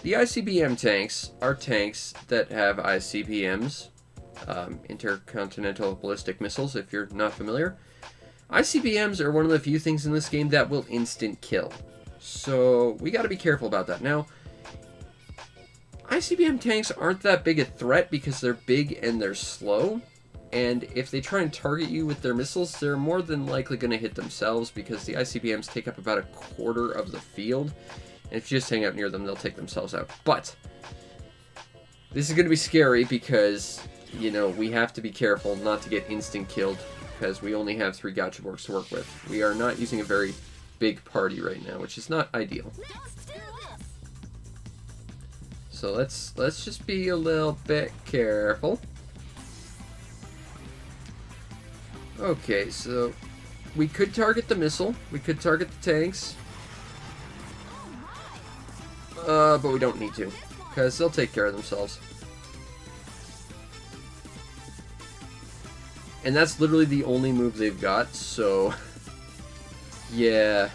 the ICBM tanks are tanks that have ICBMs, intercontinental ballistic missiles, if you're not familiar. ICBMs are one of the few things in this game that will instant kill. So, we gotta be careful about that. Now, ICBM tanks aren't that big a threat because they're big and they're slow. And if they try and target you with their missiles, they're more than likely going to hit themselves because the ICBMs take up about a quarter of the field. And if you just hang out near them, they'll take themselves out. But this is going to be scary because, you know, we have to be careful not to get instant killed because we only have 3 Gacha Borgs to work with. We are not using a very big party right now, which is not ideal. So let's just be a little bit careful. Okay, so we could target the missile, we could target the tanks, but we don't need to, because they'll take care of themselves. And that's literally the only move they've got, so yeah.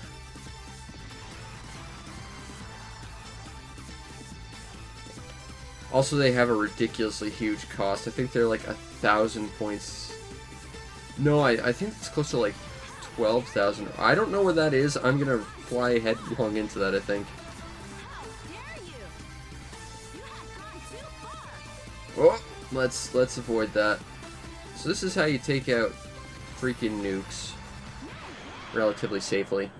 Also, they have a ridiculously huge cost. I think they're like 1,000 points. No, I think it's close to like 12,000. I don't know where that is. I'm gonna fly headlong into that, I think. Oh, let's avoid that. So this is how you take out freaking nukes relatively safely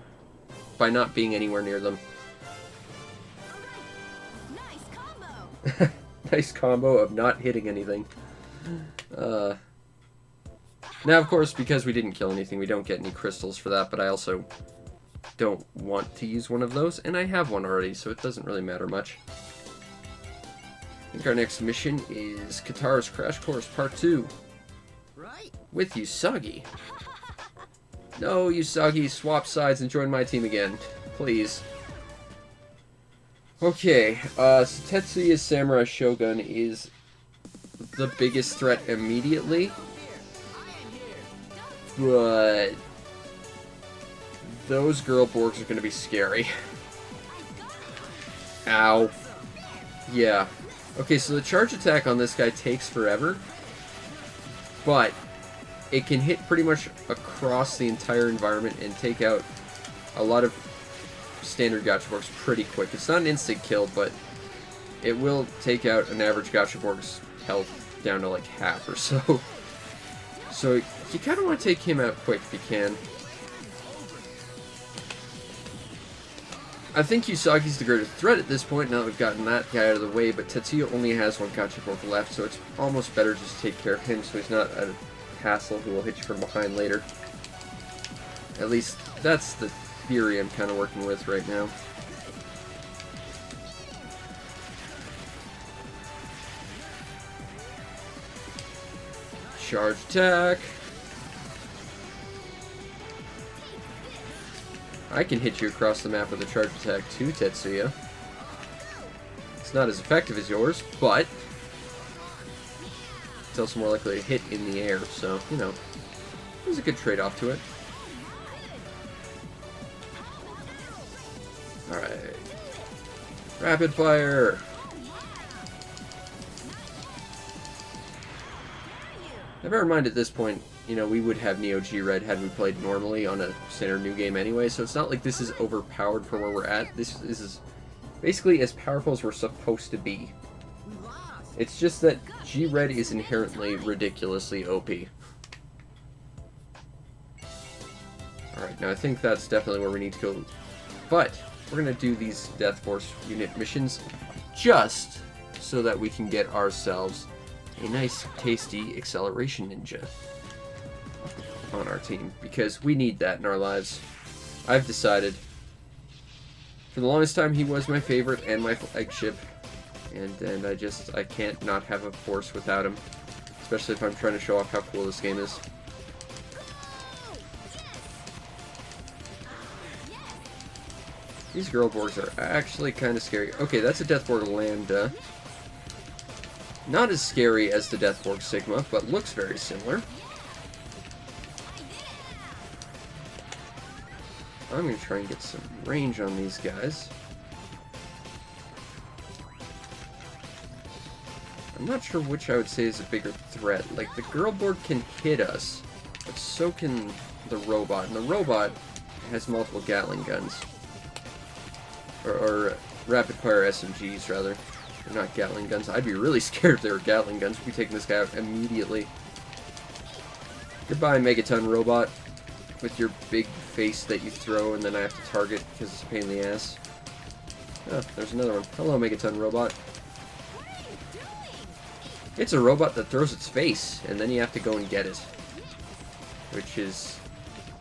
by not being anywhere near them. Nice combo of not hitting anything. Now, of course, because we didn't kill anything, we don't get any crystals for that, but I also don't want to use one of those, and I have one already, so it doesn't really matter much. I think our next mission is Katara's Crash Course Part 2. Right. With Usagi. No, Usagi, swap sides and join my team again. Please. Okay, so Tetsuya's Samurai Shogun is the biggest threat immediately. But those girl Borgs are going to be scary. Ow. Yeah. Okay, so the charge attack on this guy takes forever, but it can hit pretty much across the entire environment and take out a lot of standard Gachaborgs pretty quick. It's not an instant kill, but it will take out an average Gachaborg's health down to like half or so. So you kind of want to take him out quick if you can. I think Usagi's the greater threat at this point, now that we've gotten that guy out of the way, but Tetsuya only has one Gachaborg left, so it's almost better just to take care of him so he's not a hassle who will hit you from behind later. At least, that's the theory I'm kind of working with right now. Charge attack. I can hit you across the map with a charge attack too, Tetsuya. It's not as effective as yours, but it's also more likely to hit in the air, so, you know, there's a good trade-off to it. Alright. Rapid fire! Now, bear in mind at this point, you know, we would have Neo G-Red had we played normally on a standard new game anyway, so it's not like this is overpowered for where we're at. This is basically as powerful as we're supposed to be. It's just that G-Red is inherently ridiculously OP. Alright, now I think that's definitely where we need to go. But we're going to do these Death Force unit missions just so that we can get ourselves a nice, tasty acceleration ninja on our team, because we need that in our lives. I've decided, for the longest time, he was my favorite and my flagship, and I can't not have a force without him, especially if I'm trying to show off how cool this game is. These girl Borgs are actually kind of scary. Okay, that's a Deathborg Lambda. Not as scary as the Deathborg Sigma, but looks very similar. I'm going to try and get some range on these guys. I'm not sure which I would say is a bigger threat. Like, the girl Borg can hit us, but so can the robot. And the robot has multiple Gatling guns. Or rapid-fire SMGs, rather. They're not Gatling guns. I'd be really scared if they were Gatling guns. We'd be taking this guy out immediately. Goodbye, Megaton robot. With your big face that you throw and then I have to target because it's a pain in the ass. Oh, there's another one. Hello, Megaton robot. It's a robot that throws its face, and then you have to go and get it. Which is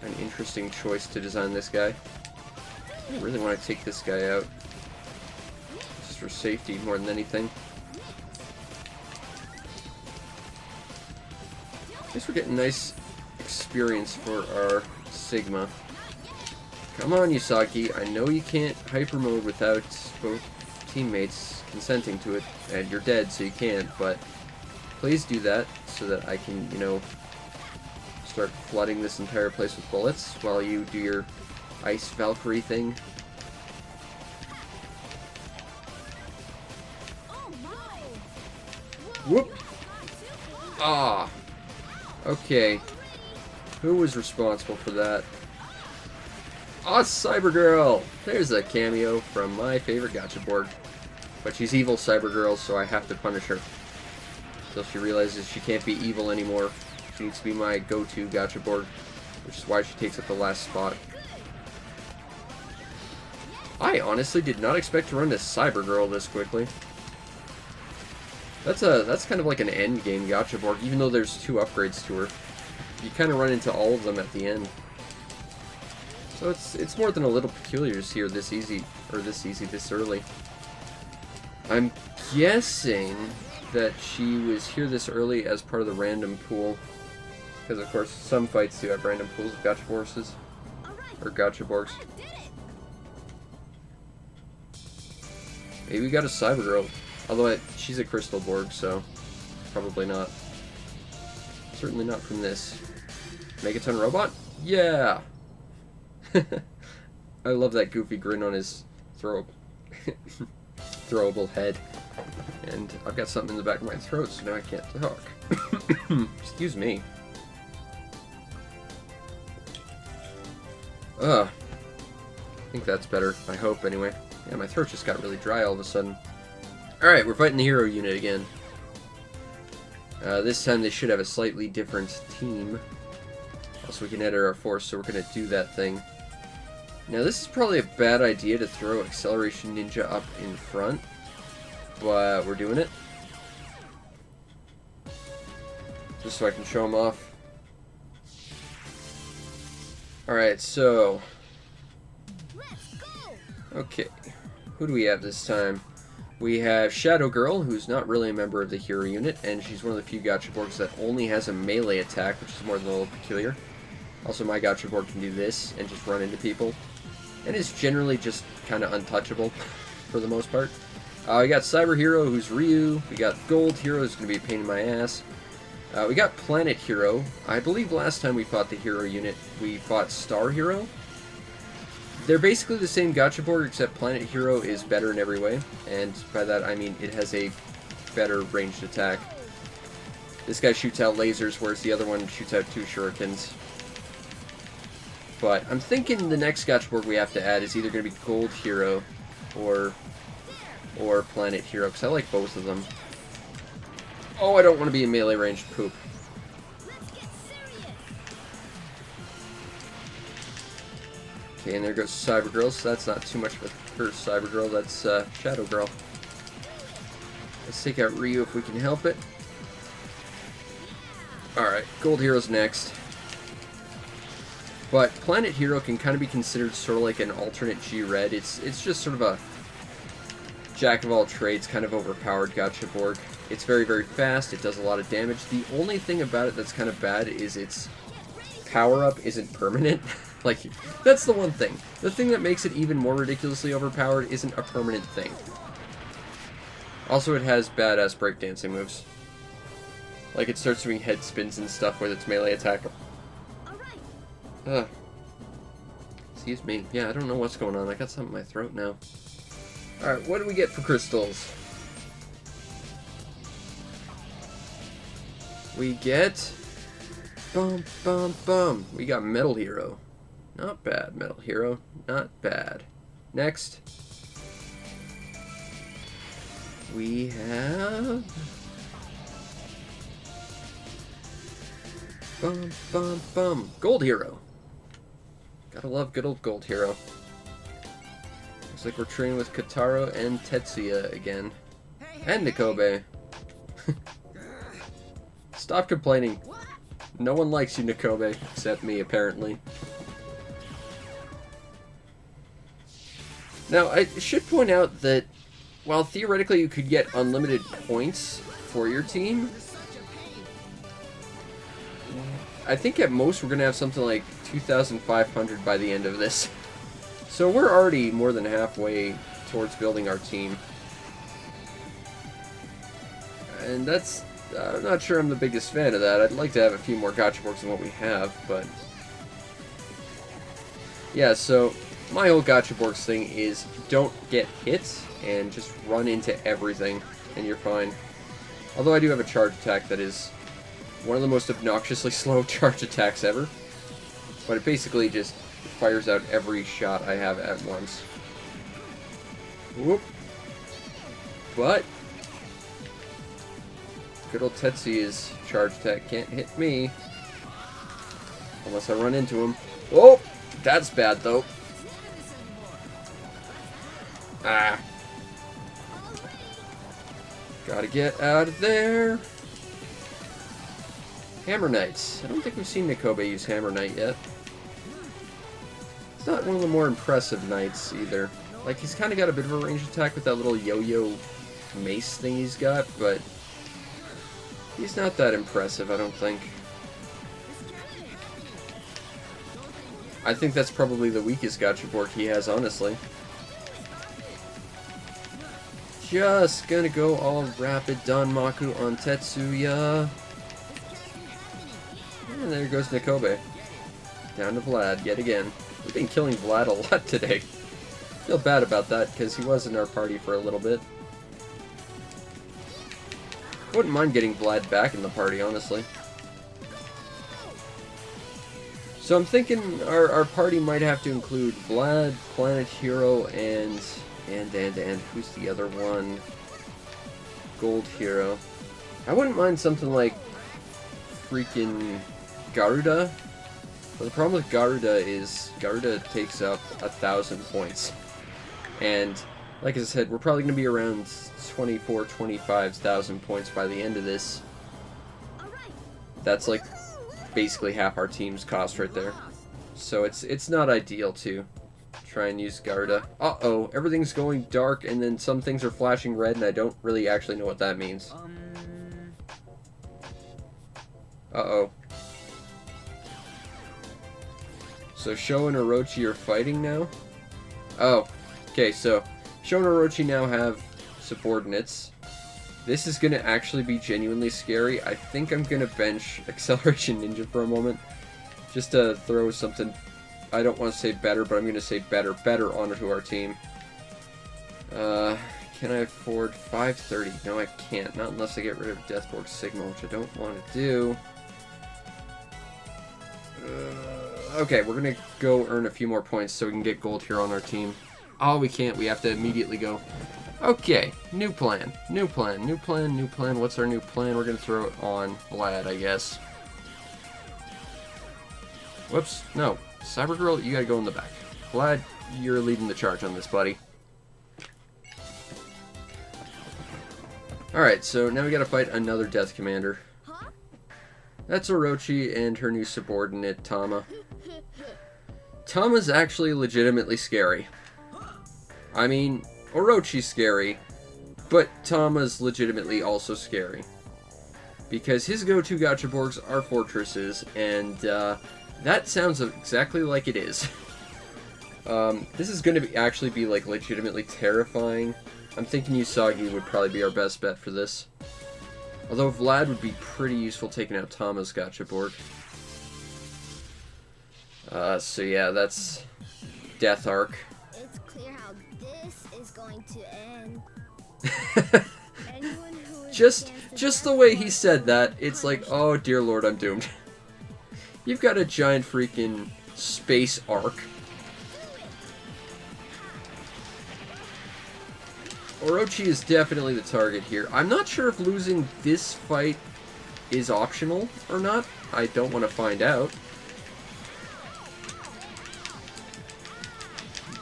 an interesting choice to design this guy. I really want to take this guy out. Just for safety more than anything. I guess we're getting nice experience for our Sigma. Come on, Usagi. I know you can't hyper mode without both teammates consenting to it, and you're dead, so you can't, but please do that so that I can, you know, start flooding this entire place with bullets while you do your Ice Valkyrie thing. Whoop! Ah! Okay. Who was responsible for that? Ah, Cybergirl! There's a cameo from my favorite Gachaborg. But she's evil Cybergirl, so I have to punish her. Until she realizes she can't be evil anymore. She needs to be my go-to Gachaborg, which is why she takes up the last spot. I honestly did not expect to run this Cybergirl this quickly. That's kind of like an end game Gachaborg, even though there's 2 upgrades to her. You kind of run into all of them at the end. So it's more than a little peculiar to see her this early. I'm guessing that she was here this early as part of the random pool. Because of course some fights do have random pools of Gacha horses. Or Gachaborgs. Maybe we got a Cybergirl. Although she's a Crystal Borg, so probably not. Certainly not from this. Megaton robot? Yeah! I love that goofy grin on his throwable head. And I've got something in the back of my throat, so now I can't talk. Excuse me. I think that's better. I hope, anyway. Yeah, my throat just got really dry all of a sudden. Alright, we're fighting the hero unit again. This time they should have a slightly different team. Also, we can edit our force, so we're going to do that thing. Now, this is probably a bad idea to throw Acceleration Ninja up in front, but we're doing it. Just so I can show them off. Alright, so... okay, who do we have this time? We have Shadow Girl, who's not really a member of the hero unit, and she's one of the few Gachaborgs that only has a melee attack, which is more than a little peculiar. Also, my Gachaborg can do this and just run into people, and is generally just kind of untouchable for the most part. We got Cyber Hero, who's Ryu. We got Gold Hero, who's going to be a pain in my ass. We got Planet Hero. I believe last time we fought the hero unit, we fought Star Hero. They're basically the same Gachaborg, except Planet Hero is better in every way, and by that I mean it has a better ranged attack. This guy shoots out lasers, whereas the other one shoots out 2 shurikens. But I'm thinking the next Gachaborg we have to add is either going to be Gold Hero or Planet Hero, because I like both of them. Oh, I don't want to be in melee range. Poop. Okay, and there goes Cyber Girl, so that's not too much of a first Cyber Girl, that's Shadow Girl. Let's take out Ryu if we can help it. Alright, Gold Hero's next. But Planet Hero can kind of be considered sort of like an alternate G-Red. It's just sort of a jack-of-all-trades, kind of overpowered Gachaborg. It's very, very fast, it does a lot of damage. The only thing about it that's kind of bad is its power-up isn't permanent. Like, that's the one thing. The thing that makes it even more ridiculously overpowered isn't a permanent thing. Also, it has badass breakdancing moves. Like, it starts doing head spins and stuff with its melee attack. Excuse me. Yeah, I don't know what's going on. I got something in my throat now. Alright, what do we get for crystals? We get... bum, bum, bum. We got Metal Hero. Not bad, Metal Hero. Not bad. Next. We have... bum, bum, bum. Gold Hero. Gotta love good old Gold Hero. Looks like we're training with Kataro and Tetsuya again. And Nikobe. Stop complaining. No one likes you, Nikobe, except me, apparently. Now, I should point out that while theoretically you could get unlimited points for your team, I think at most we're going to have something like 2,500 by the end of this. So we're already more than halfway towards building our team. And that's... I'm not sure I'm the biggest fan of that. I'd like to have a few more Gachaborgs than what we have, but... yeah, so my whole Gachaborgs thing is don't get hit and just run into everything, and you're fine. Although I do have a charge attack that is one of the most obnoxiously slow charge attacks ever. But it basically just fires out every shot I have at once. Whoop. But good old Tetsuya's charge attack can't hit me. Unless I run into him. Oh! That's bad, though. Ah. Gotta get out of there. Hammer Knights. I don't think we've seen Nikobe use Hammer Knight yet. It's not one of the more impressive knights, either. Like, he's kind of got a bit of a ranged attack with that little yo-yo mace thing he's got, but he's not that impressive, I don't think. I think that's probably the weakest Gachaborg he has, honestly. Just gonna go all rapid Danmaku on Tetsuya. And there goes Nikobe. Down to Vlad yet again. We've been killing Vlad a lot today. Feel bad about that, because he was in our party for a little bit. Wouldn't mind getting Vlad back in the party, honestly. So I'm thinking our party might have to include Vlad, Planet Hero, and who's the other one? Gold Hero. I wouldn't mind something like freaking Garuda. But the problem with Garuda is Garuda takes up 1,000 points. And like I said, we're probably going to be around 25,000 points by the end of this. That's like basically half our team's cost right there. So it's not ideal to try and use Garuda. Uh-oh, everything's going dark and then some things are flashing red and I don't really actually know what that means. Uh-oh. So Sho and Orochi are fighting now? Oh, okay, so Sho and Orochi now have subordinates. This is going to actually be genuinely scary. I think I'm going to bench Acceleration Ninja for a moment. Just to throw something, I don't want to say better, but I'm going to say better onto our team. Can I afford 530? No, I can't. Not unless I get rid of Deathborg Sigma, which I don't want to do. Okay, we're going to go earn a few more points so we can get gold here on our team. Oh, we can't. We have to immediately go. Okay, new plan. What's our new plan? We're going to throw it on Vlad, I guess. Whoops. No. Cybergirl, you got to go in the back. Vlad, you're leading the charge on this, buddy. Alright, so now we got to fight another Death Commander. That's Orochi and her new subordinate, Tama. Tama's actually legitimately scary. I mean, Orochi's scary, but Tama's legitimately also scary. Because his go-to Gachaborgs are fortresses, and that sounds exactly like it is. This is going to actually be like legitimately terrifying. I'm thinking Usagi would probably be our best bet for this. Although Vlad would be pretty useful taking out Tama's Gachaborg. So yeah, that's Death Arc. It's clear how this is going to end. Just the way he said that, it's like, oh dear lord, I'm doomed. You've got a giant freaking space arc. Orochi is definitely the target here. I'm not sure if losing this fight is optional or not. I don't want to find out.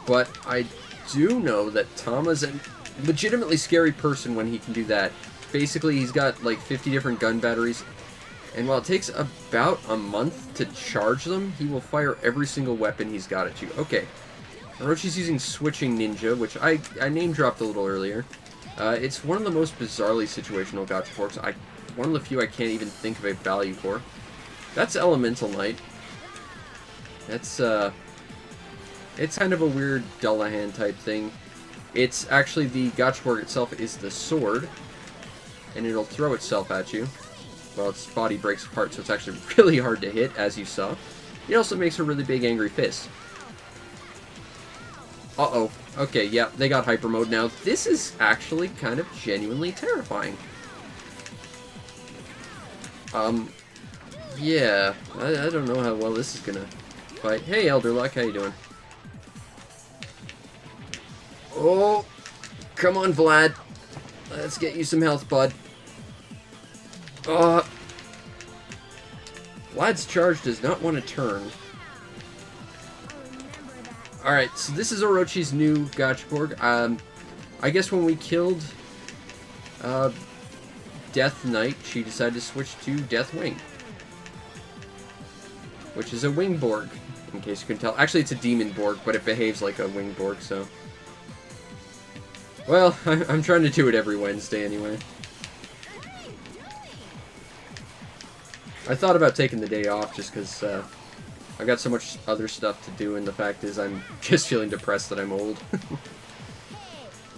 But I do know that Tama's a legitimately scary person when he can do that. Basically, he's got like 50 different gun batteries. And while it takes about a month to charge them, he will fire every single weapon he's got at you. Okay. Orochi's using Switching Ninja, which I name-dropped a little earlier. It's one of the most bizarrely situational Gachaborgs. One of the few I can't even think of a value for. That's Elemental Knight. That's, it's kind of a weird Dullahan type thing. It's actually, the Gachaborg itself is the sword, and it'll throw itself at you. Well, its body breaks apart, so it's actually really hard to hit, as you saw. It also makes a really big angry fist. Uh-oh. Okay, yeah, they got hyper mode now. This is actually kind of genuinely terrifying. Yeah, I don't know how well this is gonna fight. Hey, Elder Luck, how you doing? Oh, come on, Vlad. Let's get you some health, bud. Vlad's charge does not want to turn. Alright, so this is Orochi's new Gachaborg. I guess when we killed Death Knight, she decided to switch to Death Wing. Which is a Wingborg, in case you couldn't tell. Actually, it's a Demon Borg, but it behaves like a Wingborg, so... Well, I'm trying to do it every Wednesday anyway. I thought about taking the day off just because I've got so much other stuff to do, and the fact is I'm just feeling depressed that I'm old.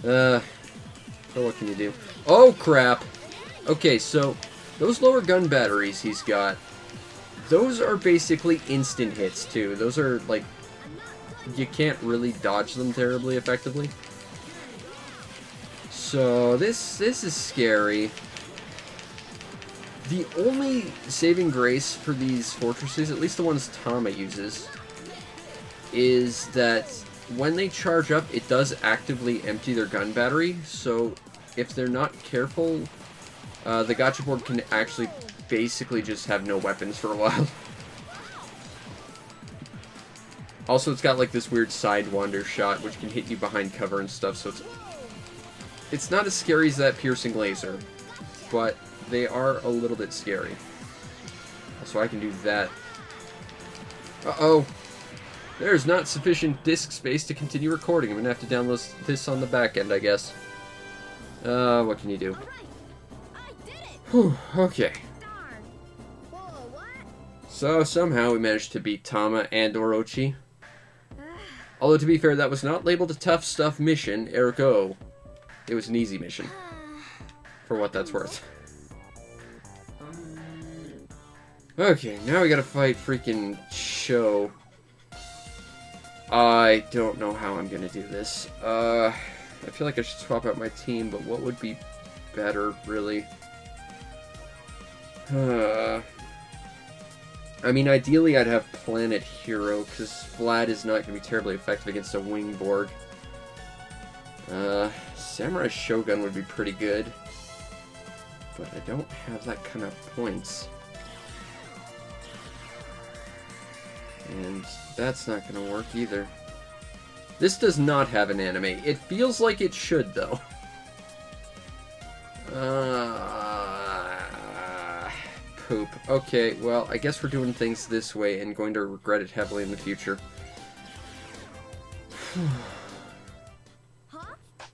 So what can you do? Oh, crap! Okay, so those lower gun batteries he's got, those are basically instant hits, too. Those are, like, you can't really dodge them terribly effectively. So this is scary. The only saving grace for these fortresses, at least the ones Tama uses, is that when they charge up, it does actively empty their gun battery, so if they're not careful, the gacha board can actually basically just have no weapons for a while. Also, it's got like this weird sidewander shot, which can hit you behind cover and stuff, so it's not as scary as that piercing laser, but they are a little bit scary. So I can do that. Uh-oh. There's not sufficient disk space to continue recording. I'm gonna have to download this on the back end, I guess. What can you do? Whew, okay. So, somehow we managed to beat Tama and Orochi. Although, to be fair, that was not labeled a tough stuff mission, ergo, it was an easy mission. For what that's worth. Okay, now we gotta fight freaking Sho. I don't know how I'm gonna do this. I feel like I should swap out my team, but what would be better, really? I mean, ideally I'd have Planet Hero, because Vlad is not going to be terribly effective against a Wingborg. Samurai Shogun would be pretty good, but I don't have that kind of points. And that's not going to work either. This does not have an anime. It feels like it should, though. Poop. Okay, well, I guess we're doing things this way and going to regret it heavily in the future.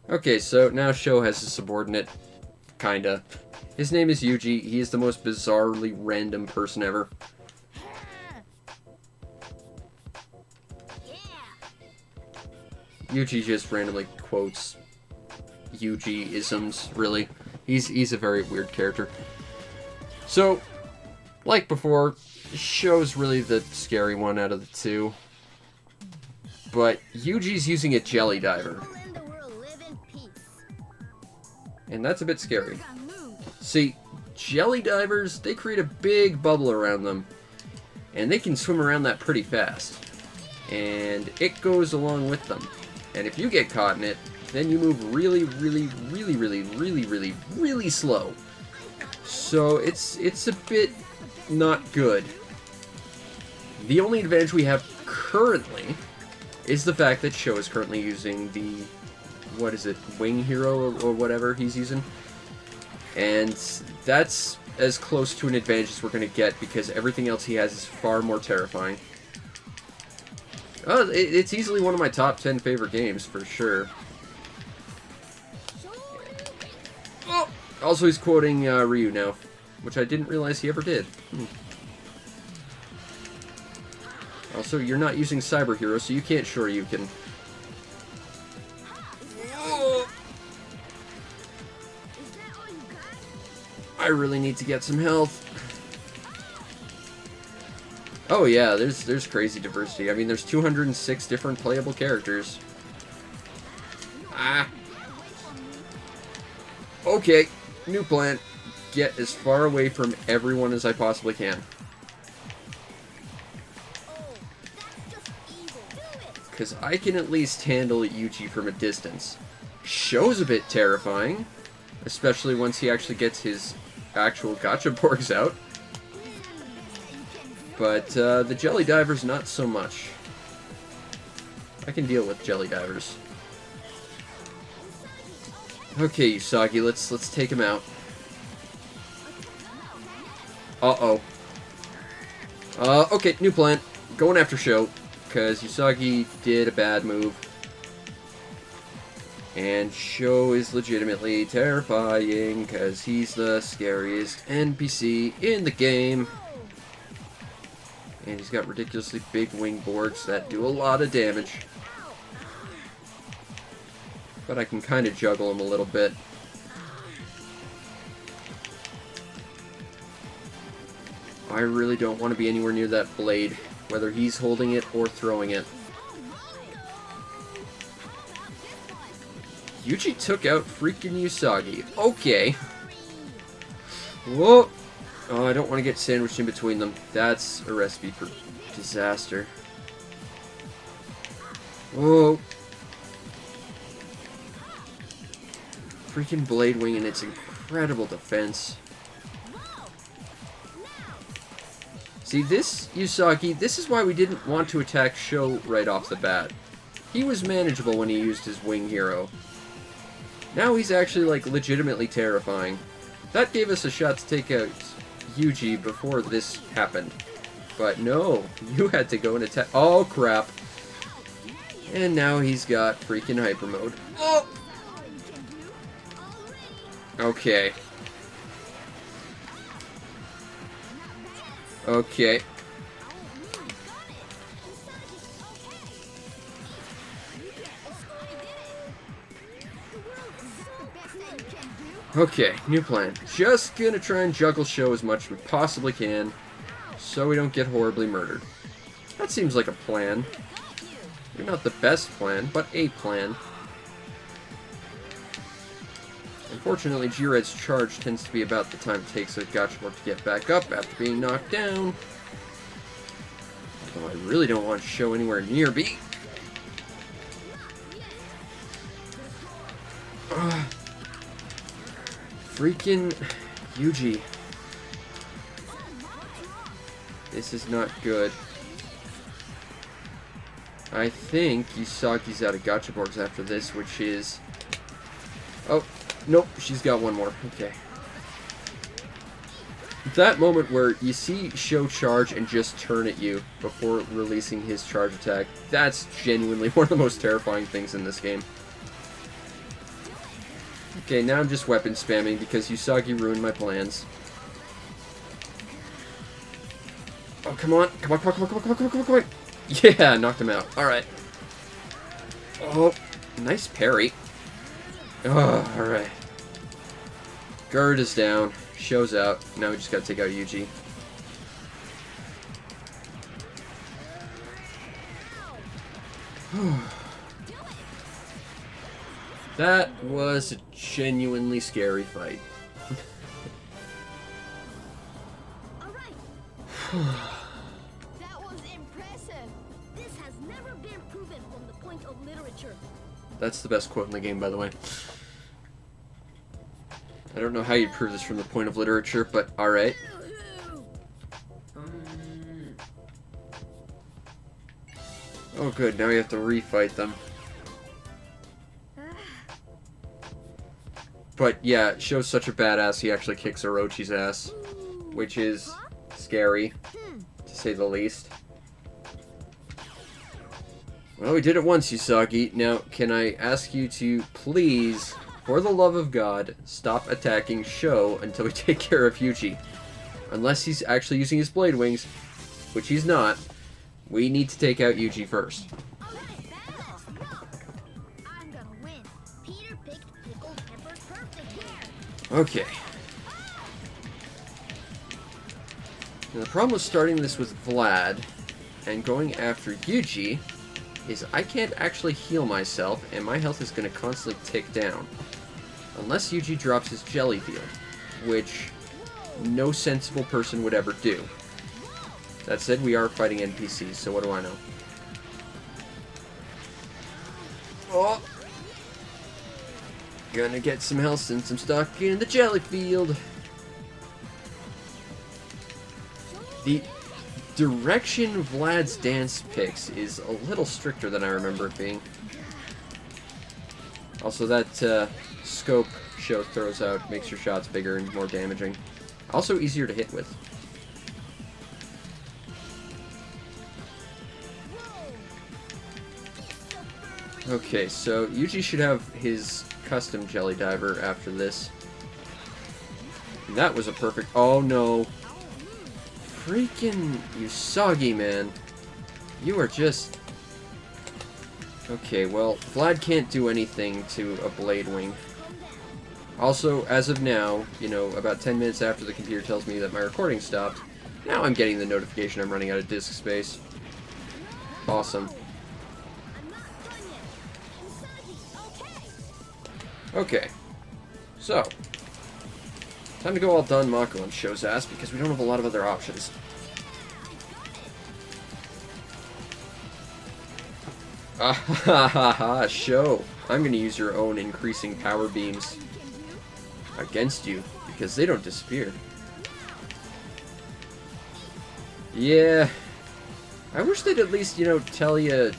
Okay, so now Sho has a subordinate. Kinda. His name is Yuji. He is the most bizarrely random person ever. Yuji just randomly quotes Yuji-isms, really. He's a very weird character. So, like before, Sho's really the scary one out of the two. But Yuji's using a jelly diver. And that's a bit scary. See, jelly divers, they create a big bubble around them. And they can swim around that pretty fast. And it goes along with them. And if you get caught in it, then you move really, really, really, really, really, really, really slow. So it's a bit not good. The only advantage we have currently is the fact that Sho is currently using the, what is it, Wing Hero or whatever he's using. And that's as close to an advantage as we're going to get because everything else he has is far more terrifying. It's easily one of my top 10 favorite games, for sure. Oh! Also, he's quoting Ryu now, which I didn't realize he ever did. Also, you're not using Cyber Hero, so you can't Shoryuken. Oh. I really need to get some health. Oh yeah, there's crazy diversity. I mean, there's 206 different playable characters. Ah. Okay, new plan. Get as far away from everyone as I possibly can. Because I can at least handle Yuji from a distance. Sho's a bit terrifying. Especially once he actually gets his actual gacha borgs out. But the jelly divers, not so much. I can deal with jelly divers. Okay, Usagi, let's take him out. Uh-oh. Okay, new plan. Going after Sho, because Usagi did a bad move. And Sho is legitimately terrifying, because he's the scariest NPC in the game. And he's got ridiculously big wingboards that do a lot of damage. But I can kind of juggle him a little bit. I really don't want to be anywhere near that blade, whether he's holding it or throwing it. Yuji took out freaking Usagi. Okay. Whoa. Oh, I don't want to get sandwiched in between them. That's a recipe for disaster. Whoa. Freaking Blade Wing and its incredible defense. See, this, Usagi, this is why we didn't want to attack Sho right off the bat. He was manageable when he used his Wing Hero. Now he's actually, like, legitimately terrifying. That gave us a shot to take out Yuji before this happened. But no, you had to go and attack. Oh, crap. And now he's got freaking Hyper Mode. Oh! Okay. Okay. Okay, new plan. Just gonna try and juggle Sho as much as we possibly can, so we don't get horribly murdered. That seems like a plan. Maybe not the best plan, but a plan. Unfortunately, Jired's charge tends to be about the time it takes a Gachaport to get back up after being knocked down. Although I really don't want Sho anywhere near me. Freaking Yuji. This is not good. I think Usagi's out of Gachaporks after this, which is... Oh, nope, she's got one more. Okay. That moment where you see Sho charge and just turn at you before releasing his charge attack, that's genuinely one of the most terrifying things in this game. Okay, now I'm just weapon spamming because Usagi ruined my plans. Oh, come on. Come on, come on, come on, come on, come on, come on, come on, come on. Yeah, knocked him out. Alright. Oh, nice parry. Oh, alright. Guard is down. Sho's out. Now we just gotta take out Yuji. That was a genuinely scary fight. That was impressive. This has never been proven from the point of literature. That's the best quote in the game, by the way. I don't know how you'd prove this from the point of literature, but alright. Oh good, now we have to refight them. But yeah, Sho's such a badass, he actually kicks Orochi's ass. Which is scary, to say the least. Well, we did it once, Usagi. Now, can I ask you to please, for the love of God, stop attacking Sho until we take care of Yuji? Unless he's actually using his Blade Wings, which he's not, we need to take out Yuji first. Okay. Now, the problem with starting this with Vlad and going after Yuji is I can't actually heal myself, and my health is going to constantly tick down. Unless Yuji drops his Jelly Field, which no sensible person would ever do. That said, we are fighting NPCs, so what do I know? Oh! Gonna get some health since I'm stuck in the Jelly Field. The direction Vlad's dance picks is a little stricter than I remember it being. Also, that scope Sho throws out makes your shots bigger and more damaging. Also easier to hit with. Okay, so Yuji should have his custom Jelly Diver after this. That was a perfect... Oh no. Freaking Usagi, man. You are just... Okay, well, Vlad can't do anything to a Blade Wing. Also, as of now, you know, about 10 minutes after the computer tells me that my recording stopped, now I'm getting the notification I'm running out of disk space. Awesome. Okay. So. Time to go all done Mako on Show's ass because we don't have a lot of other options. Ah ha ha ha, Show. I'm gonna use your own increasing power beams against you because they don't disappear. Yeah. I wish they'd at least, you know, tell you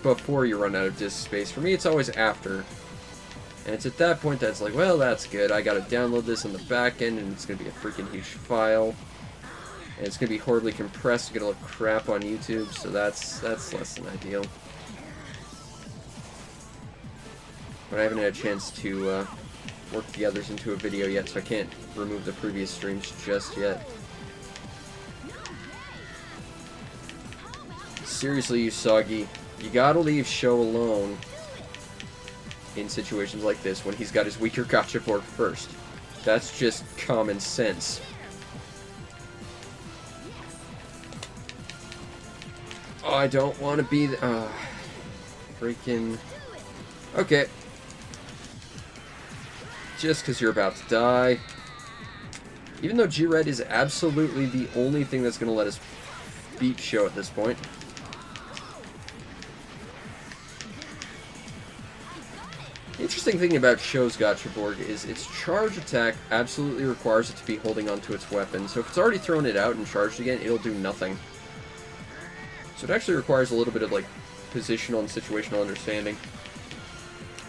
before you run out of disk space. For me, it's always after. And it's at that point that's like, well, that's good. I gotta download this on the back end, and it's gonna be a freaking huge file. And it's gonna be horribly compressed. It's gonna look crap on YouTube, so that's less than ideal. But I haven't had a chance to work the others into a video yet, so I can't remove the previous streams just yet. Seriously, Usagi, you gotta leave Show alone in situations like this when he's got his weaker gotcha board first. That's just common sense. Oh, I don't want to be the... freaking... Okay. Just because you're about to die. Even though G-Red is absolutely the only thing that's going to let us beat Show at this point. The interesting thing about Show's gotcha board is its charge attack absolutely requires it to be holding onto its weapon. So if it's already thrown it out and charged again, it'll do nothing. So it actually requires a little bit of like positional and situational understanding.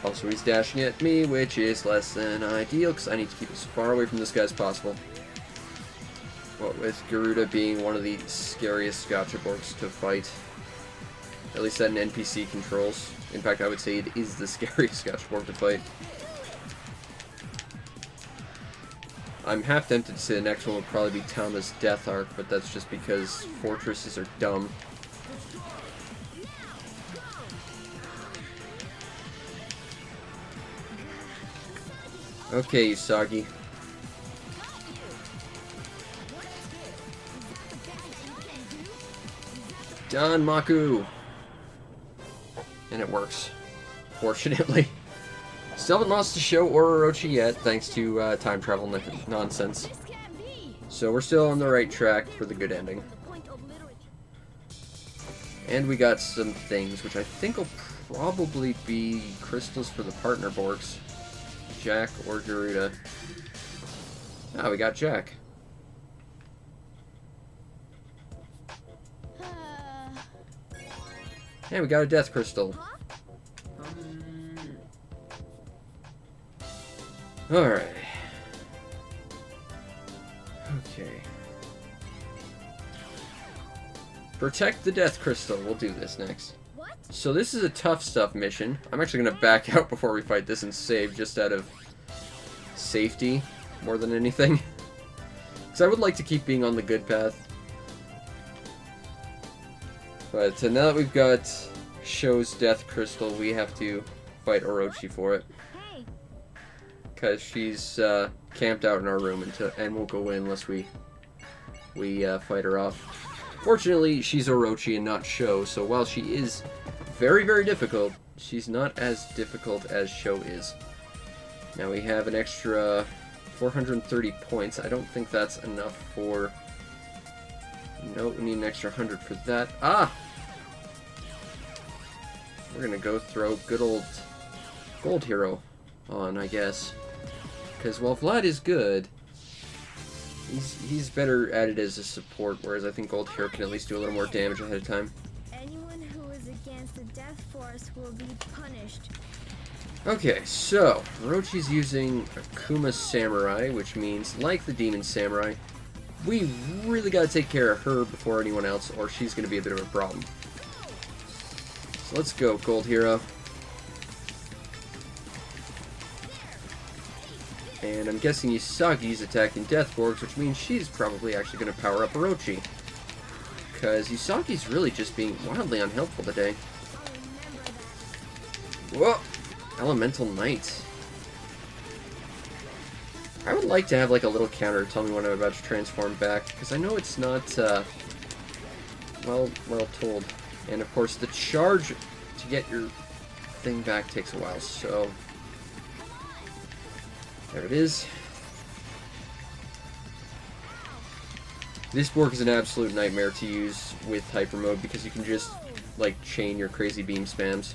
Also, he's dashing at me, which is less than ideal because I need to keep as far away from this guy as possible. What with Garuda being one of the scariest gotcha boards to fight. At least that an NPC controls. In fact, I would say it is the scariest gotcha board to fight. I'm half tempted to say the next one would probably be Tama's Death Arc, but that's just because fortresses are dumb. Okay, Usagi. Done, Maku! And it works. Fortunately. Still haven't lost to Show or Orochi yet, thanks to time travel nonsense. So we're still on the right track for the good ending. And we got some things, which I think will probably be crystals for the partner Borgs. Jack or Garuda. Ah, we got Jack. Hey, we got a death crystal. Alright. Okay. Protect the death crystal. We'll do this next. So this is a tough stuff mission. I'm actually going to back out before we fight this and save just out of safety more than anything. Because I would like to keep being on the good path. But now that we've got Show's death crystal, we have to fight Orochi for it. Because she's camped out in our room and won't go in unless we fight her off. Fortunately, she's Orochi and not Show, so while she is very, very difficult, she's not as difficult as Show is. Now we have an extra 430 points. I don't think that's enough for... No, we need an extra 100 for that. Ah! We're gonna go throw good old Gold Hero on, I guess. Because while Vlad is good, he's better at it as a support, whereas I think Gold Hero can at least do a little more damage ahead of time. Anyone who is against the Death Force will be punished. Okay, so Orochi's using Akuma Samurai, which means, like the Demon Samurai, we really gotta take care of her before anyone else, or she's gonna be a bit of a problem. So let's go, Gold Hero. And I'm guessing Usagi's attacking Deathborgs, which means she's probably actually going to power up Orochi. Because Usagi's really just being wildly unhelpful today. Whoa! Elemental Knight. I would like to have like a little counter to tell me when I'm about to transform back, because I know it's not well told. And of course the charge to get your thing back takes a while, so... There it is. This Bork is an absolute nightmare to use with Hyper Mode because you can just, like, chain your crazy beam spams.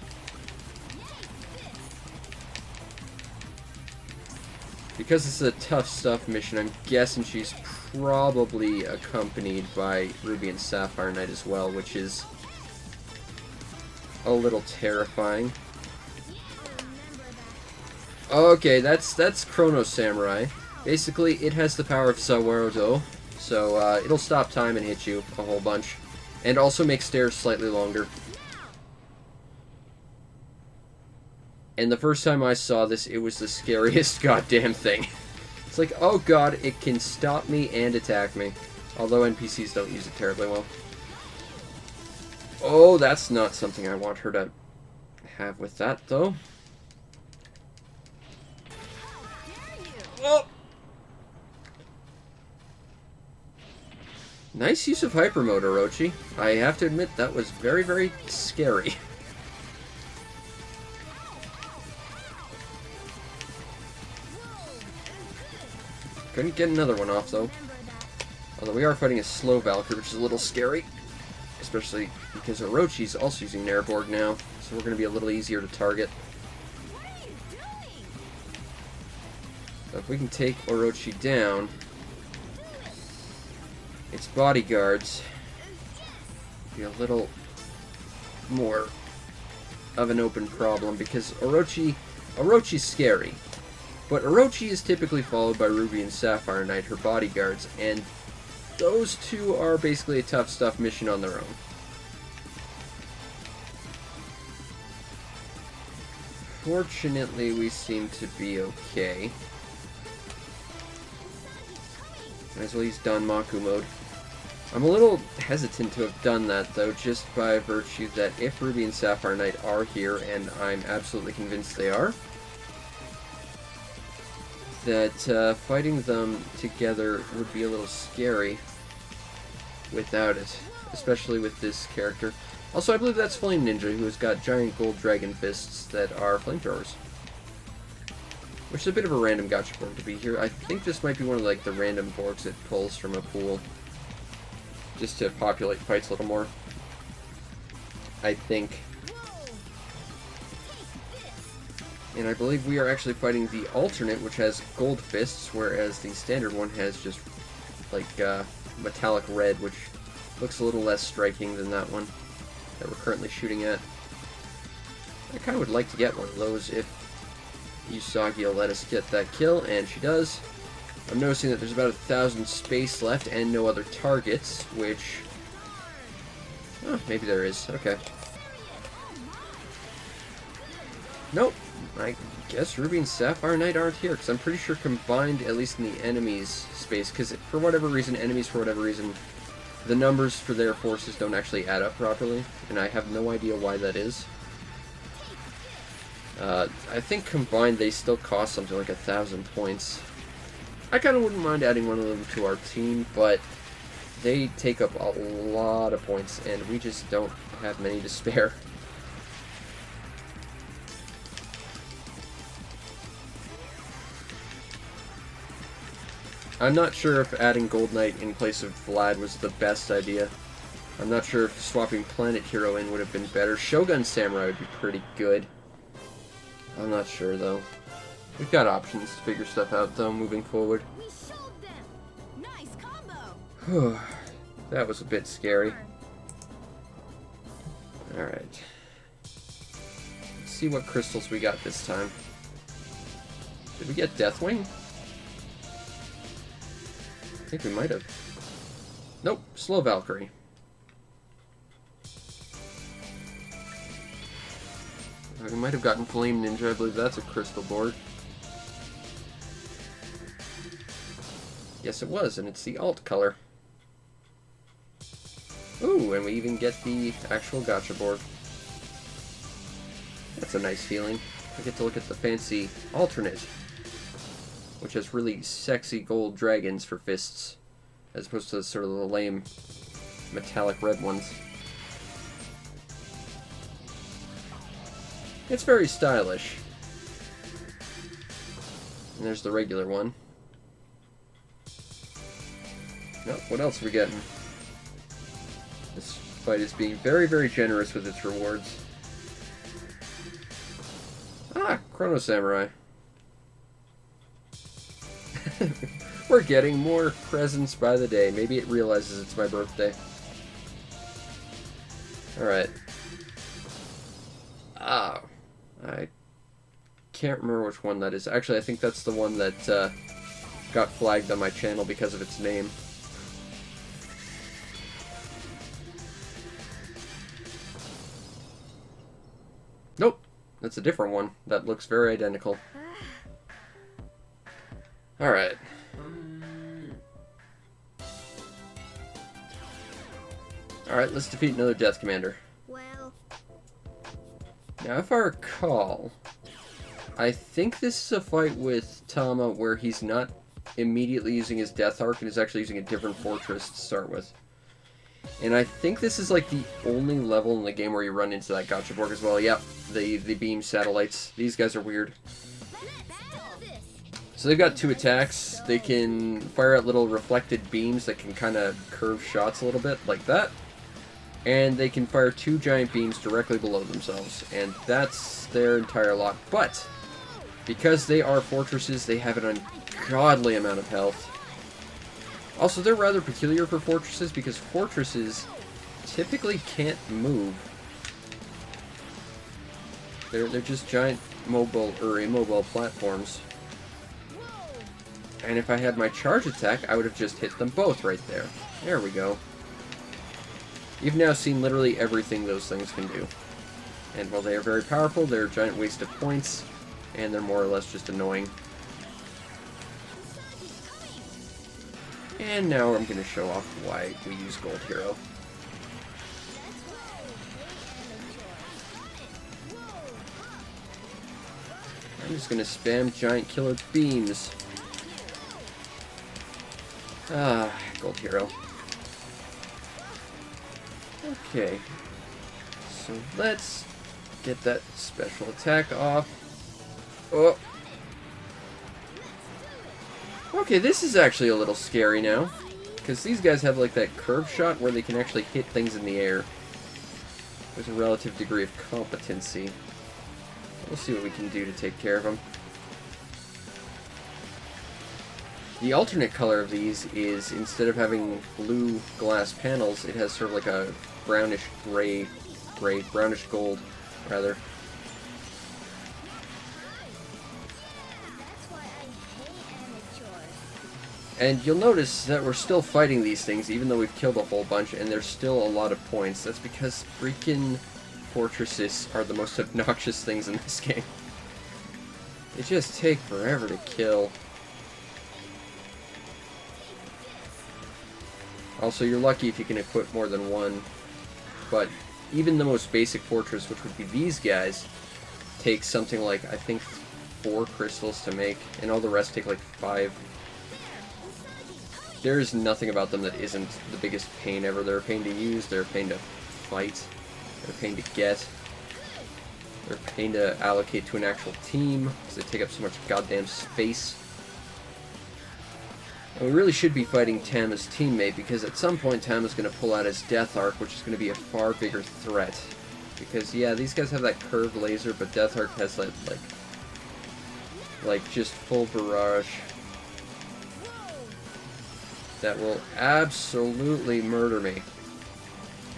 Because it's a tough stuff mission, I'm guessing she's probably accompanied by Ruby and Sapphire Knight as well, which is a little terrifying. Okay, that's Chrono Samurai. Basically, it has the power of Sawarudo, so it'll stop time and hit you a whole bunch, and also make stairs slightly longer. And the first time I saw this, it was the scariest goddamn thing. It's like, oh god, it can stop me and attack me. Although NPCs don't use it terribly well. Oh, that's not something I want her to have with that, though. Oh! Nice use of Hyper Mode, Orochi. I have to admit, that was very, very scary. Couldn't get another one off, though. Although we are fighting a slow Valkyrie, which is a little scary. Especially because Orochi's also using Nairborg now, so we're going to be a little easier to target. So if we can take Orochi down, its bodyguards be a little more of an open problem, because Orochi's scary. But Orochi is typically followed by Ruby and Sapphire Knight, her bodyguards, and those two are basically a tough stuff mission on their own. Fortunately, we seem to be okay. Might as well use Danmaku mode. I'm a little hesitant to have done that, though, just by virtue that if Ruby and Sapphire Knight are here, and I'm absolutely convinced they are, that fighting them together would be a little scary without it, especially with this character. Also, I believe that's Flame Ninja, who has got giant gold dragon fists that are flamethrowers. Which is a bit of a random gacha Borg to be here. I think this might be one of like the random Borgs it pulls from a pool, just to populate fights a little more. I think. And I believe we are actually fighting the alternate, which has gold fists, whereas the standard one has just, like, metallic red, which looks a little less striking than that one that we're currently shooting at. I kind of would like to get one of those if Usagi will let us get that kill, and she does. I'm noticing that there's about 1,000 space left and no other targets, which... oh, maybe there is. Okay. Nope. I guess Ruby and Sapphire Knight aren't here, because I'm pretty sure combined, at least in the enemies' space, because for whatever reason, the numbers for their forces don't actually add up properly, and I have no idea why that is. I think combined they still cost something like 1,000 points. I kind of wouldn't mind adding one of them to our team, but they take up a lot of points, and we just don't have many to spare. I'm not sure if adding Gold Knight in place of Vlad was the best idea. I'm not sure if swapping Planet Hero in would have been better. Shogun Samurai would be pretty good. I'm not sure, though. We've got options to figure stuff out, though, moving forward. We showed them. Nice combo. That was a bit scary. Alright. Let's see what crystals we got this time. Did we get Deathwing? I think we might have. Nope, Slow Valkyrie. We might have gotten Flame Ninja. I believe that's a crystal board. Yes, it was, and it's the alt color. Ooh, and we even get the actual gacha board. That's a nice feeling. I get to look at the fancy alternate, which has really sexy gold dragons for fists, as opposed to sort of the lame metallic red ones. It's very stylish. And there's the regular one. No, what else are we getting? This fight is being very, very generous with its rewards. Ah, Chrono Samurai. We're getting more presents by the day. Maybe it realizes it's my birthday. Alright. Ah. I can't remember which one that is. Actually, I think that's the one that got flagged on my channel because of its name. Nope. That's a different one. That looks very identical. Alright. Alright, let's defeat another Death Commander. Well, Now, if I recall, I think this is a fight with Tama where he's not immediately using his Death Arc and is actually using a different fortress to start with. And I think this is like the only level in the game where you run into that Gotcha Borg as well. Yep, the beam satellites. These guys are weird. So they've got 2 attacks. They can fire out little reflected beams that can kind of curve shots a little bit, like that. And they can fire 2 giant beams directly below themselves. And that's their entire lot. But, because they are fortresses, they have an ungodly amount of health. Also, they're rather peculiar for fortresses, because fortresses typically can't move. They're just giant mobile, or immobile platforms. And if I had my charge attack, I would have just hit them both right there. There we go. You've now seen literally everything those things can do. And while they are very powerful, they're a giant waste of points, and they're more or less just annoying. And now I'm going to show off why we use Gold Hero. I'm just going to spam giant killer beams. Ah, Gold Hero. Okay. So let's get that special attack off. Oh. Okay, this is actually a little scary now. Because these guys have like that curve shot where they can actually hit things in the air. There's a relative degree of competency. We'll see what we can do to take care of them. The alternate color of these is, instead of having blue glass panels, it has sort of like a brownish brownish gold, rather. And you'll notice that we're still fighting these things, even though we've killed a whole bunch, and there's still a lot of points. That's because freaking fortresses are the most obnoxious things in this game. They just take forever to kill. Also, you're lucky if you can equip more than one, but even the most basic fortress, which would be these guys, takes something like, I think, 4 crystals to make, and all the rest take like 5. There's nothing about them that isn't the biggest pain ever. They're a pain to use, they're a pain to fight, they're a pain to get, they're a pain to allocate to an actual team, because they take up so much goddamn space. And we really should be fighting Tama's teammate, because at some point Tama's going to pull out his Death Arc, which is going to be a far bigger threat. Because, yeah, these guys have that curved laser, but Death Arc has that, like just full barrage. That will absolutely murder me.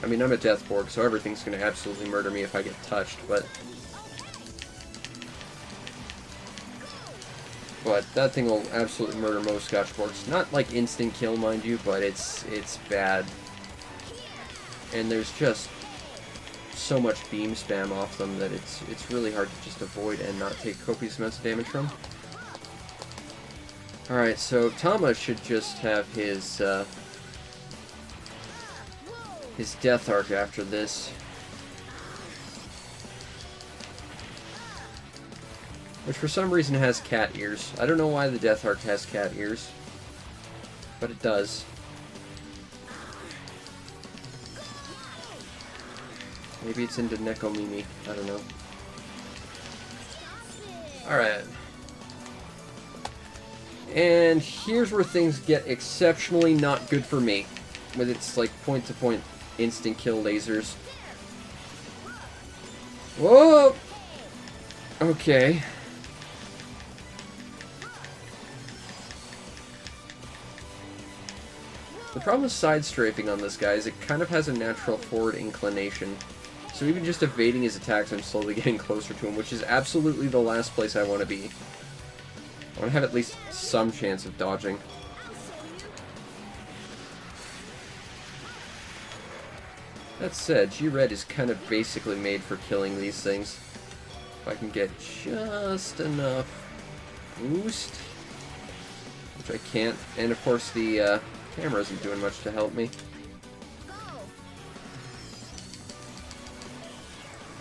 I mean, I'm a Deathborg, so everything's going to absolutely murder me if I get touched, but that thing will absolutely murder most Scotchborgs. Not like instant kill, mind you, but it's bad. And there's just so much beam spam off them that it's really hard to just avoid and not take copious amounts of damage from. Alright, so Tama should just have his Death Arc after this. Which for some reason has cat ears. I don't know why the Death Arc has cat ears, but it does. Maybe it's into Nekomimi. I don't know. Alright. And here's where things get exceptionally not good for me, with its, like, point-to-point instant kill lasers. Whoa! Okay. The problem with side strafing on this guy is it kind of has a natural forward inclination. So even just evading his attacks, I'm slowly getting closer to him, which is absolutely the last place I want to be. I want to have at least some chance of dodging. That said, G-Red is kind of basically made for killing these things. If I can get just enough boost, which I can't, and of course the camera isn't doing much to help me.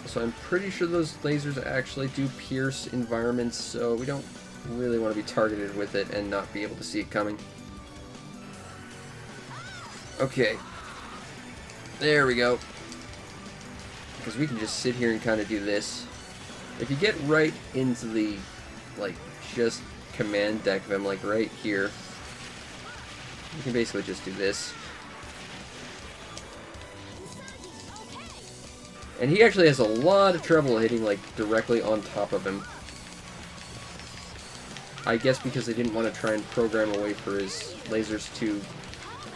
So I'm pretty sure those lasers actually do pierce environments, so we don't really want to be targeted with it and not be able to see it coming. Okay. There we go. Because we can just sit here and kind of do this. If you get right into the, like, just command deck of him, like right here, you can basically just do this. And he actually has a lot of trouble hitting, like, directly on top of him. I guess because they didn't want to try and program a way for his lasers to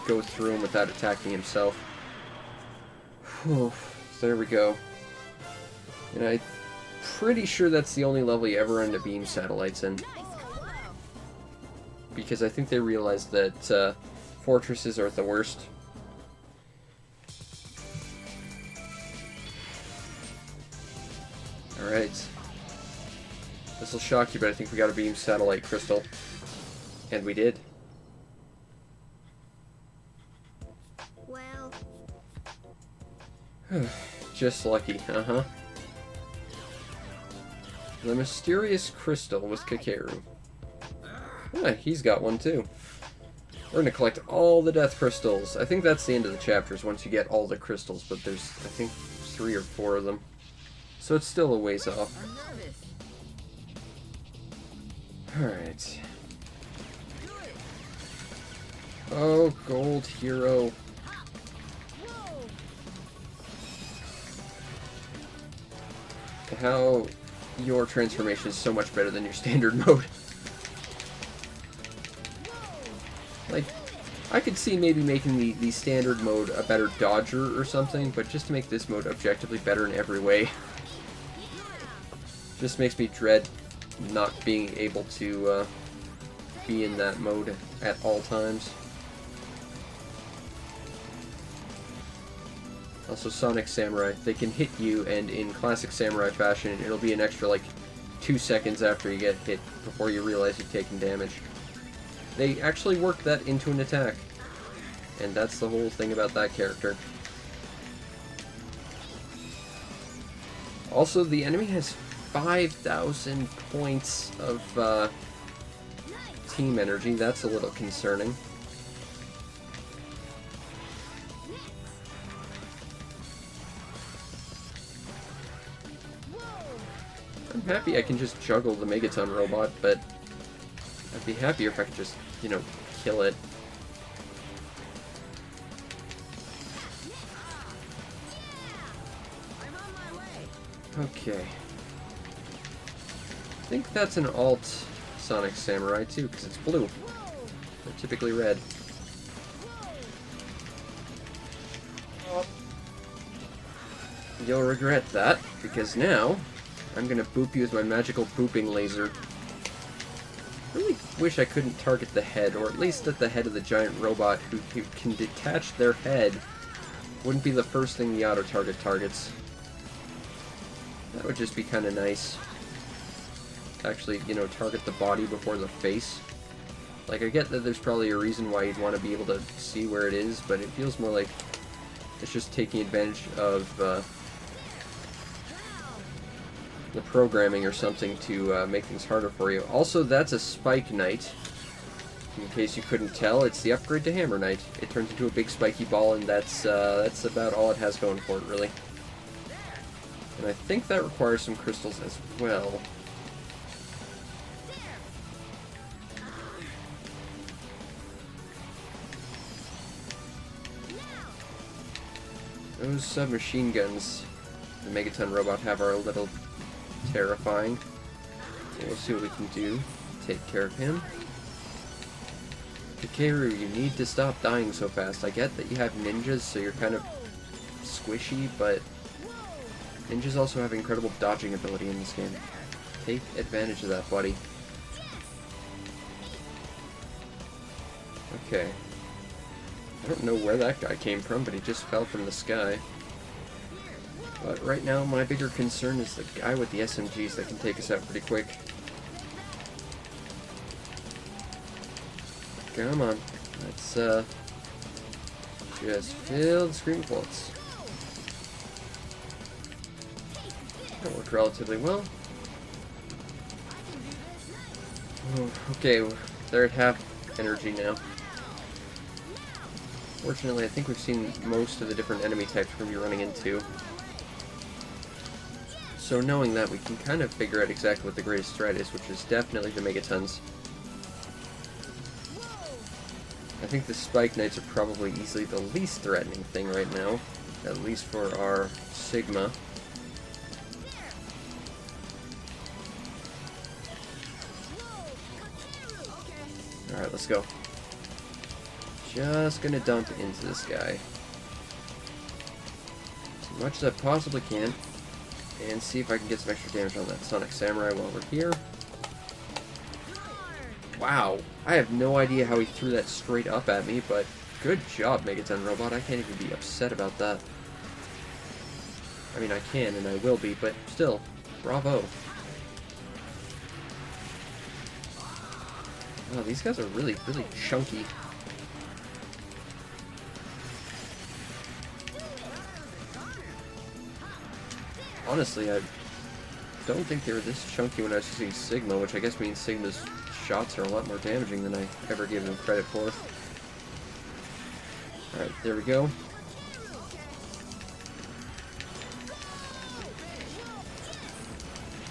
go through him without attacking himself. Whew. So there we go. And I'm pretty sure that's the only level you ever run into beam satellites in. Because I think they realized that fortresses are the worst. Alright. This will shock you, but I think we got a beam satellite crystal. And we did. Well, Just lucky, uh-huh. The mysterious crystal with Kakeru. Ah, he's got one too. We're gonna collect all the death crystals. I think that's the end of the chapters once you get all the crystals, but there's, I think, 3 or 4 of them. So it's still a ways off. Alright. Oh, gold hero. How your transformation is so much better than your standard mode. Like, I could see maybe making the standard mode a better dodger or something, but just to make this mode objectively better in every way. Just makes me dread not being able to be in that mode at all times. Also, Sonic Samurai, they can hit you, and in classic Samurai fashion, it'll be an extra, like, 2 seconds after you get hit before you realize you've taken damage. They actually work that into an attack, and that's the whole thing about that character. Also, the enemy has 5,000 points of team energy. That's a little concerning. I'm happy I can just juggle the Megaton robot, but I'd be happier if I could just, you know, kill it. Okay. I think that's an alt Sonic Samurai too, because it's blue. They're typically red. You'll regret that, because now I'm gonna boop you with my magical booping laser. I really wish I couldn't target the head, or at least at the head of the giant robot who can detach their head. Wouldn't be the first thing the auto-target targets. That would just be kind of nice. Actually, you know, target the body before the face. Like, I get that there's probably a reason why you'd want to be able to see where it is, but it feels more like it's just taking advantage of the programming or something to make things harder for you. Also, that's a Spike Knight. In case you couldn't tell, it's the upgrade to Hammer Knight. It turns into a big spiky ball, and that's about all it has going for it, really. And I think that requires some crystals as well. Those submachine guns the Megaton robot have are a little terrifying. We'll see what we can do. Take care of him. Takeru, you need to stop dying so fast. I get that you have ninjas, so you're kind of squishy, but ninjas also have incredible dodging ability in this game. Take advantage of that, buddy. Okay. I don't know where that guy came from, but he just fell from the sky. But right now, my bigger concern is the guy with the SMGs that can take us out pretty quick. Come on. Let's, just fill the screen with bullets. That worked relatively well. Oh, okay, they're at half energy now. Fortunately, I think we've seen most of the different enemy types we're going to be running into. So knowing that, we can kind of figure out exactly what the greatest threat is, which is definitely the Megatons. I think the Spike Knights are probably easily the least threatening thing right now, at least for our Sigma. Alright, let's go. Just gonna dump into this guy as much as I possibly can and see if I can get some extra damage on that Sonic Samurai while we're here. Wow, I have no idea how he threw that straight up at me, but good job, Megaton Robot. I can't even be upset about that. I mean, I can and I will be, but still, bravo. Oh, these guys are really, really chunky. Honestly, I don't think they were this chunky when I was using Sigma, which I guess means Sigma's shots are a lot more damaging than I ever gave them credit for. Alright, there we go.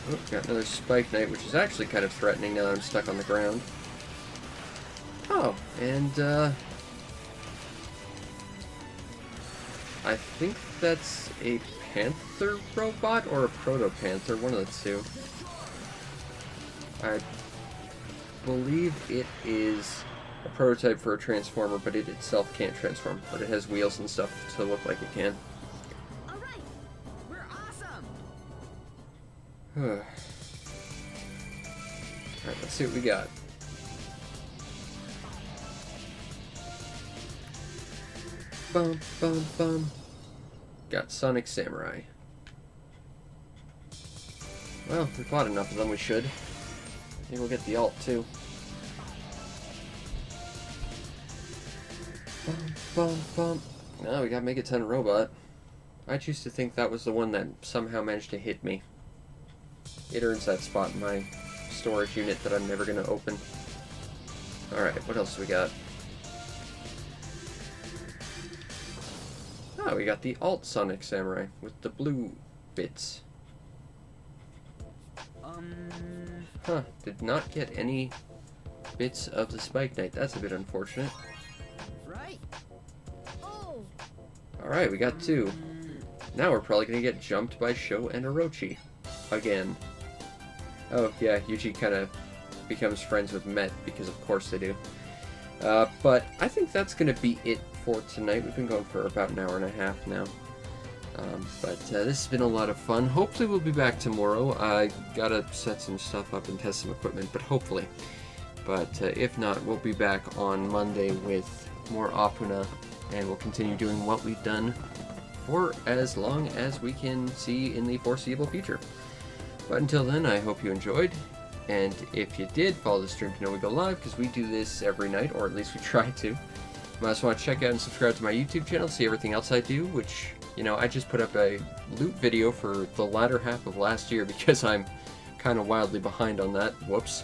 Oh, got another Spike Knight, which is actually kind of threatening now that I'm stuck on the ground. Oh, and I think that's a Panther robot or a Proto-Panther, one of the two. I believe it is a prototype for a Transformer, but it itself can't transform, but it has wheels and stuff to look like it can. Alright, we're awesome. Alright, let's see what we got. Bum, bum, bum. Got Sonic Samurai. Well, we fought enough of them, we should. Maybe we'll get the ult, too. Bum, bum, bum. Now we got Megaton Robot. I choose to think that was the one that somehow managed to hit me. It earns that spot in my storage unit that I'm never going to open. Alright, what else do we got? Oh, we got the alt Sonic Samurai with the blue bits. Huh, did not get any bits of the Spike Knight. That's a bit unfortunate. Right. Oh. Alright, we got two. Now we're probably going to get jumped by Sho and Orochi. Again. Oh, yeah, Yuji kind of becomes friends with Met, because of course they do. But I think that's going to be it for tonight. We've been going for about an hour and a half now. But this has been a lot of fun. Hopefully we'll be back tomorrow. I gotta set some stuff up and test some equipment, but hopefully. But if not, we'll be back on Monday with more Opoona, and we'll continue doing what we've done for as long as we can see in the foreseeable future. But until then, I hope you enjoyed. And if you did, follow the stream to know we go live, because we do this every night, or at least we try to. You might also want to check out and subscribe to my YouTube channel, see everything else I do, which, you know, I just put up a loot video for the latter half of last year because I'm kind of wildly behind on that. Whoops.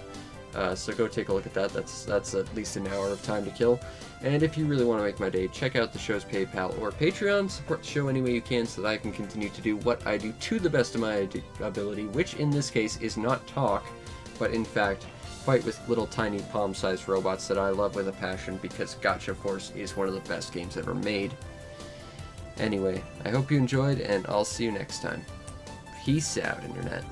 So go take a look at that. That's at least an hour of time to kill. And if you really want to make my day, check out the show's PayPal or Patreon. Support the show any way you can so that I can continue to do what I do to the best of my ability, which in this case is not talk, but in fact fight with little tiny palm-sized robots that I love with a passion, because Gacha Force is one of the best games ever made. Anyway, I hope you enjoyed, and I'll see you next time. Peace out, Internet.